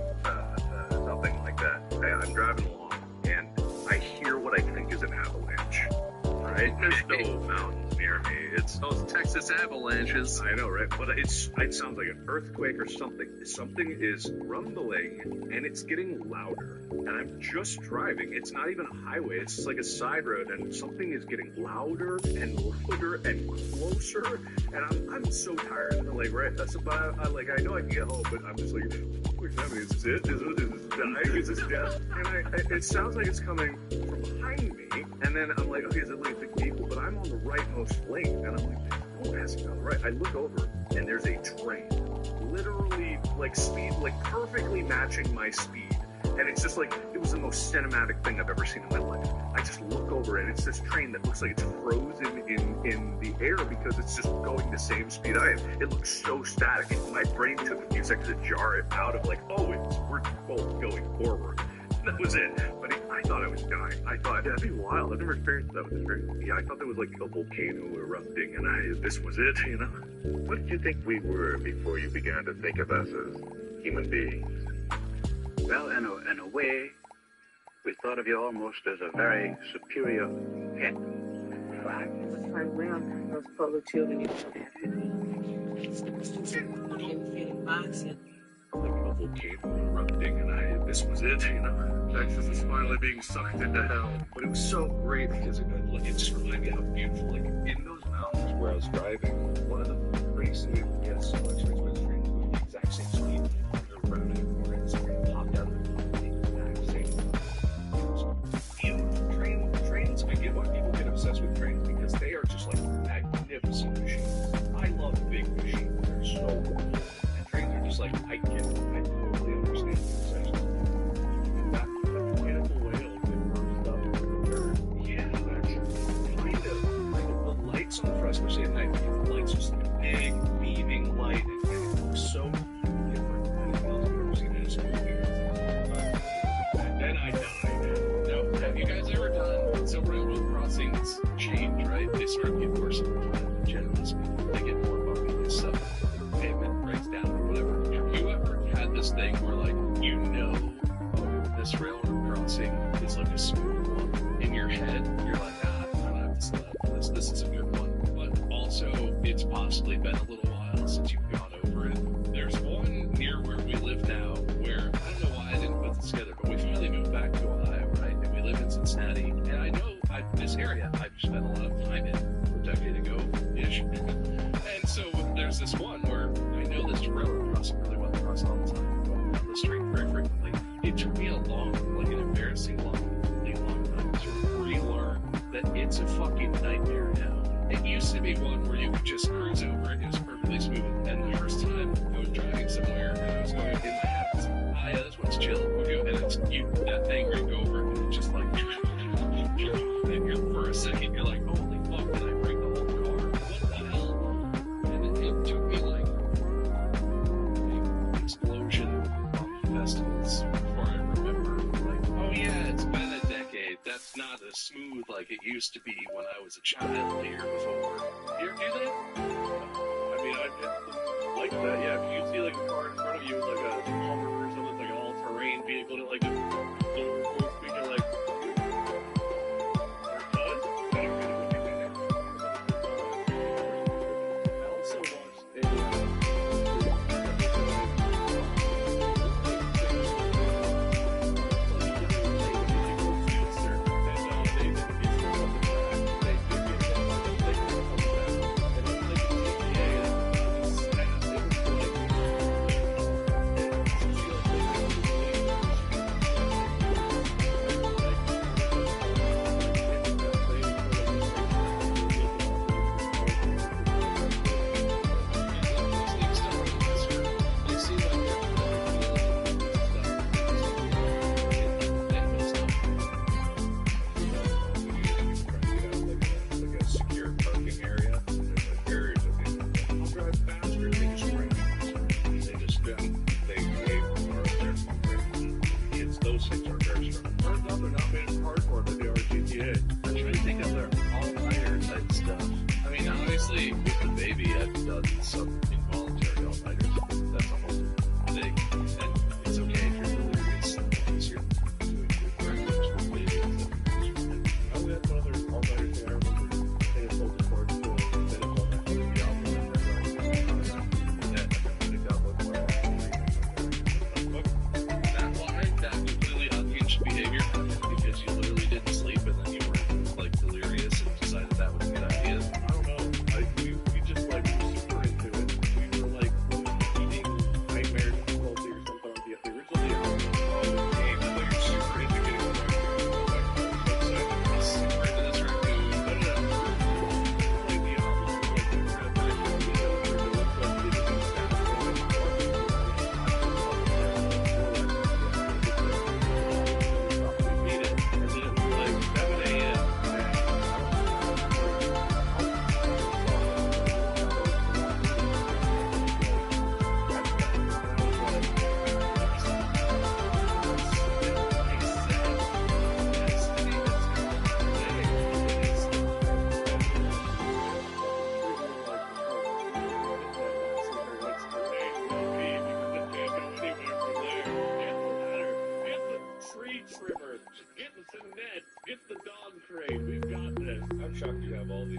something like that. I'm driving along and I hear what I think is an avalanche. Right? There's no mountains near me. It's those Texas avalanches. I know, right? But it sounds like an earthquake or something. Something is rumbling and it's getting louder. And I'm just driving. It's not even a highway. It's just like a side road. And something is getting louder and louder and closer. And I'm so tired. And I'm like, right, that's about, I know I can get home, but I'm just like, what's happening? Is this it? Is this dying? Is this death? And it sounds like it's coming from behind me. And then I'm like, okay, is it like a big vehicle? But I'm on the rightmost lane. And I'm like, oh, passing down the right. I look over and there's a train. Literally, like speed, like perfectly matching my speed. And it's just like, it was the most cinematic thing I've ever seen in my life. I just look over and it's this train that looks like it's frozen in the air because it's just going the same speed I am. It looks so static. And my brain took a few seconds to jar it out of like, oh, we're both going forward. That was it. But I thought I was dying. I thought, that'd be wild. I've never experienced that with this train. Yeah, I thought there was like a volcano erupting and this was it, you know? What did you think we were before you began to think of us as human beings? Well, in a way, we thought of you almost as a very superior pet. Well, I never find around those fellow children you don't have to eat. Boxing. Like a volcano erupting and this was it, you know? Texas is finally being sucked into hell. But it was so great because it just reminded me how beautiful, like in those mountains where I was driving, one of the pretty sweet, yes, so much with the train moving the exact same speed. You're rounding a corner and something popped out of the exact same speed. Trains, I get why people get obsessed with trains because they are just like magnificent machines. I love big machines. They're so cool. And trains are just like, I get it. I totally understand the obsession. That mechanical whale that burst up in the dirt. Yeah, that's kind of the lights on the front, especially at night. The lights just like a big beaming light, and it looks so different than anything else I've ever seen in this movie. And then I died. Now, have you guys ever done? So railroad crossings change, right? They sort of get worse generally speaking. They get more bumpy and stuff. The pavement breaks down or whatever. Have you ever had this thing where, like, you know, this railroad crossing is like a smooth one in your head? You're like, I'm This is a good one. But also, it's possibly been a little while since you've gone over it. There's one near where we live now where, I don't know why I didn't put this together, but we finally moved back to Ohio, right? And we live in Cincinnati. And I know this area I've spent a lot of time in a decade ago-ish. And so there's this one where I know this railroad crossing really well, across all the time, going down the street very frequently. It took me an embarrassing long time to relearn that it's a fucking nightmare now. It used to be one where you could just cruise over it, it was perfectly smooth. And the first time I was driving somewhere and I was going in my head, I was like, ah, yeah, this one's chill. We'll go, and it's that thing where you go over it and it's just like, and you're, for a second, you're like, holy fuck, did I break the whole car? What the hell? And it took me like an explosion of festivals before I remember, like, oh yeah, it's been a decade. That's not as smooth like it used to be when I was a child the year before. You ever do that? I mean, I like that, yeah. If you see like a car in front of you, like a Hummer or something, like an all-terrain vehicle, and like a little speaker, like,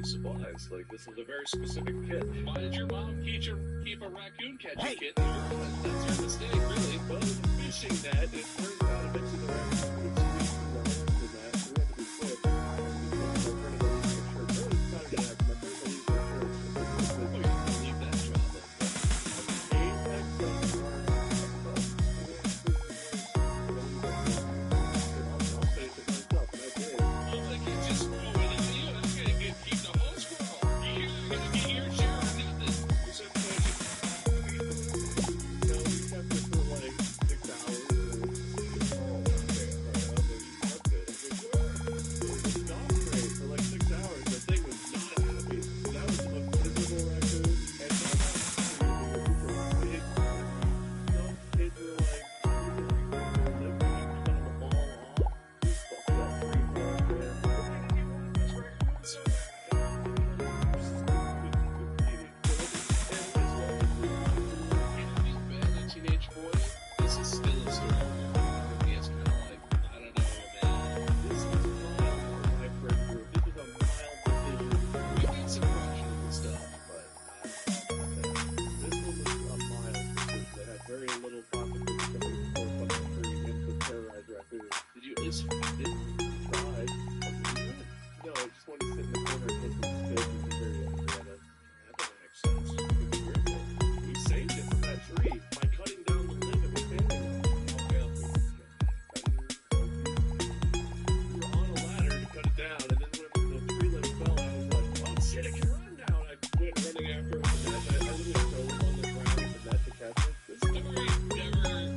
supplies. Like, this is a very specific kit. Why did your mom keep a raccoon catching kit? That's your mistake, really. Well, it was a fishing net. It turns out eventually the raccoon would squeeze the lens in that. We had to be quick. Leave that job. just didn't try. No, I just wanted to sit in the corner and hit some spit and be very angry at it. That doesn't make sense. It's weird. We saved it from that tree by cutting down the limb and expanding it. Okay, We were on a ladder to cut it down, and then when the tree limb fell, I was like, oh shit, it can run now. And I went running after it with the net. I literally threw him on the ground with the net to catch it. this story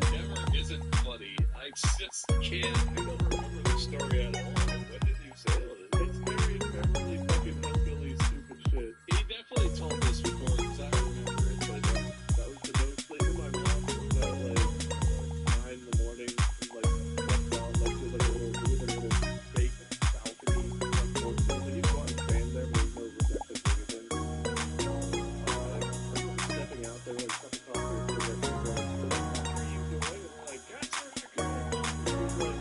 never isn't funny. I just can't. I don't remember the story at all. When did you say it? It's very Beverly fucking hillbilly stupid shit. He definitely told this before because I remember it, but That was the no sleep. My mom was at like 9 in the morning and like slept out like with like a little fake balcony like porch and you go out and stand there with no rejected anything. I remember stepping out there like stepping off there and like, what are you doing? And we're like, that's where my car is. It was like,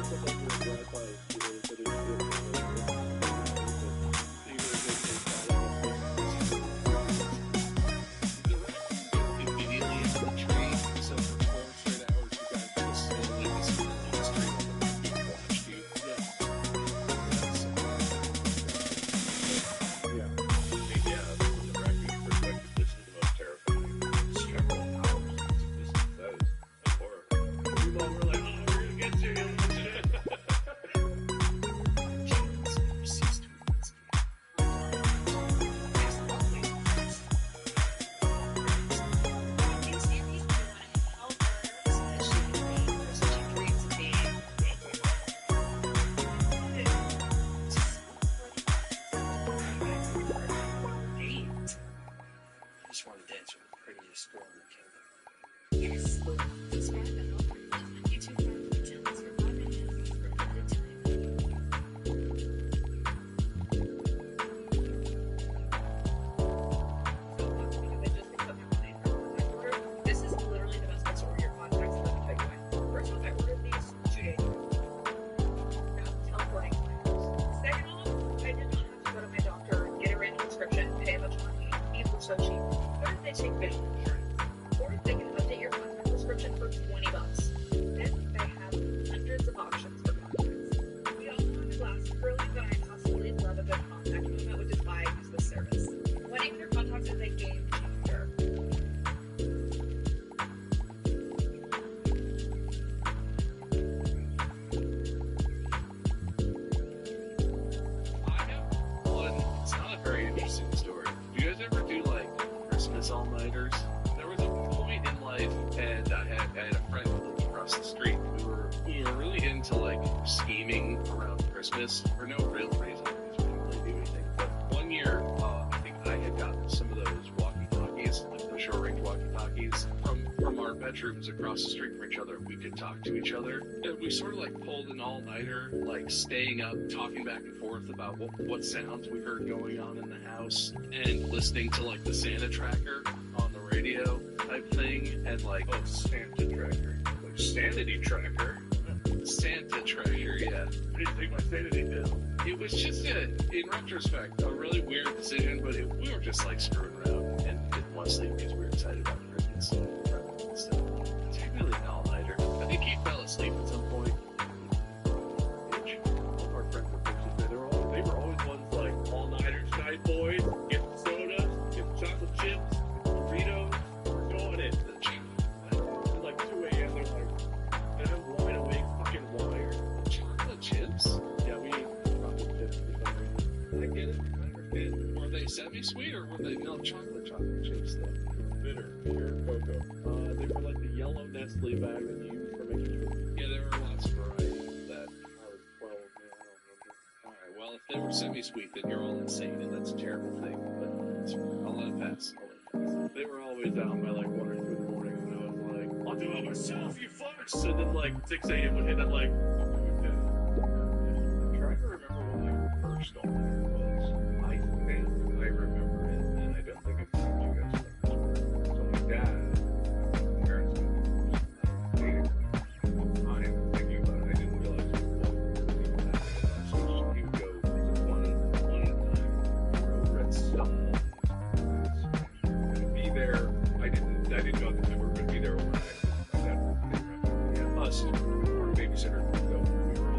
stuff like we were drive by, but it's shit. immediately into the tree. So for 12 straight hours, you guys just slowly descended on the street and watched you. Yeah. Yeah, from the raccoon perspective, this is the most terrifying. Several hours into this. That is horrible. We all were like, oh, we're gonna get you. I just want to dance with the prettiest girl in the kingdom. Yes. Subscribe and help on YouTube channels for 5 minutes for a good time. This is literally the best place to order your contacts. Let me tell you why. First off, I ordered these 2 days ago. Now, teleporting to my house. Second off, I did not have to go to my doctor, get a random prescription, pay a bunch of money. These were so cheap. Third, they take vision insurance. Fourth, they can update your contact prescription for $20. Fifth, they have hundreds of options for contacts. We all know the glass curly, but I constantly love a good contact moment, which is why I use this service. Winning their contacts is a game changer. I have one. It's not a very interesting story. Do you guys ever do like Christmas all-nighters? There was a point in life, and I had a friend who lived across the street. We were really into like scheming around Christmas for no real reason because we didn't really do anything. But one year, I think I had gotten some of those walkie-talkies, like the short-range walkie-talkies, from our bedrooms across the street from each other. We could talk to each other, and we sort of like pulled an all-nighter, like staying up, talking back and forth about what sounds we heard going on in the house, and listening to like the Santa tracker on the radio type thing, and like Santa tracker. like sanity tracker. Santa tracker, yeah. I didn't take my sanity down. It was just in retrospect, a really weird decision, but we were just like screwing around and didn't want to sleep because we were excited about Christmas and stuff. It's really an all-nighter. I think he fell asleep at some point. All of our friends were pictures there. They were always ones like all-nighters, night boys, get the soda, get the chocolate chips, get the Doritos, we're doing it. At like 2 a.m. they're like, and I'm wide awake, fucking wired. Chocolate chips? Yeah, we ate chocolate chips for some reason. I get it. I understand. Were they semi-sweet or were they milk chocolate chips though? Bitter, pure cocoa. They were like the yellow Nestle bag that you use for making your... Yeah, there were lots of varieties of that. I was 12, man, I don't remember. Alright, well, if they were semi-sweet, then you're all insane, and that's a terrible thing, but I'll let it pass. They were always down by like 1 or 2 in the morning, and I was like, I'll do it myself, you fucks! And then like 6 a.m. would hit, I'm like, I'm trying to remember when my first all-nighter was. I think I remember it, and I don't think I've told you guys about this. So my dad, my parents, dated I'm thinking about it. I didn't realize it was so he would go one at a time. We're over at some and be there. I didn't know that we were going to be there overnight. My dad didn't remember. Us, our babysitter, would go. We were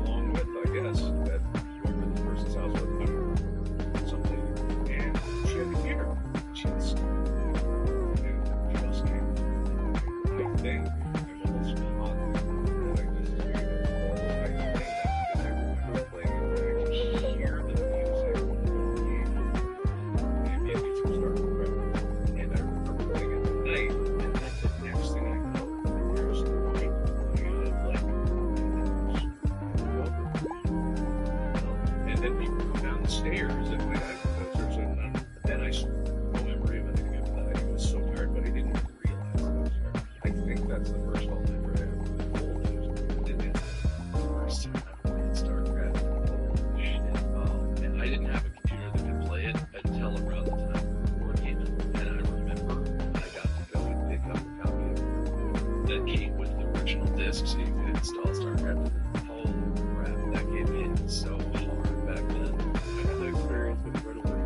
disk so you could install StarCraft. Holy crap, that game hit so hard back then. I had the experience with Red Alert.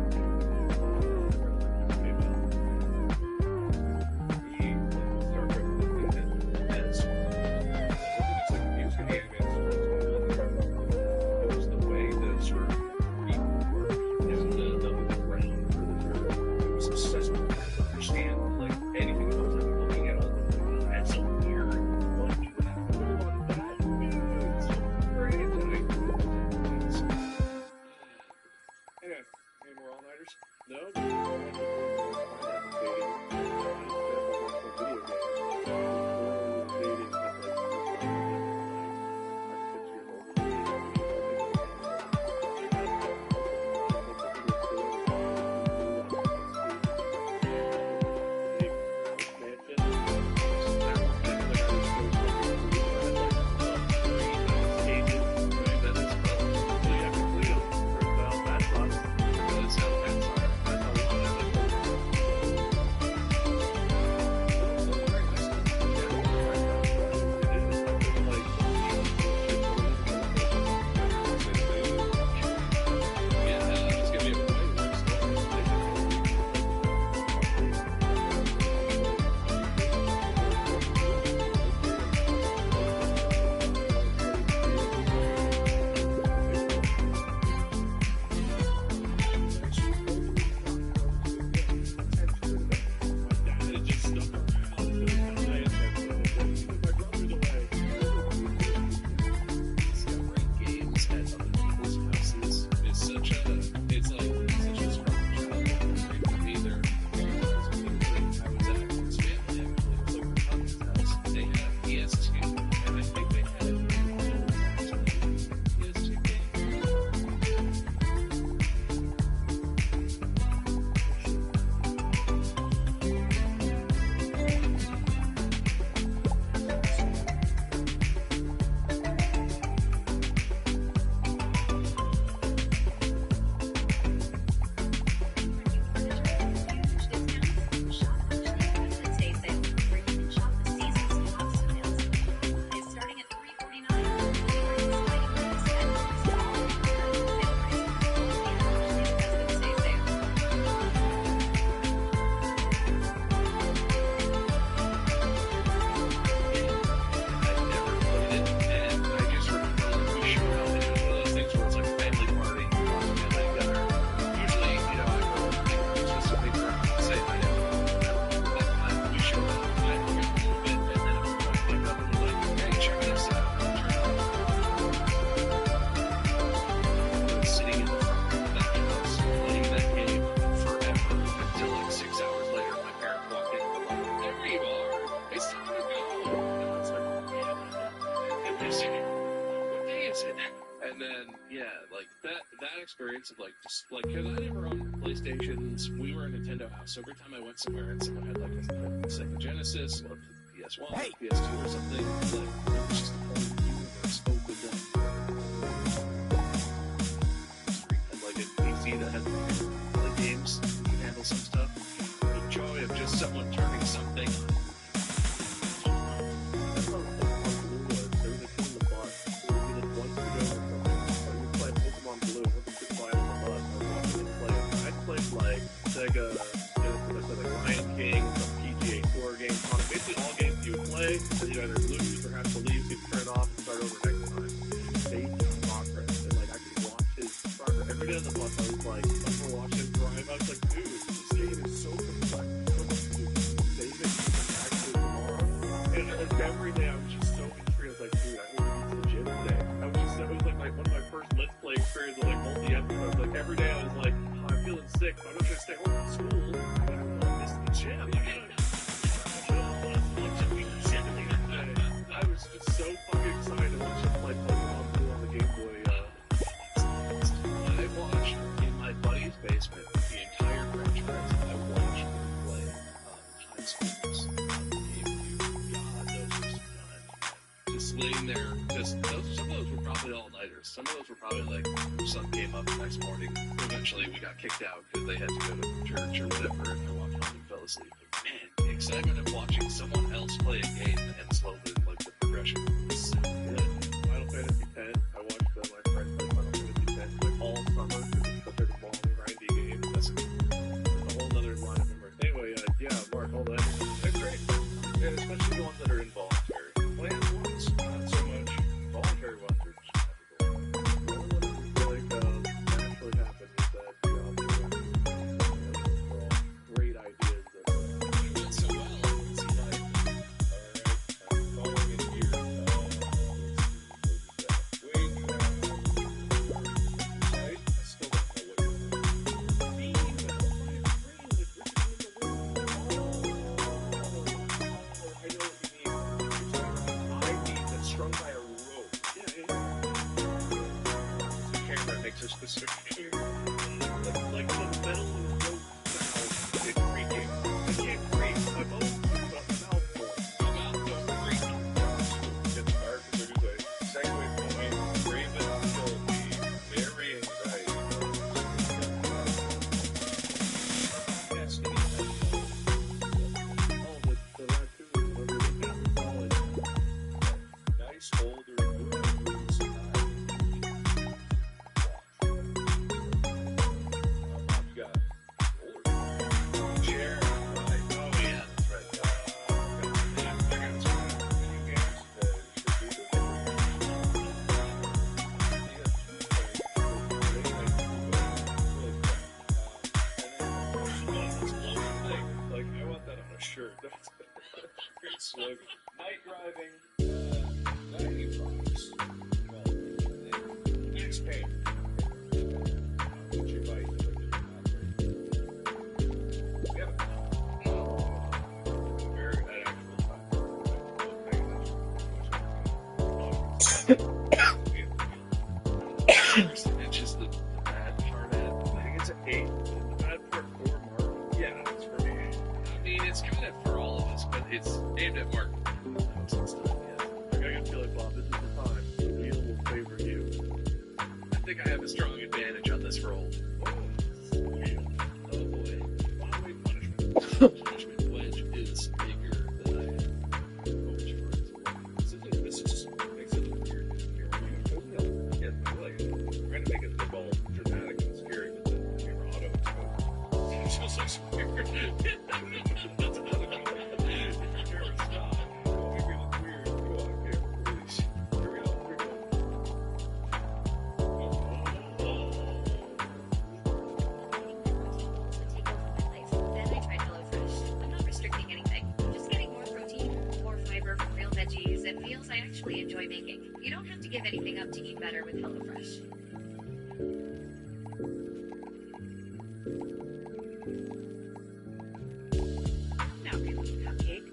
Experience of like just like because I never owned PlayStations. We were a Nintendo house, so every time I went somewhere and someone had like a Sega Genesis or PS1 or PS2 or something, like it was just a whole universe opened up. And like a PC that had like games, you can handle some stuff. The joy of just someone turning something on. Sega, like Lion King, PGA Tour games, basically all games you play, and you either lose or have to leave, so you turn it off and start over next time. Dave's progress, and like I could watch his progress every day on the bus. I was like, I'm gonna watch him drive. I was like, dude, this game is so complex, so much to do. David actually tomorrow, and like every day I was just so intrigued. I was like, dude, I need to the gym today. That was like one of my first Let's Play experiences, like multi-episodes. Like every day I was like, I'm feeling sick, but I'm not gonna stay home from school. I'm gonna miss the gym. I was just so fucking excited to watch him play Pokemon Blue on the Game Boy. I watched in my buddy's basement the entire franchise. I watched him play high schools on the GameCube. God, those were some time. Just laying there, some of those were probably all-nighters. Some of those were probably like the sun came up the next morning. Eventually we got kicked out because they had to go to church or whatever, and I walked home and fell asleep. But man, the excitement of watching someone else play a game and slowly like the progression just like the metal rope valve, it creaking. I can't creak. My mouth full. My mouth don't creak. Gets hard because there's a segue point. Raven will be very anxiety. Yes, the raccoon, whatever they call it. Nice older shirt. That's a great slogan. Night driving, 90 bucks. Well, Max Payne. Get your bike, but it's not very good. Yeah. Very, that actual time. It's just the bad part at it. I think it's an 8. The bad part 4 mark. Yeah, that's for me. I mean, it's kind of for all of us, but it's aimed at Mark. It's not yet. Like, I can feel like, Bob, this is the time. The wheel will favor you. I think I have a strong advantage on this roll. Oh, boy. Punishment. Punishment wedge is bigger than I am. This just makes it look weird. Yeah, I like it. We're trying to make it look all dramatic and scary, but then we were auto. It just looks weird. That's another one. Camera stop. Don't make me look weird. Go on camera, please. Here we go. Here we go. Then I tried HelloFresh. I'm not restricting anything. I'm just getting more protein, more fiber from real veggies, and meals I actually enjoy making. You don't have to give anything up to eat better with HelloFresh. Not really a cupcake,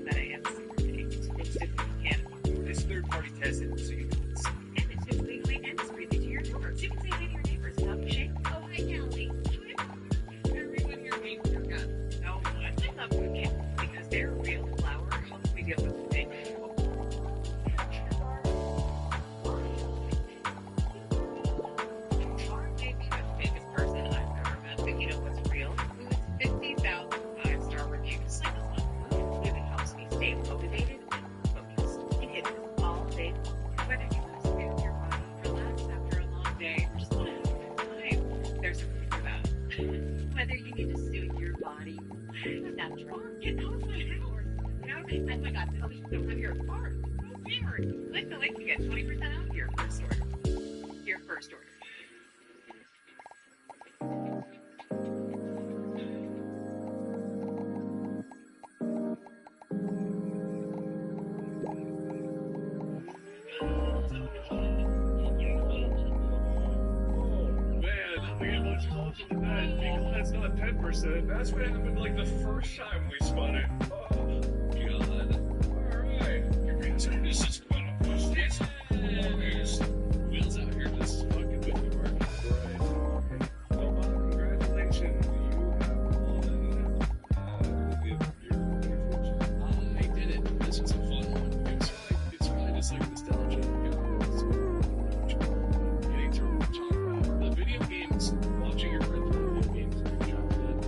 but I have some cupcakes. It's different Canada. It's third-party tested, so you know it's... And it's just legally and discreetly to your door. So you can say hi to your neighbors without shame. Oh, hi, Kelly. Everyone here hates your guts. No, I love food cakes because they're real flour helps me deal with the thing. Char may be the biggest person I've ever met, but you know what's real? Who's 50,000 5-star reviews. Like this one. It helps me stay motivated and focused. It hits all day long. Whether you want to spend your body, relax after a long day, or just want to have a good time, there's a food for that. Whether you need to soothe your body, that's wrong. Get out of my house. Oh my God, tell me you don't have your car. So weird. Click the link to get 20% off your first order. Your first order. Man, we get much closer to that. Be glad it's not 10%. That's what happened like the first time we spun it. Oh, God. Alright. This is fun. This is wheels out here. This is fucking with you, Mark. Right. Well, Bob, congratulations. You have won. You're fortunate. I did it. This was a fun one. It's really just like nostalgia. Getting to talk about the video games, watching your friends play video games in your childhood.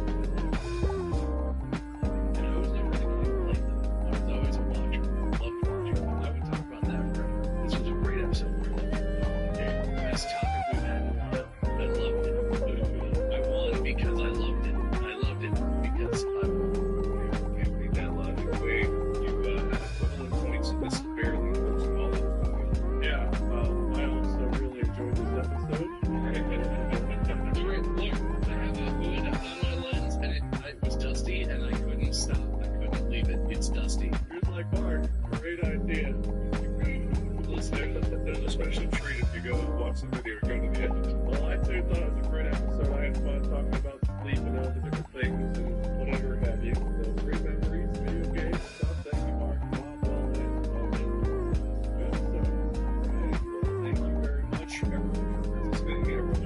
And I was never the guy who played them. I was always a watcher. Loved watching. I would talk about that forever. This was a great episode. Best topic we've had. I loved it. I won because I loved it. I loved it because I won. Okay, we need that logic. Wait, you had equivalent points, and this is barely small. Yeah, I also really enjoyed this episode. Right, look, I have a hood on my lens, and it was dusty, and I couldn't stop. I couldn't leave it. It's dusty. Here's like, Mark, great idea. Listening, there's a special treat if you go watch the video or go to the end. Well, I too thought it was a great episode. I had fun talking about sleep and all the different things and whatever have you. So, great memories, video games, stuff. Thank you, Mark, Bob, all that. Good, so, thank you very much, everyone, for participating. Everyone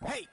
Hey.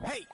Hey!